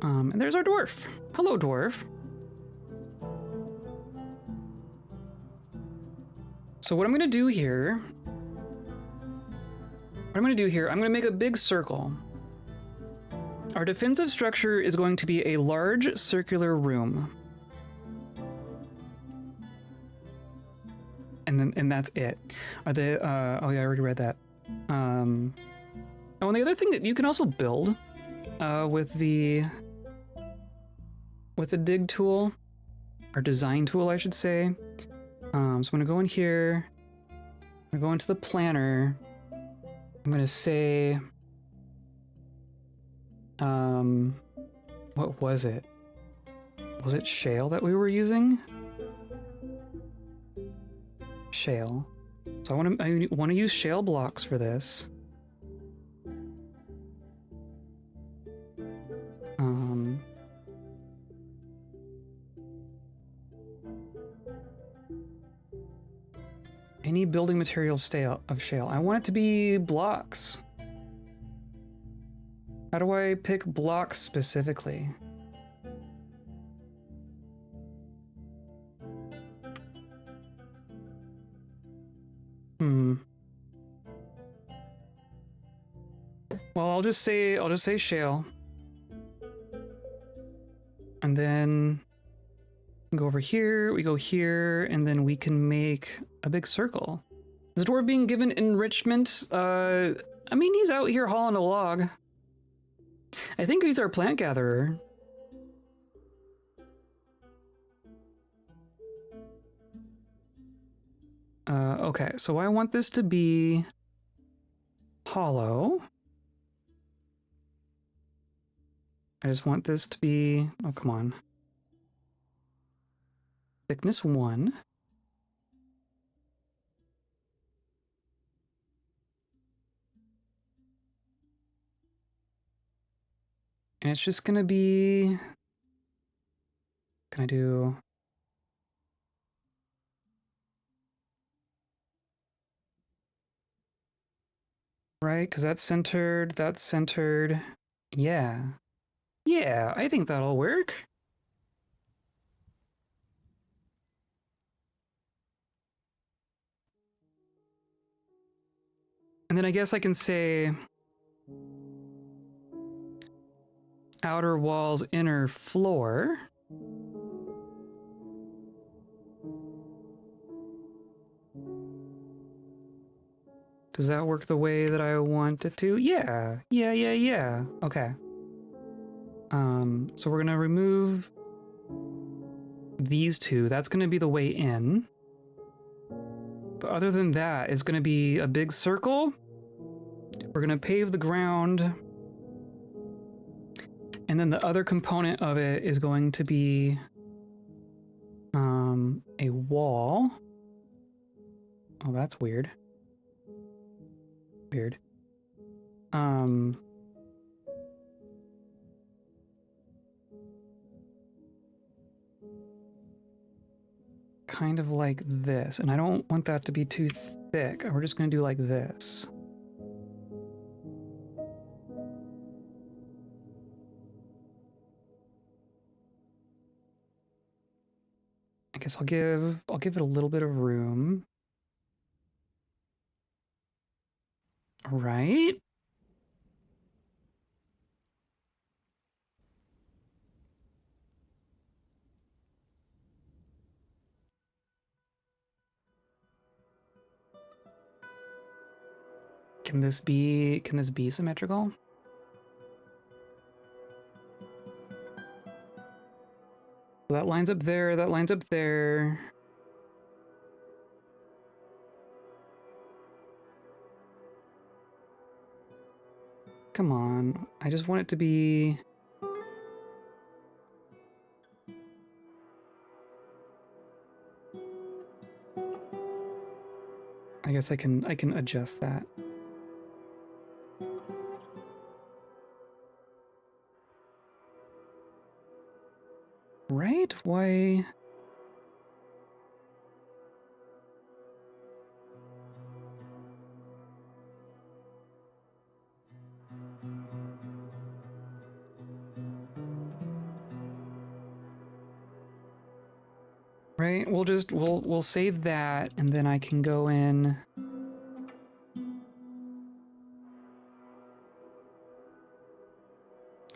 And there's our dwarf. Hello, dwarf. So what I'm gonna do here, I'm gonna make a big circle. Our defensive structure is going to be a large circular room. And that's it. Are they, oh yeah, I already read that. Oh, and the other thing that you can also build with the dig tool, or design tool, I should say. So I'm gonna go in here, I'm gonna go into the planner, I'm gonna say, what was it? Was it shale that we were using? Shale. So I want to use shale blocks for this. Any building material of shale. I want it to be blocks. How do I pick blocks specifically? Well, I'll just say shale. And then we go over here, we go here, and then we can make a big circle. Is the dwarf being given enrichment? I mean, he's out here hauling a log. I think he's our plant gatherer. Okay, so I want this to be hollow. I just want this to be, oh, come on. Thickness 1. And it's just gonna be, can I do, right? Because that's centered. Yeah. Yeah, I think that'll work. And then I guess I can say outer walls, inner floor. Does that work the way that I want it to? Yeah. Okay. So we're gonna remove these two. That's gonna be the way in. But other than that, it's gonna be a big circle. We're gonna pave the ground. And then the other component of it is going to be a wall. Oh, that's weird. Weird. Kind of like this, and I don't want that to be too thick. We're just gonna do like this. I guess I'll give it a little bit of room. All right. Can this be symmetrical? That lines up there, that lines up there. Come on, I just want it to be... I guess I can adjust that. Right? Why? right? We'll save that, and then I can go in.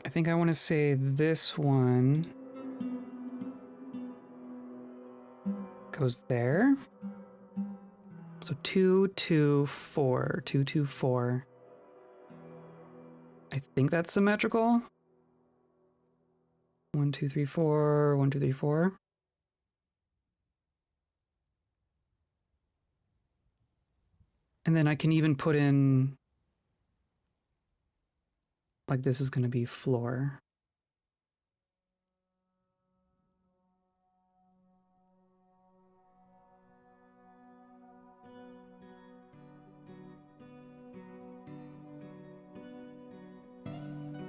I think I want to say this one goes there. So 2, 2, 4, 2, 2, 4. I think that's symmetrical. 1, 2, 3, 4, 1, 2, 3, 4. And then I can even put in, like, this is going to be floor.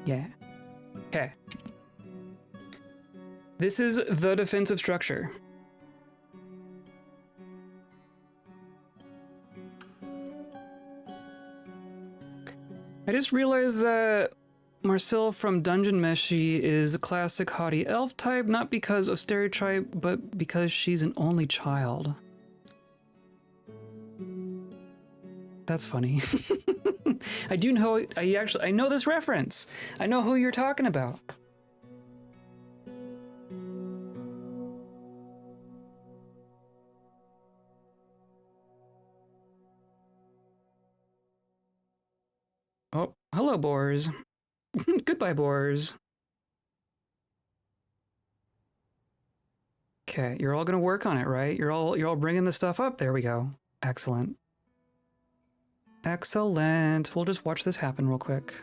Yeah. Okay. This is the defensive structure. I just realized that Marcel from Dungeon Meshi is a classic haughty elf type, not because of stereotype, but because she's an only child. That's funny. I do know, I know this reference. I know who you're talking about. Oh, hello, boars. Goodbye, boars. Okay, you're all gonna work on it, right? You're all bringing the stuff up. There we go. Excellent. Excellent. We'll just watch this happen real quick.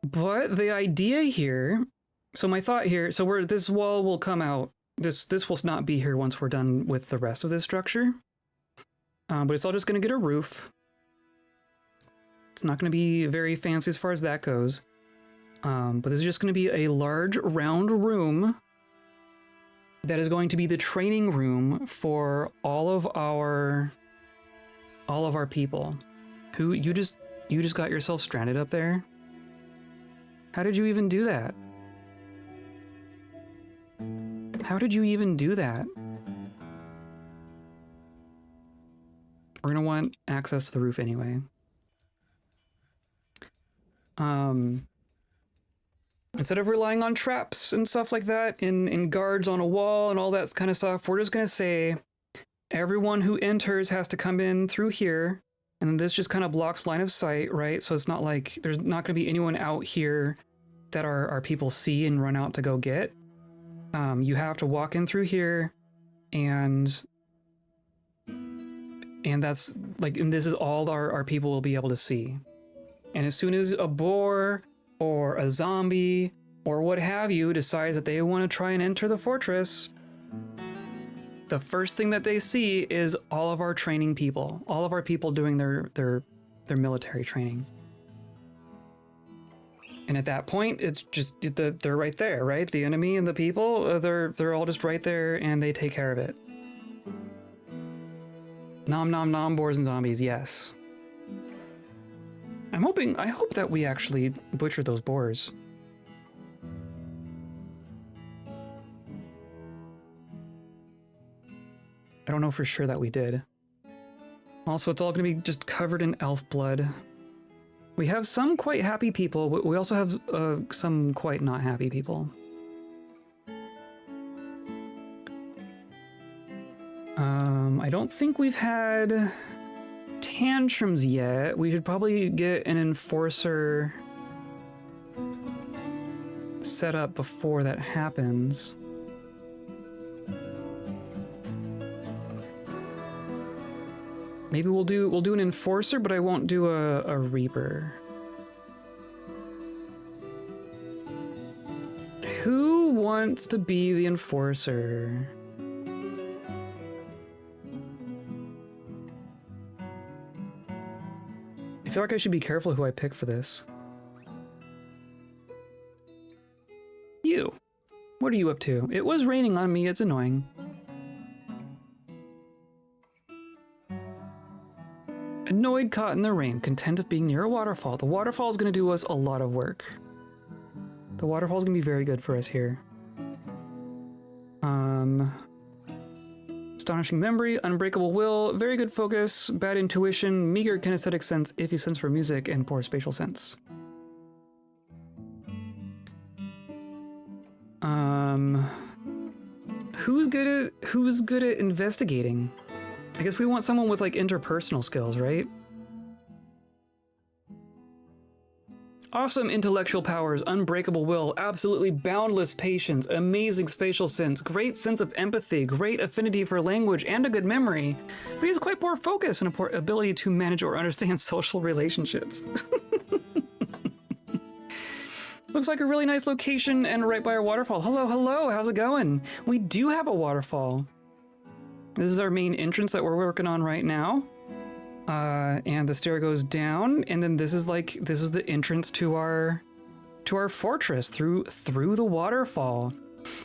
But the idea here, so my thought here, so this wall will come out. This will not be here once we're done with the rest of this structure. But it's all just going to get a roof. It's not going to be very fancy as far as that goes. But this is just going to be a large round room that is going to be the training room for all of our people. Who you just got yourself stranded up there? How did you even do that? How did you even do that? We're gonna want access to the roof anyway. Instead of relying on traps and stuff like that, in guards on a wall and all that kind of stuff, we're just gonna say everyone who enters has to come in through here, and this just kind of blocks line of sight, right? So it's not like there's not gonna be anyone out here that our people see and run out to go get. You have to walk in through here, and that's like, and this is all our people will be able to see. And as soon as a boar or a zombie or what have you decides that they want to try and enter the fortress, the first thing that they see is all of our training people, all of our people doing their military training. And at that point, it's just they're right there, right? The enemy and the people, they're all just right there, and they take care of it. Nom nom nom, boars and zombies, yes. I hope that we actually butchered those boars. I don't know for sure that we did. Also, it's all gonna be just covered in elf blood. We have some quite happy people, but we also have some quite not happy people. I don't think we've had tantrums yet. We should probably get an enforcer set up before that happens. Maybe we'll do an enforcer, but I won't do a reaper. Who wants to be the enforcer? I feel like I should be careful who I pick for this. You. What are you up to? It was raining on me, it's annoying. Annoyed, caught in the rain, content of being near a waterfall. The waterfall is going to do us a lot of work. The waterfall is going to be very good for us here. Astonishing memory, unbreakable will, very good focus, bad intuition, meager kinesthetic sense, iffy sense for music, and poor spatial sense. Who's good at investigating? I guess we want someone with like interpersonal skills, right? Awesome intellectual powers, unbreakable will, absolutely boundless patience, amazing spatial sense, great sense of empathy, great affinity for language, and a good memory. But he has quite poor focus and a poor ability to manage or understand social relationships. Looks like a really nice location and right by our waterfall. Hello, hello, how's it going? We do have a waterfall. This is our main entrance that we're working on right now. And the stair goes down, and then this is the entrance to our fortress through the waterfall.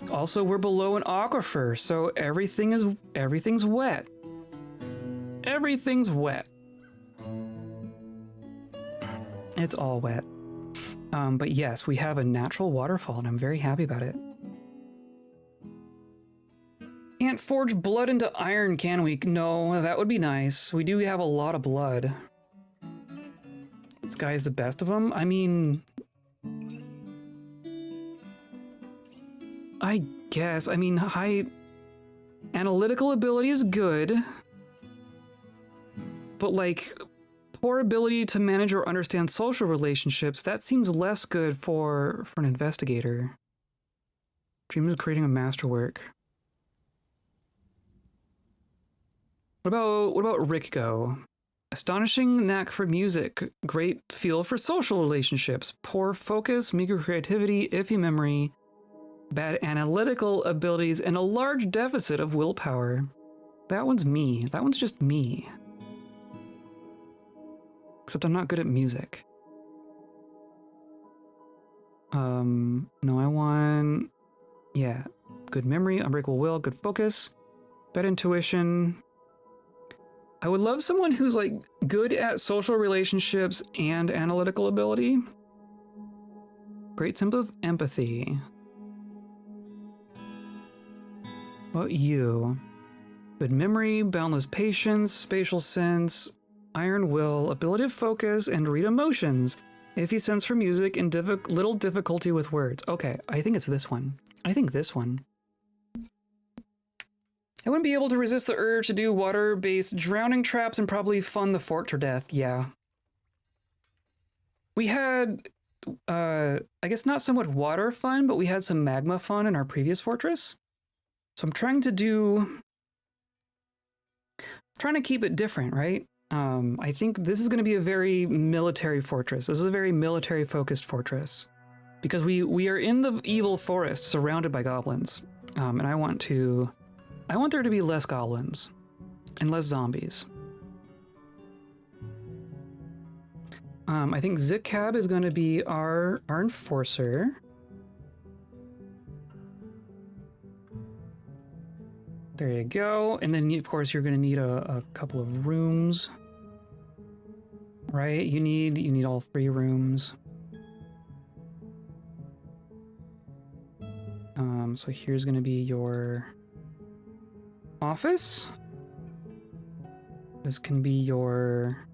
Also, we're below an aquifer, so everything's wet. Everything's wet. It's all wet. But yes, we have a natural waterfall, and I'm very happy about it. Can't forge blood into iron, can we? No, that would be nice. We do have a lot of blood. This guy is the best of them? I mean... I guess. I mean, high... Analytical ability is good. But, like, poor ability to manage or understand social relationships, that seems less good for an investigator. Dreams of creating a masterwork. What about Rick go? Astonishing knack for music, great feel for social relationships, poor focus, meager creativity, iffy memory, bad analytical abilities, and a large deficit of willpower. That one's me. That one's just me. Except I'm not good at music. No, I want... Yeah. Good memory, unbreakable will, good focus, bad intuition. I would love someone who's, like, good at social relationships and analytical ability. Great sense of empathy. What about you? Good memory, boundless patience, spatial sense, iron will, ability to focus and read emotions, iffy sense for music, and little difficulty with words. Okay, I think it's this one. I think this one. I wouldn't be able to resist the urge to do water-based drowning traps and probably fun the fort to death, yeah. We had, I guess not so much water fun, but we had some magma fun in our previous fortress. So I'm trying to keep it different, right? I think this is going to be a very military fortress. This is a very military-focused fortress. Because we are in the evil forest surrounded by goblins. And I want there to be less goblins and less zombies. I think Zikab is going to be our enforcer. There you go. And then, of course, you're going to need a couple of rooms. Right? You need all 3 rooms. So here's going to be your office. This can be your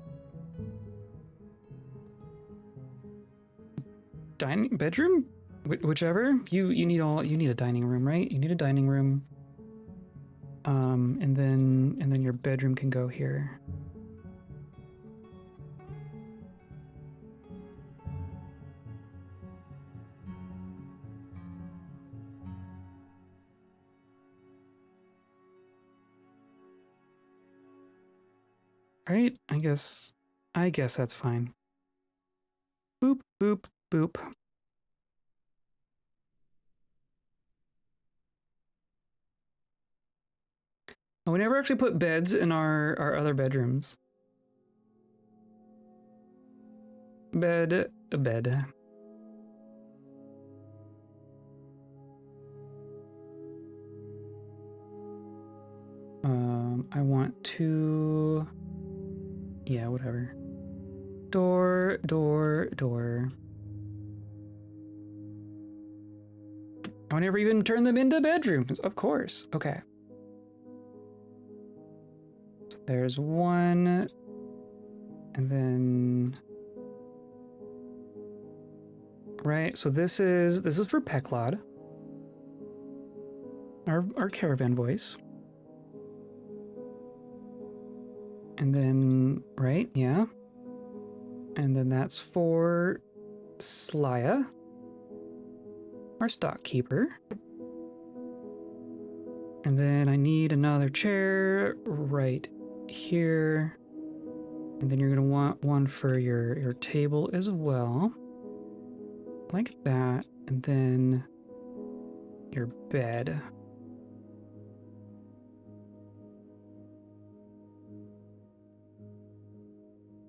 dining bedroom, whichever. You need a dining room, right? You need a dining room. And then your bedroom can go here. Right? I guess that's fine. Boop, boop, boop. Oh, we never actually put beds in our other bedrooms. Bed, a bed. I want to... Yeah, whatever. Door, door, door. I never even turn them into bedrooms, of course. Okay. So there's one. And then... Right, so this is for Peklod. Our caravan voice. And then, right, yeah. And then that's for Slya, our stock keeper. And then I need another chair right here. And then you're gonna want one for your table as well. Like that. And then your bed.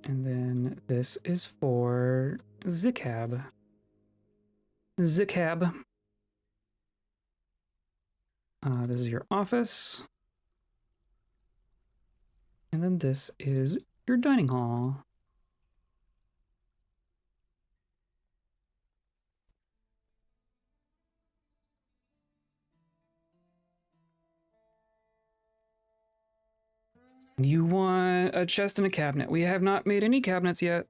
And then this is for Zikab. Zikab. This is your office. And then this is your dining hall. You want a chest and a cabinet. We have not made any cabinets yet.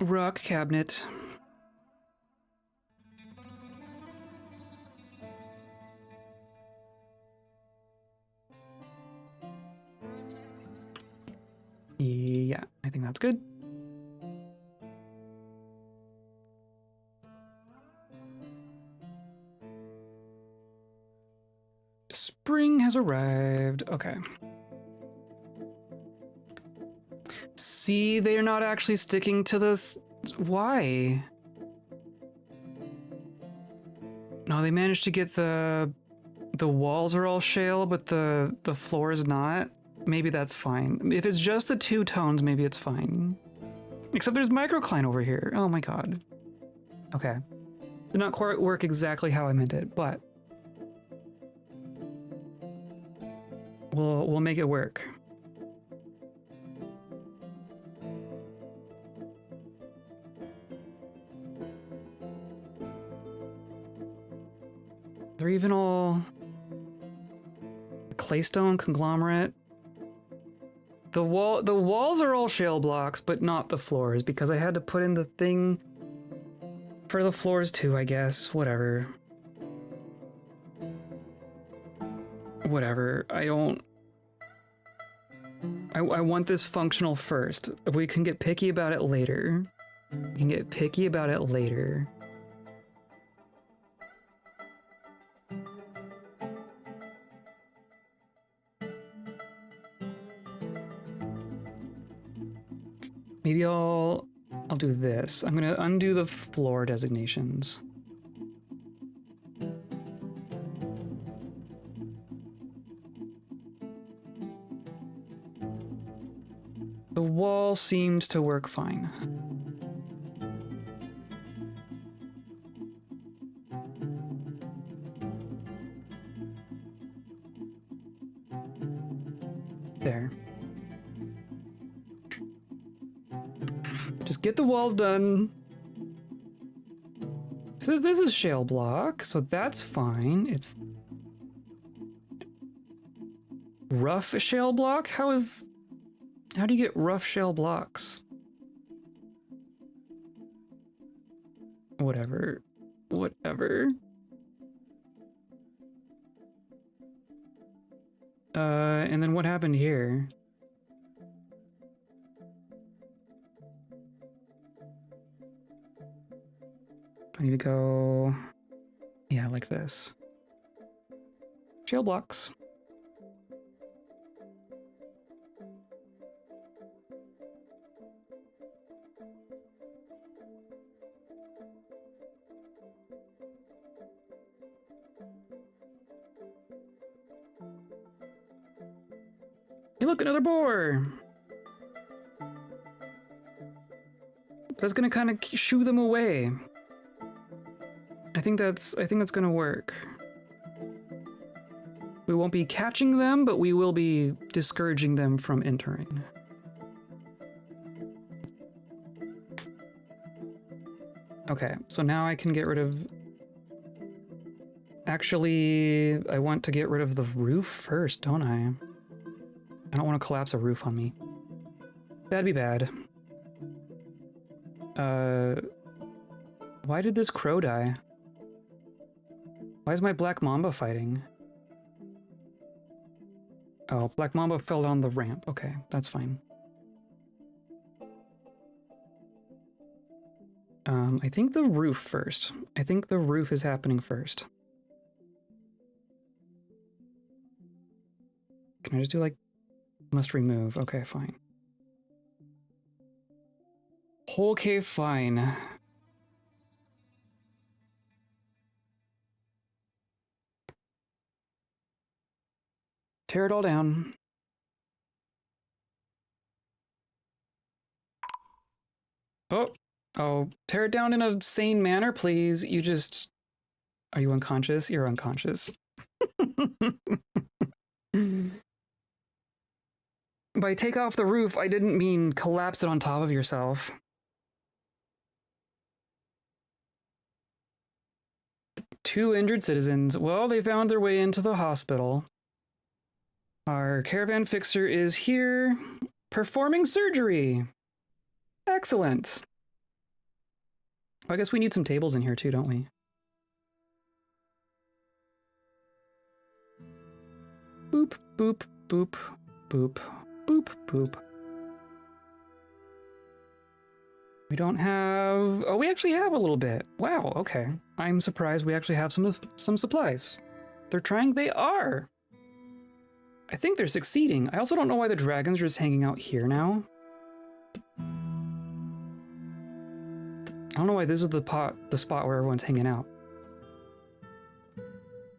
Rock cabinet. Yeah, I think that's good. Spring has arrived. Okay. See, they're not actually sticking to this. Why? No, they managed to get the walls are all shale, but the floor is not. Maybe that's fine. If it's just the two tones, maybe it's fine. Except there's microcline over here. Oh my god. Okay. Did not quite work exactly how I meant it, but we'll make it work. They're even all claystone conglomerate. The walls are all shale blocks, but not the floors, because I had to put in the thing for the floors too, I guess. Whatever. Whatever. I want this functional first. We can get picky about it later. We can get picky about it later. Maybe I'll do this. I'm gonna undo the floor designations. The wall seemed to work fine. There. Just get the walls done. So this is shale block, so that's fine. It's rough shale block? How do you get rough shale blocks? Whatever. Whatever. And then what happened here? I need to go... yeah, like this. Shale blocks. Hey, look, another boar! That's gonna kind of shoo them away. I think that's gonna work. We won't be catching them, but we will be discouraging them from entering. Okay, so now I can get rid of... Actually, I want to get rid of the roof first, don't I? I don't want to collapse a roof on me. That'd be bad. Why did this crow die? Why is my Black Mamba fighting? Oh, Black Mamba fell down the ramp. Okay, that's fine. I think the roof first. I think the roof is happening first. Can I just do like, must remove? Okay, fine. Okay, fine. Tear it all down. Oh, tear it down in a sane manner, please. You just... Are you unconscious? You're unconscious. By take off the roof, I didn't mean collapse it on top of yourself. Two injured citizens. Well, they found their way into the hospital. Our caravan fixer is here, performing surgery. Excellent. I guess we need some tables in here too, don't we? Boop, boop, boop, boop, boop, boop. We don't have... Oh, we actually have a little bit. Wow, okay. I'm surprised we actually have some supplies. They're trying... They are! I think they're succeeding. I also don't know why the dragons are just hanging out here now. I don't know why this is the spot where everyone's hanging out. I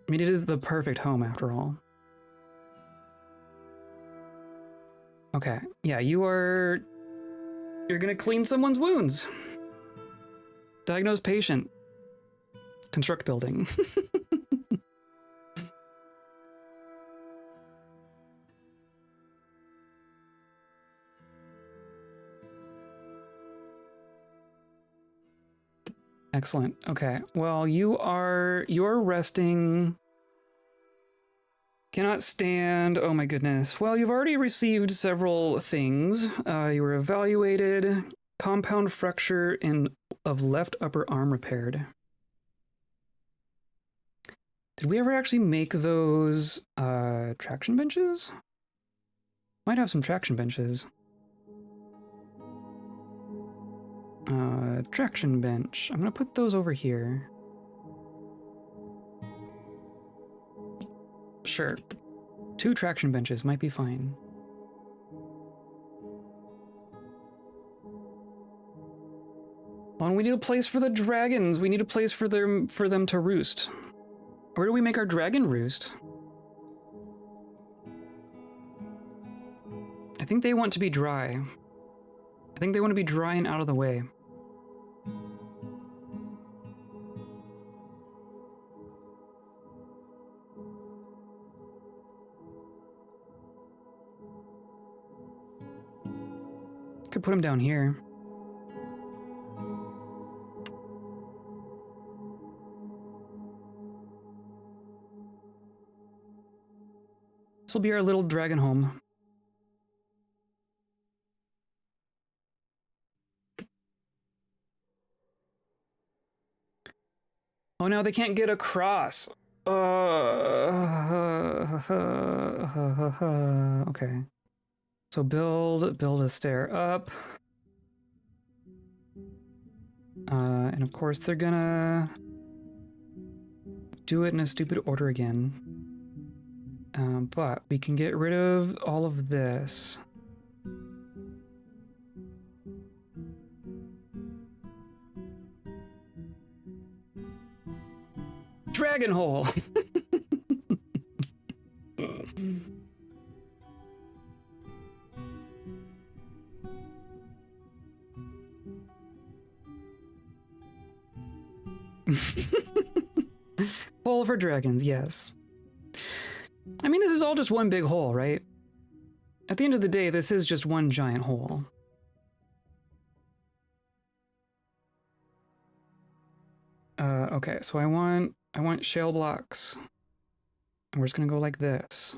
mean, it is the perfect home after all. Okay, yeah, you're gonna clean someone's wounds. Diagnose patient. Construct building. Excellent. Okay. Well, you're resting. Cannot stand. Oh my goodness. Well, you've already received several things. You were evaluated. Compound fracture of left upper arm repaired. Did we ever actually make those traction benches? Might have some traction benches. Traction bench. I'm gonna put those over here. Sure. 2 traction benches might be fine. Oh, and we need a place for the dragons. We need a place for them to roost. Where do we make our dragon roost? I think they want to be dry. I think they want to be dry and out of the way. Could put them down here. This will be our little dragon home. Oh, now they can't get across. Okay. So build a stair up. And of course they're gonna do it in a stupid order again. But we can get rid of all of this. Dragon hole! Hole for dragons, yes. I mean, this is all just one big hole, right? At the end of the day, this is just one giant hole. Okay, so I want shale blocks. And we're just gonna go like this.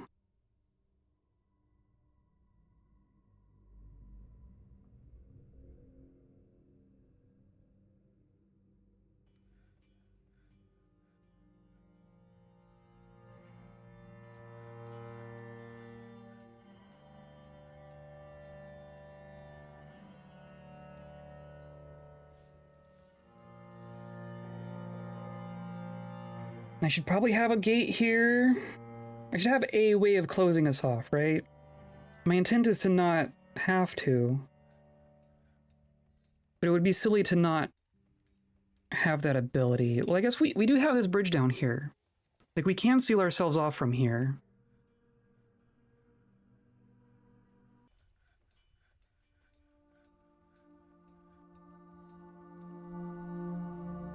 I should probably have a gate here. I should have a way of closing us off, right? My intent is to not have to. But it would be silly to not have that ability. Well, I guess we do have this bridge down here. Like, we can seal ourselves off from here.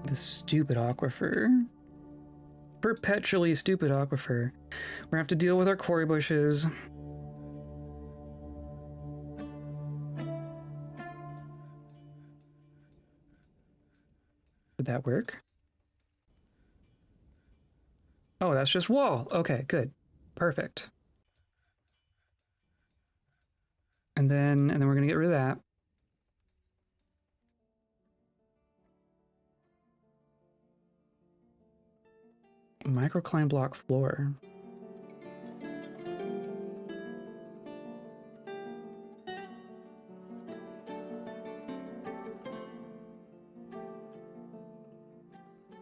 This stupid aquifer. Perpetually stupid aquifer. We're gonna have to deal with our quarry bushes. Did that work? Oh, that's just wall. Okay, good. Perfect. And then we're gonna get rid of that. Microcline block floor.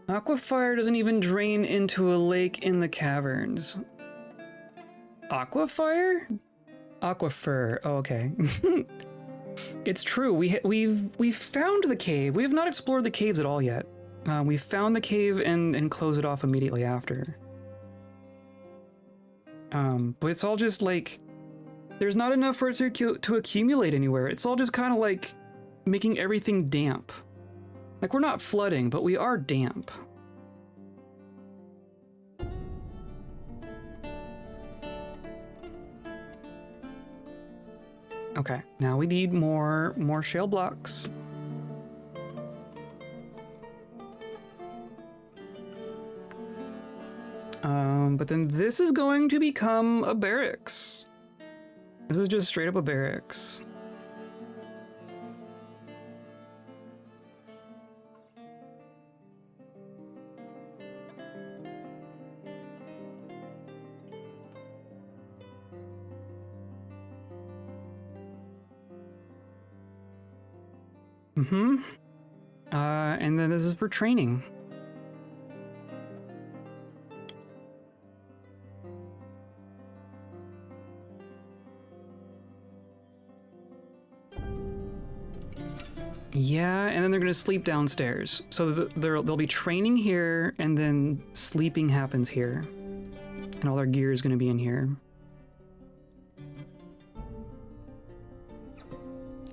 Aquafire doesn't even drain into a lake in the caverns. Aquafire? Aquifer. Oh, okay. It's true. We've found the cave. We have not explored the caves at all yet. We found the cave and closed it off immediately after. But it's all just like, there's not enough for it to accumulate anywhere. It's all just kind of like making everything damp. Like, we're not flooding, but we are damp. Okay, now we need more shale blocks. But then this is going to become a barracks. This is just straight up a barracks. And then this is for training. Yeah, and then they're gonna sleep downstairs. So they'll be training here, and then sleeping happens here. And all their gear is gonna be in here.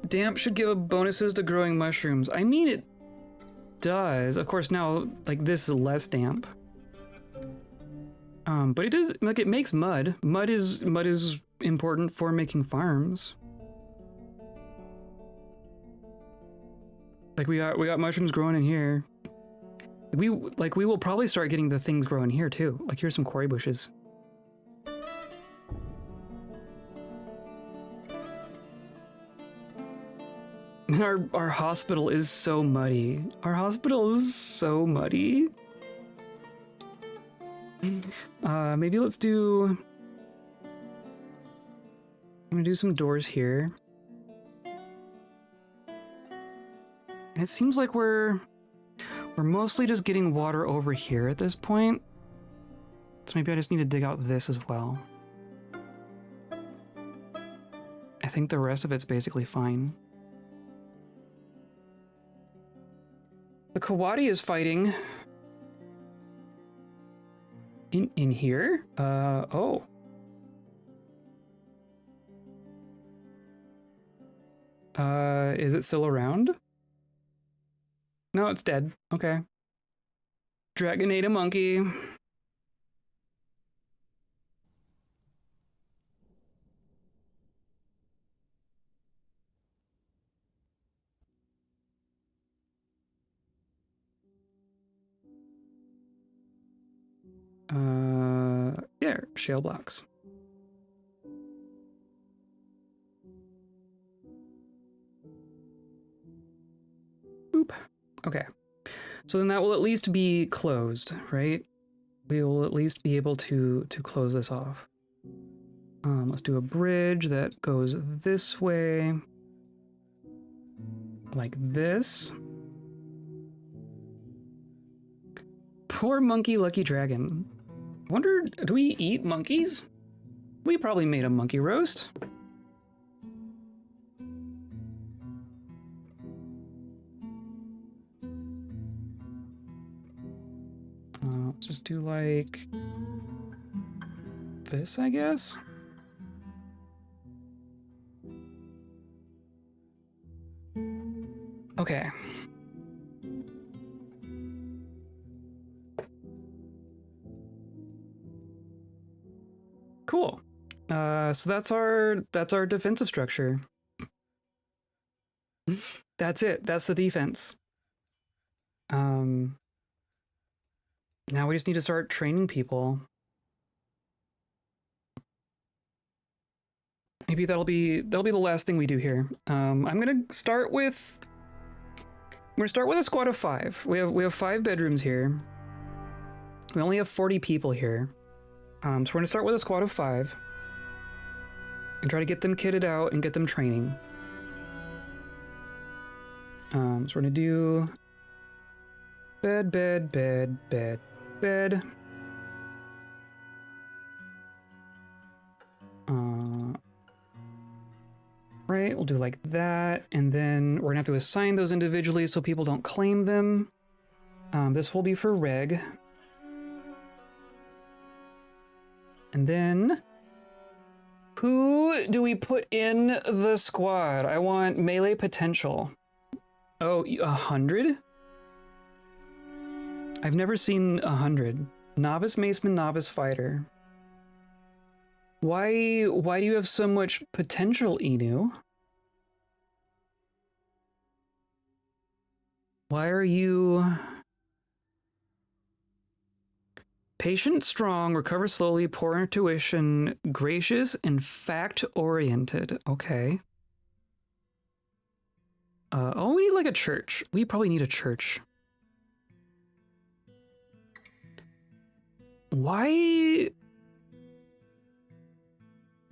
Damp should give bonuses to growing mushrooms. I mean, it does. Of course, now, like, this is less damp. But it does, like, it makes mud. Mud is important for making farms. Like, we got mushrooms growing in here. We will probably start getting the things growing here too. Like, here's some quarry bushes. Our hospital is so muddy. Our hospital is so muddy. Maybe let's do... I'm gonna do some doors here. And it seems like we're mostly just getting water over here at this point. So maybe I just need to dig out this as well. I think the rest of it's basically fine. The Kawadi is fighting. In here? Oh. Is it still around? No, it's dead. Okay. Dragon ate a monkey. shale blocks. Boop. Okay. So then that will at least be closed, right? We will at least be able to close this off. Let's do a bridge that goes this way. Like this. Poor monkey lucky dragon. Wonder, do we eat monkeys? We probably made a monkey roast. Let's just do like this, I guess. Okay. Cool. So that's our defensive structure. That's it. That's the defense. Now we just need to start training people. Maybe that'll be the last thing we do here. I'm gonna start with a squad of 5. We have 5 bedrooms here. We only have 40 people here. So we're gonna start with a squad of 5 and try to get them kitted out and get them training. So we're gonna do bed, bed, bed, bed, bed. Right, we'll do like that, and then we're gonna have to assign those individually so people don't claim them. This will be for reg. And then, who do we put in the squad? I want melee potential. Oh, 100? I've never seen 100. Novice maceman, novice fighter. Why do you have so much potential, Inu? Why are you... Patient, strong, recover slowly, poor intuition, gracious, and fact-oriented. Okay. Oh, we need like a church. We probably need a church. Why...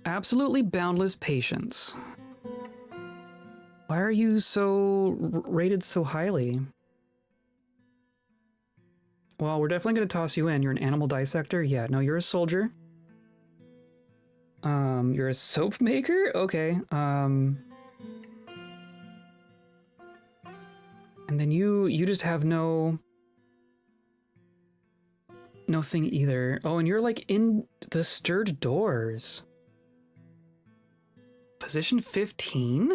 Absolutely boundless patience. Why are you so rated so highly? Well, we're definitely going to toss you in. You're an animal dissector? Yeah, no, you're a soldier. You're a soap maker? Okay. And then you just have no thing either. Oh, and you're like in the stirred doors. Position 15?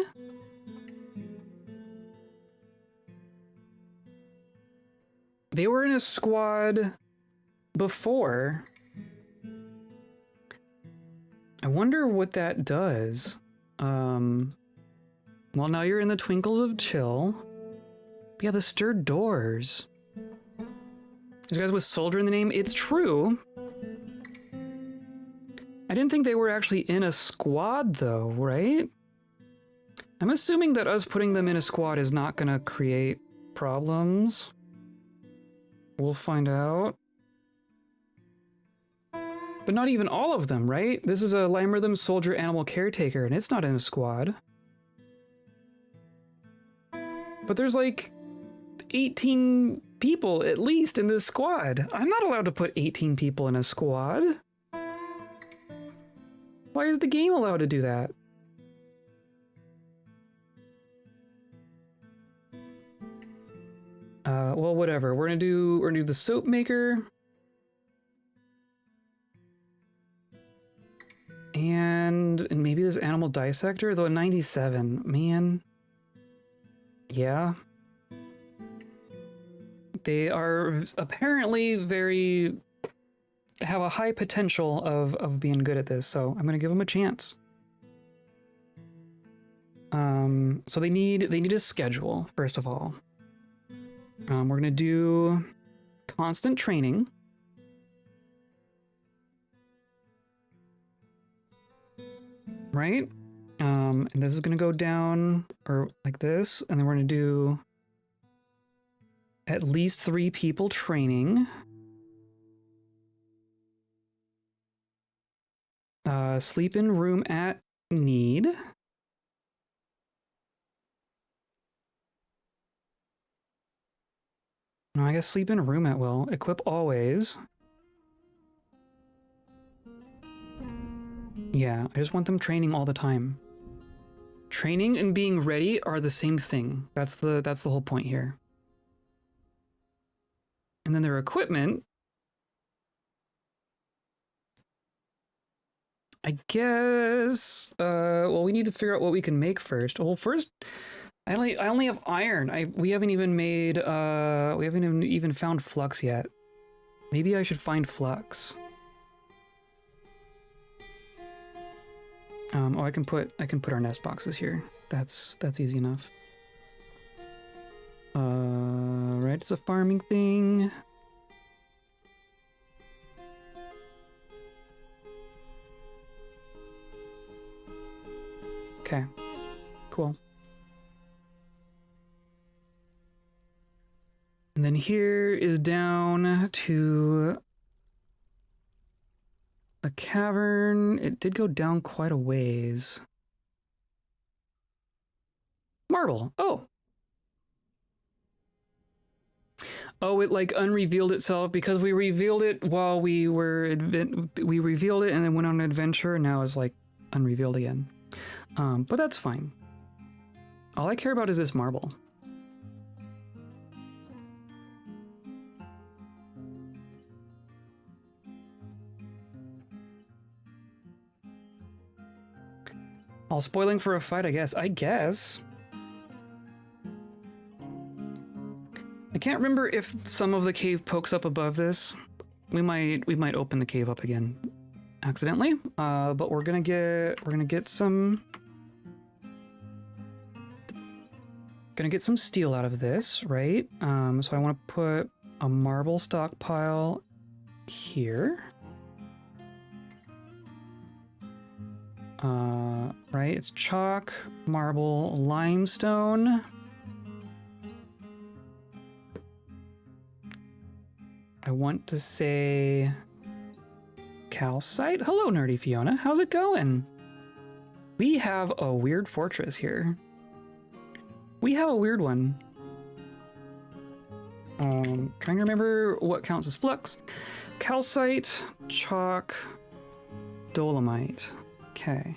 They were in a squad before. I wonder what that does. Well, now you're in the twinkles of chill. But yeah, the stirred doors. These guys with soldier in the name, it's true. I didn't think they were actually in a squad though, right? I'm assuming that us putting them in a squad is not gonna create problems. We'll find out. But not even all of them, right? This is a lime rhythm soldier animal caretaker, and it's not in a squad. But there's like 18 people at least in this squad. I'm not allowed to put 18 people in a squad. Why is the game allowed to do that? Well, whatever. We're gonna do the soap maker. And maybe this animal dissector, though a 97. Man. Yeah. They are apparently have a high potential of being good at this, so I'm gonna give them a chance. So they need a schedule, first of all. We're gonna do constant training. right? And this is gonna go down, or like this, and then we're gonna do at least 3 people training. Sleep in room at need. No, I guess sleep in a room at will. Equip always. Yeah, I just want them training all the time. Training and being ready are the same thing. That's the whole point here. And then their equipment. I guess well, we need to figure out what we can make first. Well, first I only have iron. We haven't even made we haven't even found flux yet. Maybe I should find flux. Oh, I can put our nest boxes here. That's easy enough. Right, it's a farming thing. Okay, cool. And then here is down to the cavern. It did go down quite a ways. Marble. Oh. Oh, it like unrevealed itself because we revealed it while we were we revealed it and then went on an adventure, and now it's like unrevealed again. But that's fine. All I care about is this marble. All spoiling for a fight, I guess. I can't remember if some of the cave pokes up above this. We might open the cave up again accidentally. But we're gonna get some steel out of this, right? So I want to put a marble stockpile here. Right, it's chalk, marble, limestone. I want to say calcite. Hello, Nerdy Fiona. How's it going? We have a weird fortress here. We have a weird one. Trying to remember what counts as flux. Calcite, chalk, dolomite. Okay.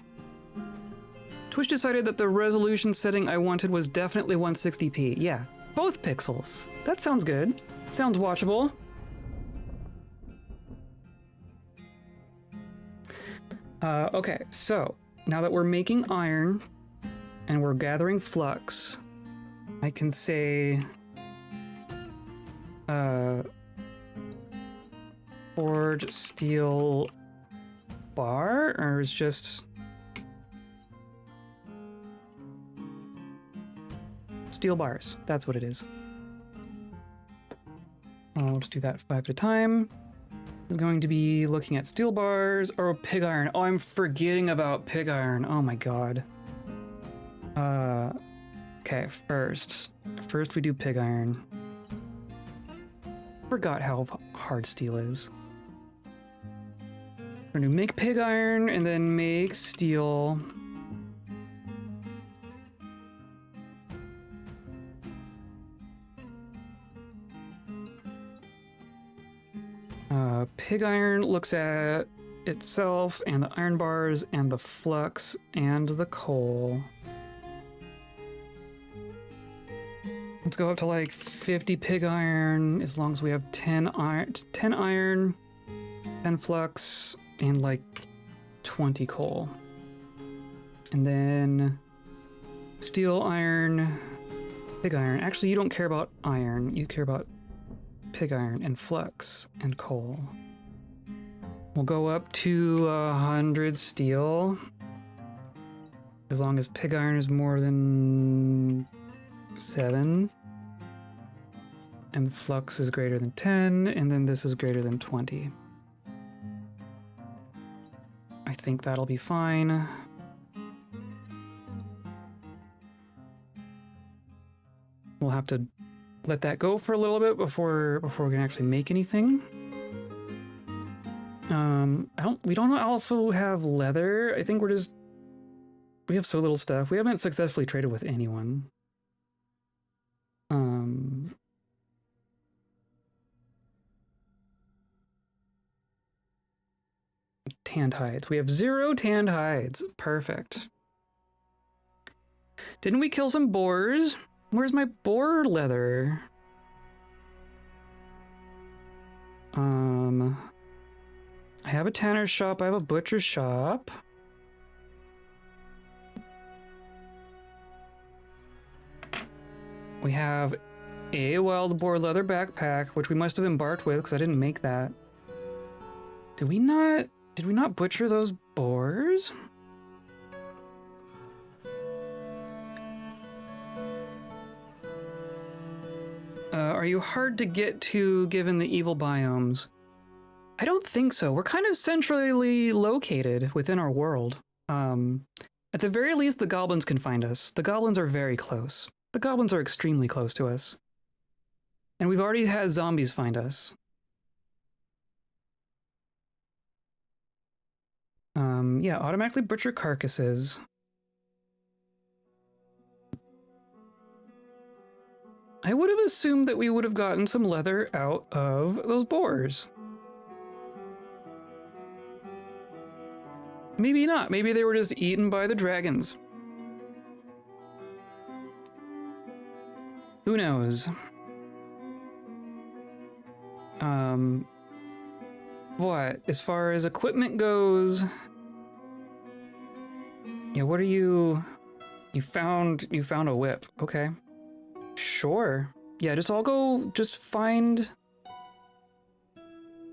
Twitch decided that the resolution setting I wanted was definitely 160p. Yeah, both pixels. That sounds good. Sounds watchable. Okay, so now that we're making iron and we're gathering flux, I can say forge steel bar, or is just steel bars. That's what it is. I'll just do that 5 at a time. Is going to be looking at steel bars or pig iron. Oh, I'm forgetting about pig iron. Oh my god. Okay, first we do pig iron. Forgot how hard steel is. We're gonna make pig iron and then make steel. Pig iron looks at itself and the iron bars and the flux and the coal. Let's go up to like 50 pig iron as long as we have 10 iron, 10 flux, and like 20 coal. And then steel, iron, pig iron. Actually, you don't care about iron. You care about pig iron and flux and coal. We'll go up to 100 steel. As long as pig iron is more than 7. And flux is greater than 10. And then this is greater than 20. I think that'll be fine. we'll have to let that go for a little bit before we can actually make anything. We don't also have leather. I think we have so little stuff. We haven't successfully traded with anyone. Tanned hides. We have 0 tanned hides. Perfect. Didn't we kill some boars? Where's my boar leather? I have a tanner's shop. I have a butcher's shop. We have a wild boar leather backpack, which we must have embarked with because I didn't make that. Did we not butcher those boars? Are you hard to get to given the evil biomes? I don't think so. We're kind of centrally located within our world. At the very least, the goblins can find us. The goblins are very close. The goblins are extremely close to us. And we've already had zombies find us. Yeah, automatically butcher carcasses. I would have assumed that we would have gotten some leather out of those boars. Maybe not. Maybe they were just eaten by the dragons. Who knows? What? As far as equipment goes... Yeah, what are you... You found a whip. Okay. Sure. Yeah, just find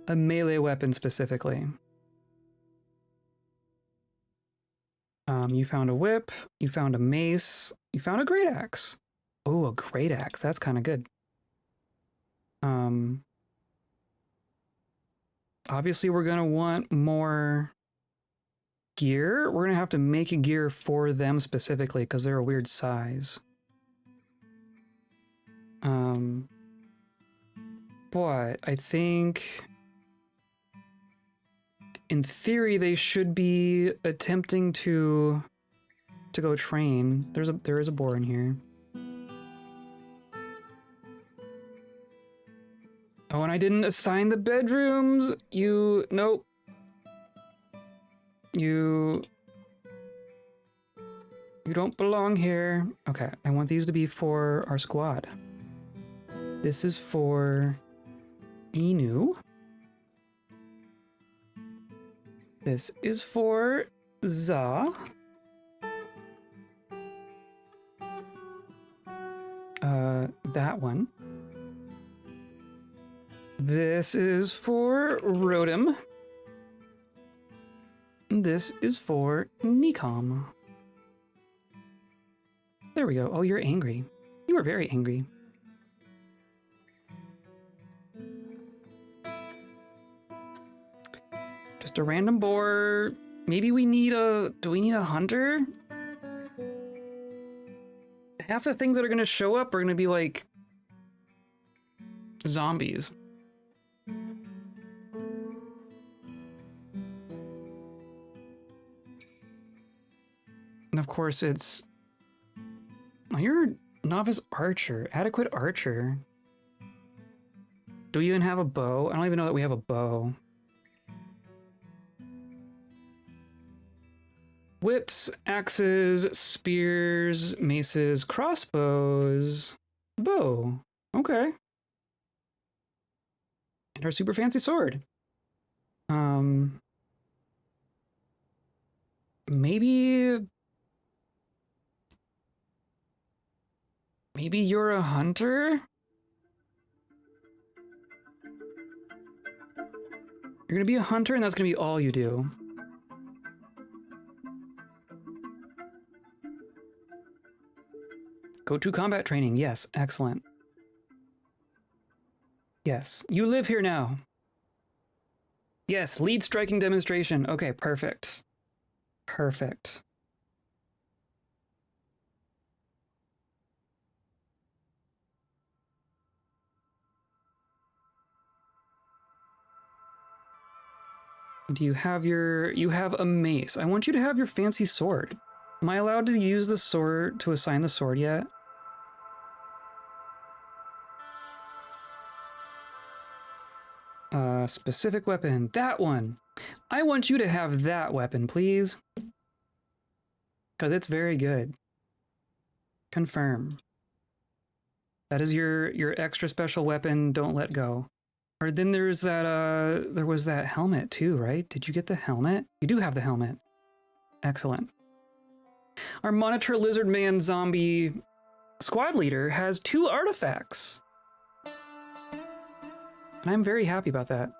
a melee weapon specifically. You found a whip, you found a mace, you found a great axe. Oh, a great axe. That's kind of good. Obviously we're going to want more gear. We're going to have to make a gear for them specifically because they're a weird size. But I think in theory they should be attempting to go train. There is a boar in here. Oh, and I didn't assign the bedrooms. Nope. You don't belong here. Okay, I want these to be for our squad. This is for Inu. This is for Za. That one. This is for Rotem. This is for Nikom. There we go. Oh, you're angry. You were very angry. Just a random boar. Maybe we need do we need a hunter? Half the things that are going to show up are going to be like zombies. And of course it's... Oh, you're novice archer. Adequate archer. Do we even have a bow? I don't even know that we have a bow. Whips, axes, spears, maces, crossbows, bow. Okay. And our super fancy sword. Maybe you're a hunter? You're gonna be a hunter and that's gonna be all you do. Go to combat training. Yes, excellent. Yes, you live here now. Yes, lead striking demonstration. Okay, perfect. Perfect. Do you have you have a mace. I want you to have your fancy sword. Am I allowed to use the sword to assign the sword yet? Specific weapon, that one. I want you to have that weapon, please. Because it's very good. Confirm. That is your extra special weapon, don't let go. Or then there's that, there was that helmet too, right? Did you get the helmet? You do have the helmet. Excellent. Our monitor lizard man zombie squad leader has 2 artifacts. And I'm very happy about that.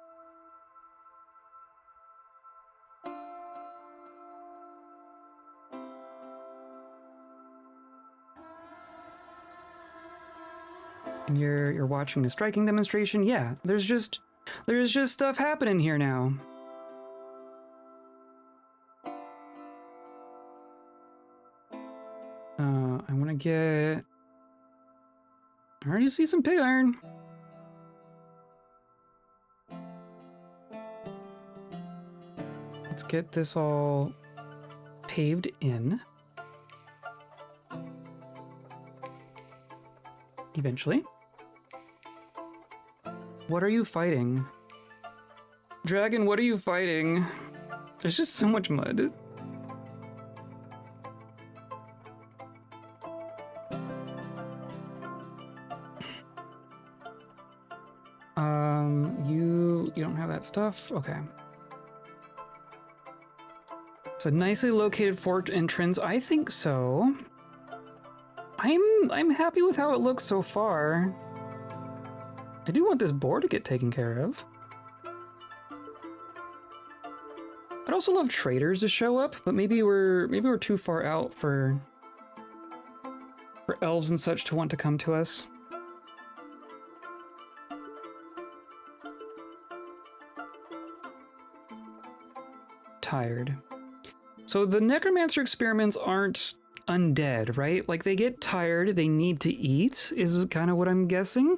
And you're watching the striking demonstration? Yeah, there's just stuff happening here now. I want to get... I already see some pig iron. Let's get this all paved in. Eventually. What are you fighting? Dragon, what are you fighting? There's just so much mud. You don't have that stuff? Okay. It's a nicely located fort entrance. I think so. I'm happy with how it looks so far. I do want this boar to get taken care of. I'd also love traders to show up, but maybe we're too far out for elves and such to want to come to us. Tired. So the necromancer experiments aren't undead, right? Like, they get tired, they need to eat, is kind of what I'm guessing,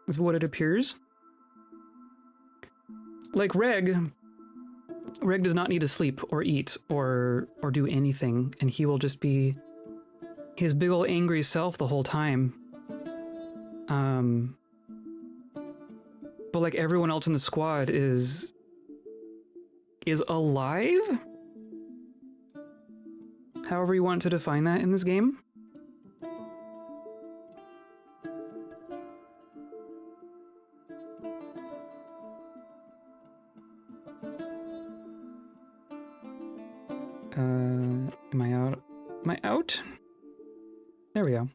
is what it appears. Like Reg does not need to sleep or eat or do anything, and he will just be his big ol' angry self the whole time. But like everyone else in the squad is alive? However you want to define that in this game. Am I out? Am I out? There we go.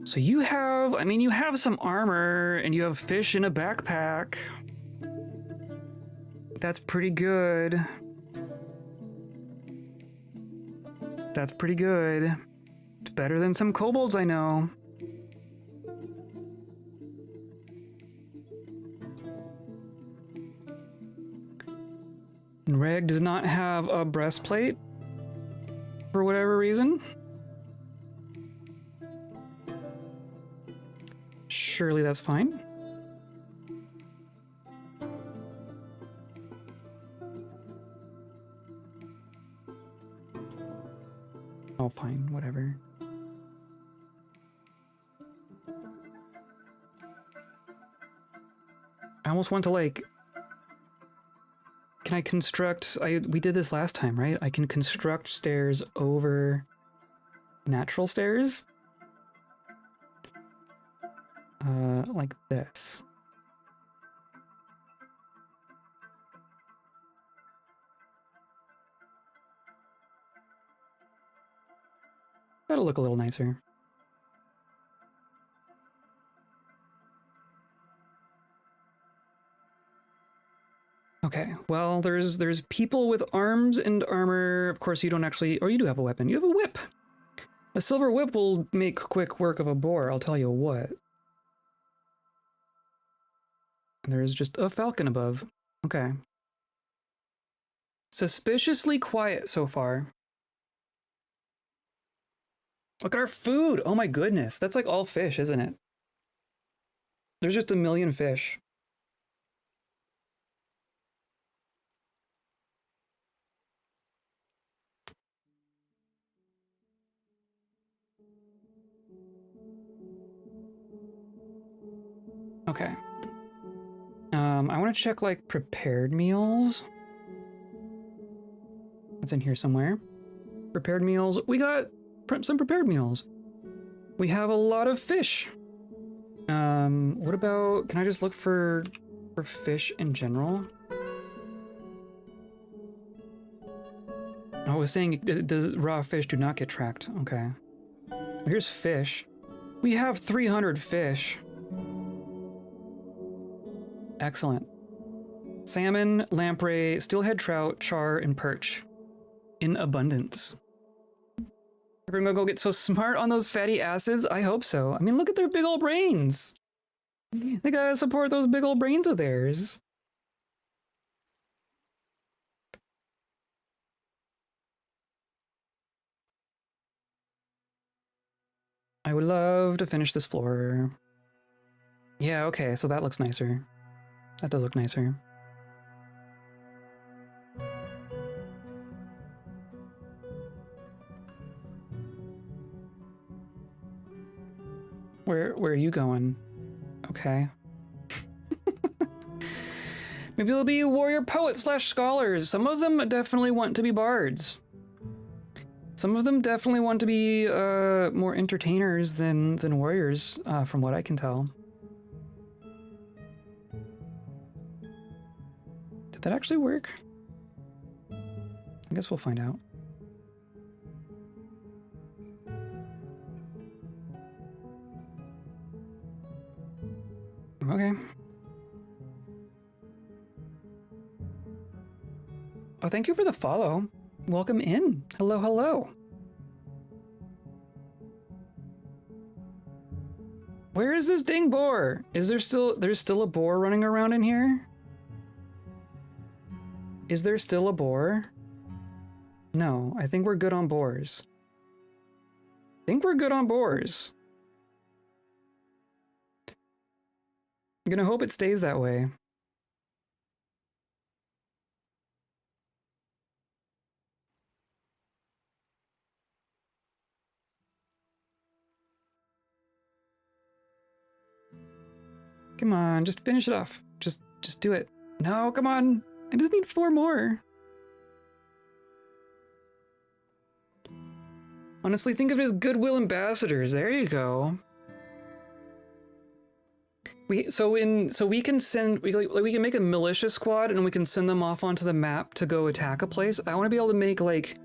So you have, I mean, you have some armor and you have fish in a backpack. That's pretty good. That's pretty good. It's better than some kobolds I know. And Reg does not have a breastplate for whatever reason. Surely that's fine. Oh, fine, whatever. I almost want to, like... Can I construct... we did this last time, right? I can construct stairs over natural stairs? Like this. That'll look a little nicer. Okay, well, there's people with arms and armor. Of course, you don't actually... Or you do have a weapon. You have a whip. A silver whip will make quick work of a boar, I'll tell you what. There's just a falcon above. Okay. Suspiciously quiet so far. Look at our food! Oh my goodness, that's like all fish, isn't it? There's just a million fish. Okay. I want to check like prepared meals. It's in here somewhere. Prepared meals. We got some prepared meals. We have a lot of fish. What about, can I just look for fish in general? I was saying the raw fish do not get tracked. Okay. Here's fish. We have 300 fish. Excellent. Salmon, lamprey, steelhead trout, char, and perch. In abundance. Everyone gonna go get so smart on those fatty acids? I hope so. I mean, look at their big old brains. They gotta support those big old brains of theirs. I would love to finish this floor. Yeah, okay, so that looks nicer. That does look nicer. Where are you going? Okay. Maybe they'll be warrior poets / scholars. Some of them definitely want to be bards. Some of them definitely want to be more entertainers than warriors, from what I can tell. Did that actually work? I guess we'll find out. Okay. Oh, thank you for the follow. Welcome in. Hello, hello. Where is this dang boar? Is there's still a boar running around in here? Is there still a boar? No, I think we're good on boars. I think we're good on boars. I'm gonna hope it stays that way. Come on, just finish it off. Just do it. No, come on. I just need 4 more. Honestly, think of it as goodwill ambassadors. There you go. We can make a militia squad and we can send them off onto the map to go attack a place. I want to be able to make like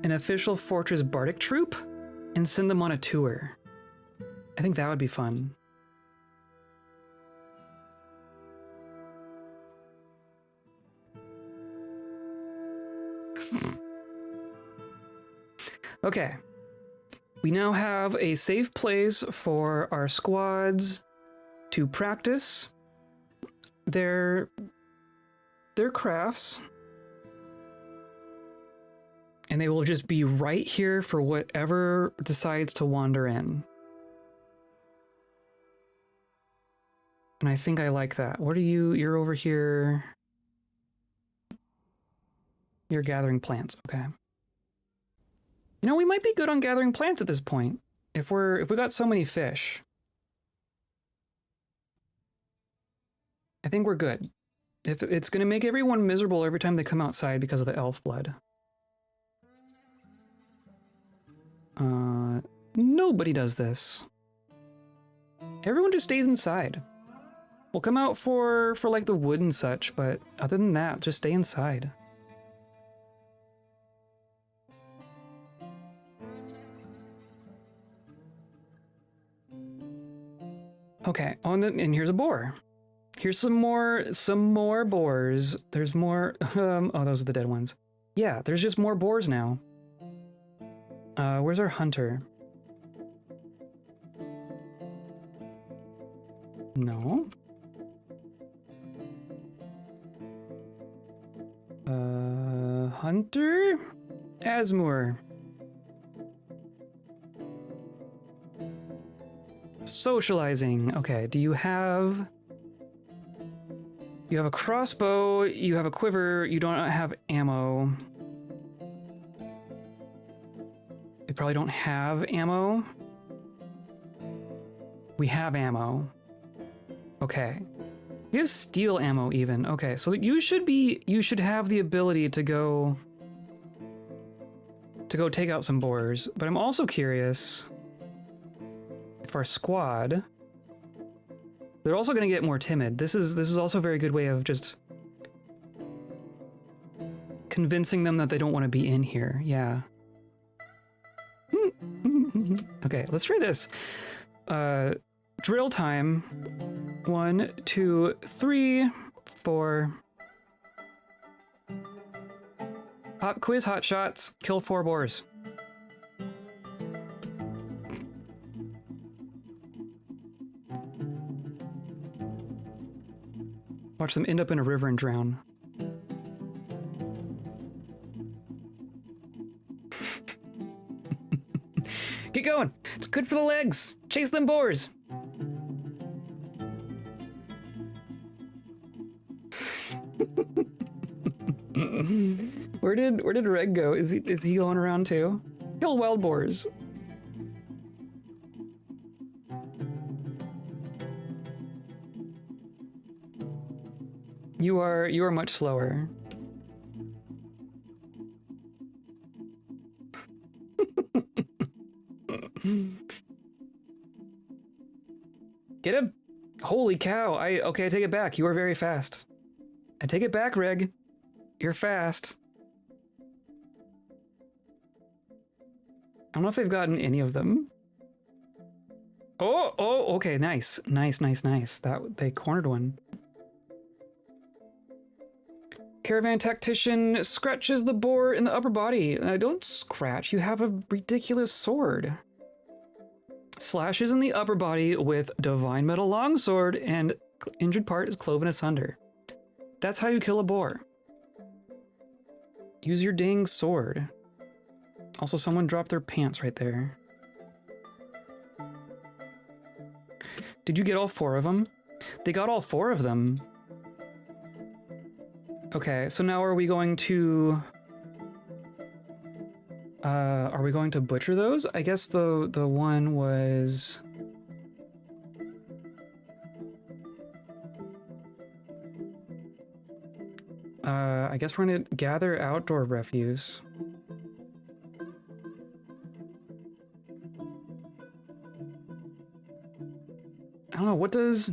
an official fortress bardic troop and send them on a tour. I think that would be fun. Okay. We now have a safe place for our squads to practice their crafts. And they will just be right here for whatever decides to wander in. And I think I like that. What are you? You're over here. You're gathering plants. Okay. You know, we might be good on gathering plants at this point. If we got so many fish. I think we're good. If it's going to make everyone miserable every time they come outside because of the elf blood. Nobody does this. Everyone just stays inside. We'll come out for like the wood and such, but other than that, just stay inside. Okay, and here's a boar. Here's some more boars. There's more. Oh, those are the dead ones. Yeah, there's just more boars now. Where's our hunter? No. Hunter? Asmur. Socializing. Okay, do you have... You have a crossbow, you have a quiver, you don't have ammo. You probably don't have ammo. We have ammo. Okay. We have steel ammo even. Okay, so you should have the ability to go take out some boars. But I'm also curious if our squad, they're also going to get more timid. This is also a very good way of just convincing them that they don't want to be in here. Yeah. Okay, let's try this. Drill time. 1, 2, 3, 4. Pop quiz hot shots. Kill 4 boars. Watch them end up in a river and drown. Get going. It's good for the legs. Chase them boars. Where did Reg go? Is he going around too? Kill wild boars. You are much slower. Get him! Holy cow! Okay, I take it back. You are very fast. I take it back, Reg. You're fast. I don't know if they've gotten any of them. Oh, okay, nice. Nice. That they cornered one. Caravan tactician scratches the boar in the upper body. Don't scratch, you have a ridiculous sword. Slashes in the upper body with divine metal longsword and injured part is cloven asunder. That's how you kill a boar. Use your dang sword. Also, someone dropped their pants right there. Did you get all 4 of them? They got all 4 of them. Okay, so now are we going to butcher those? I guess the one was... I guess we're gonna gather outdoor refuse. I don't know, what does...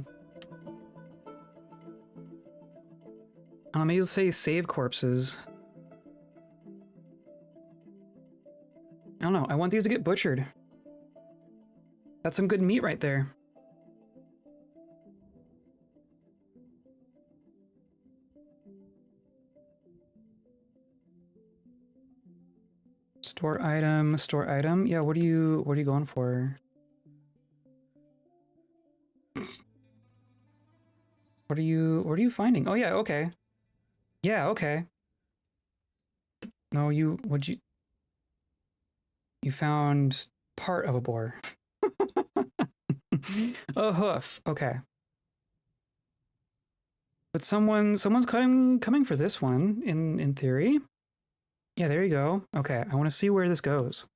maybe let's say save corpses. I don't know, I want these to get butchered. That's some good meat right there. Store item, store item. Yeah, what are you going for? What are you finding? Oh yeah, okay. Yeah, okay. No, you found part of a boar. A hoof. Okay. But someone's coming for this one in theory. Yeah, there you go. Okay, I want to see where this goes.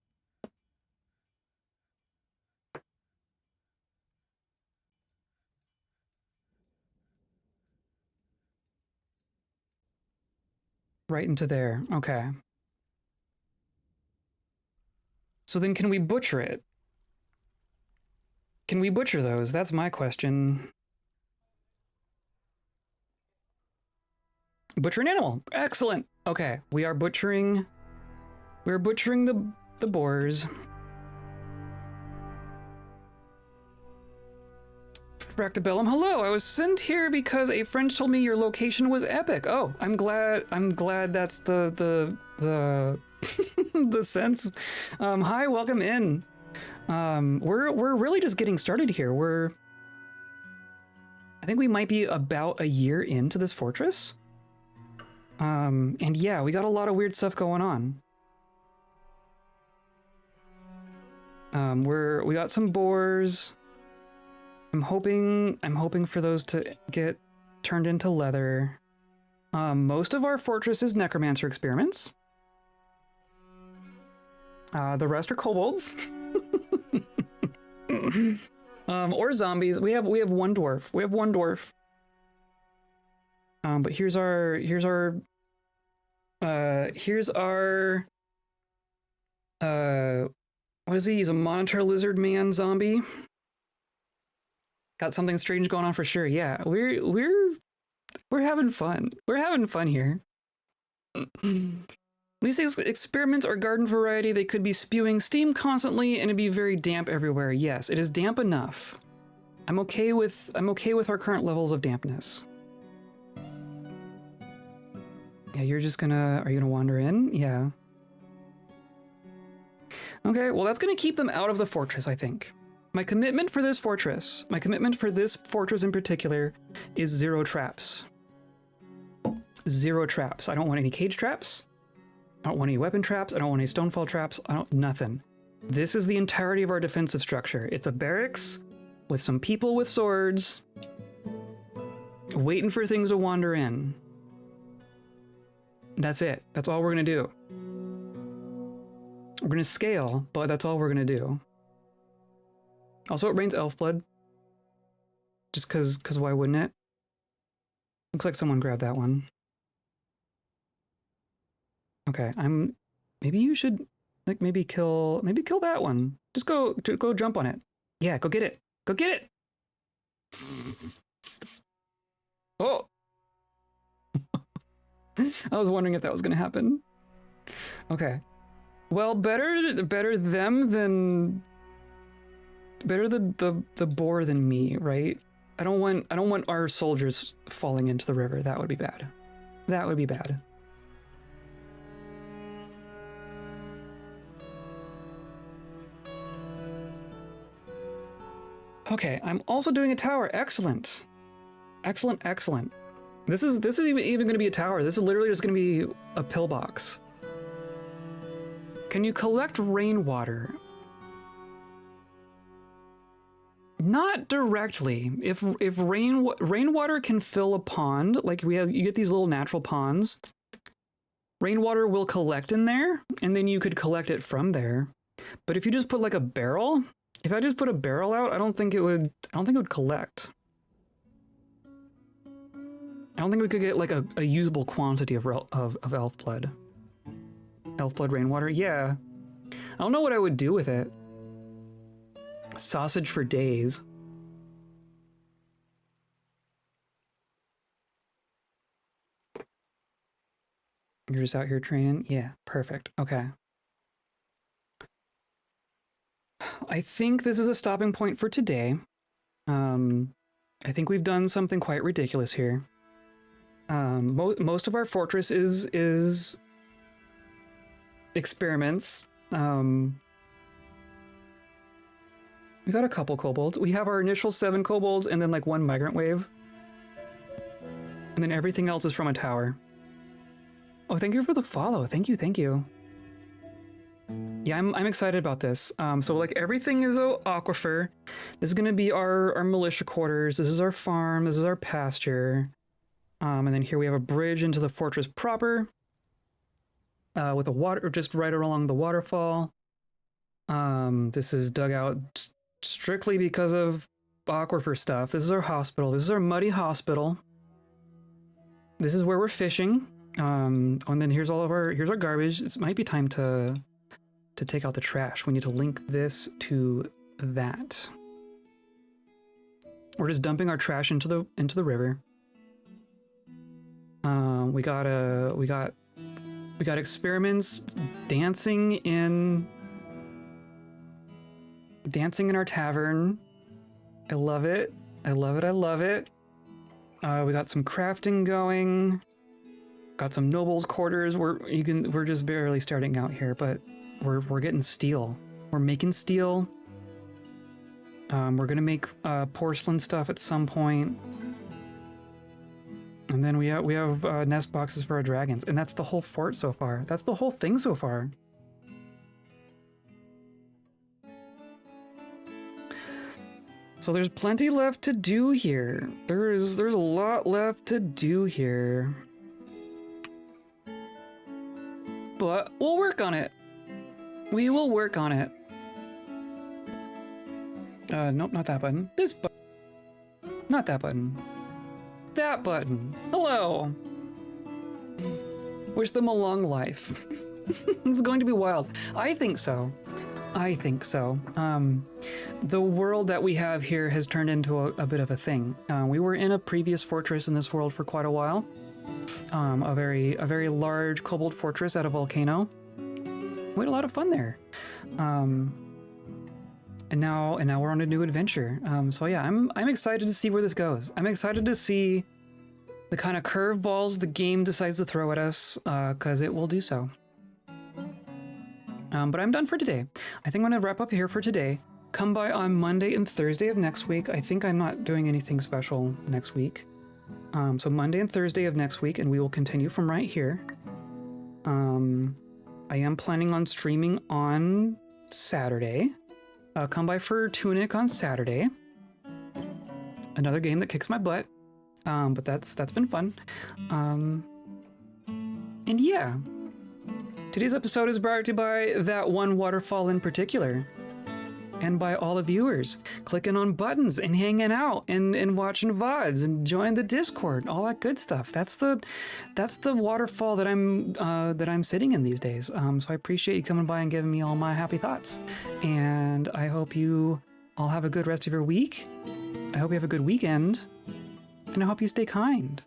Right into there. Okay. So then can we butcher it? Can we butcher those? That's my question. Butcher an animal. Excellent. Okay, we're butchering the boars. Fractabellum, hello. I was sent here because a friend told me your location was epic. Oh, I'm glad that's the the sense. Hi, welcome in. We're really just getting started here. I think we might be about a year into this fortress. And yeah, we got a lot of weird stuff going on. We got some boars. I'm hoping for those to get turned into leather. Most of our fortress is necromancer experiments. The rest are kobolds. Or zombies. We have one dwarf. We have one dwarf. But here's our what is he? He's a monitor lizard man zombie. Got something strange going on for sure. Yeah, we're having fun. We're having fun here. These experiments are garden variety. They could be spewing steam constantly and it'd be very damp everywhere. Yes, it is damp enough. I'm okay with our current levels of dampness. Yeah, are you gonna wander in? Yeah. Okay, well that's gonna keep them out of the fortress, I think. My commitment for this fortress in particular, is 0 traps. 0 traps. I don't want any cage traps. I don't want any weapon traps. I don't want any stonefall traps. Nothing. This is the entirety of our defensive structure. It's a barracks with some people with swords waiting for things to wander in. That's it. That's all we're gonna do. We're gonna scale, but that's all we're gonna do. Also, it rains elf blood. Just cause why wouldn't it? Looks like someone grabbed that one. Okay, maybe you should, like, maybe kill that one. Just go jump on it. Yeah, go get it. Go get it! Oh! I was wondering if that was gonna happen. Okay. Well, better the boar than me, right? I don't want our soldiers falling into the river. That would be bad. That would be bad. Okay, I'm also doing a tower. Excellent. Excellent, excellent. This is even going to be a tower. This is literally just going to be a pillbox. Can you collect rainwater? Not directly. If rainwater can fill a pond, like you get these little natural ponds, rainwater will collect in there, and then you could collect it from there. But if you just put like a barrel, if I just put a barrel out, I don't think it would collect. I don't think we could get like a usable quantity of elf blood. Elf blood rainwater, yeah. I don't know what I would do with it. Sausage for days. You're just out here training? Yeah, perfect. Okay. I think this is a stopping point for today. I think we've done something quite ridiculous here. Most of our fortress is experiments. We got a couple kobolds. We have our initial 7 kobolds and then like 1 migrant wave. And then everything else is from a tower. Oh, thank you for the follow. Thank you, thank you. Yeah, I'm excited about this. So like everything is an aquifer. This is gonna be our militia quarters. This is our farm. This is our pasture. And then here we have a bridge into the fortress proper. With a water, just right along the waterfall. This is dug out strictly because of aquifer stuff. This is our hospital. This is our muddy hospital. This is where we're fishing. And then here's our garbage. It might be time to take out the trash. We need to link this to that. We're just dumping our trash into the river. We got experiments dancing in our tavern. I love it. I love it. I love it. We got some crafting going. Got some nobles' quarters. We're just barely starting out here, but we're getting steel. We're making steel. We're gonna make porcelain stuff at some point. And then we have nest boxes for our dragons, and that's the whole fort so far. That's the whole thing so far. So there's plenty left to do here. There's a lot left to do here. But we'll work on it. We will work on it. Nope, not that button. This button. Not that button. That button. Hello. Wish them a long life. It's going to be wild. I think so. I think so. The world that we have here has turned into a bit of a thing. We were in a previous fortress in this world for quite a while. A very large kobold fortress at a volcano. We had a lot of fun there. And now we're on a new adventure. So yeah, I'm excited to see where this goes. I'm excited to see the kind of curveballs the game decides to throw at us, because it will do so. But I'm done for today. I think I'm going to wrap up here for today. Come by on Monday and Thursday of next week. I think I'm not doing anything special next week. So Monday and Thursday of next week, and we will continue from right here. I am planning on streaming on Saturday. Come by for Tunic on Saturday. Another game that kicks my butt. But that's been fun. And yeah. Today's episode is brought to you by that one waterfall in particular. And by all the viewers clicking on buttons and hanging out and watching VODs and join the Discord, all that good stuff. That's the waterfall that I'm sitting in these days. So I appreciate you coming by and giving me all my happy thoughts. And I hope you all have a good rest of your week. I hope you have a good weekend. And I hope you stay kind.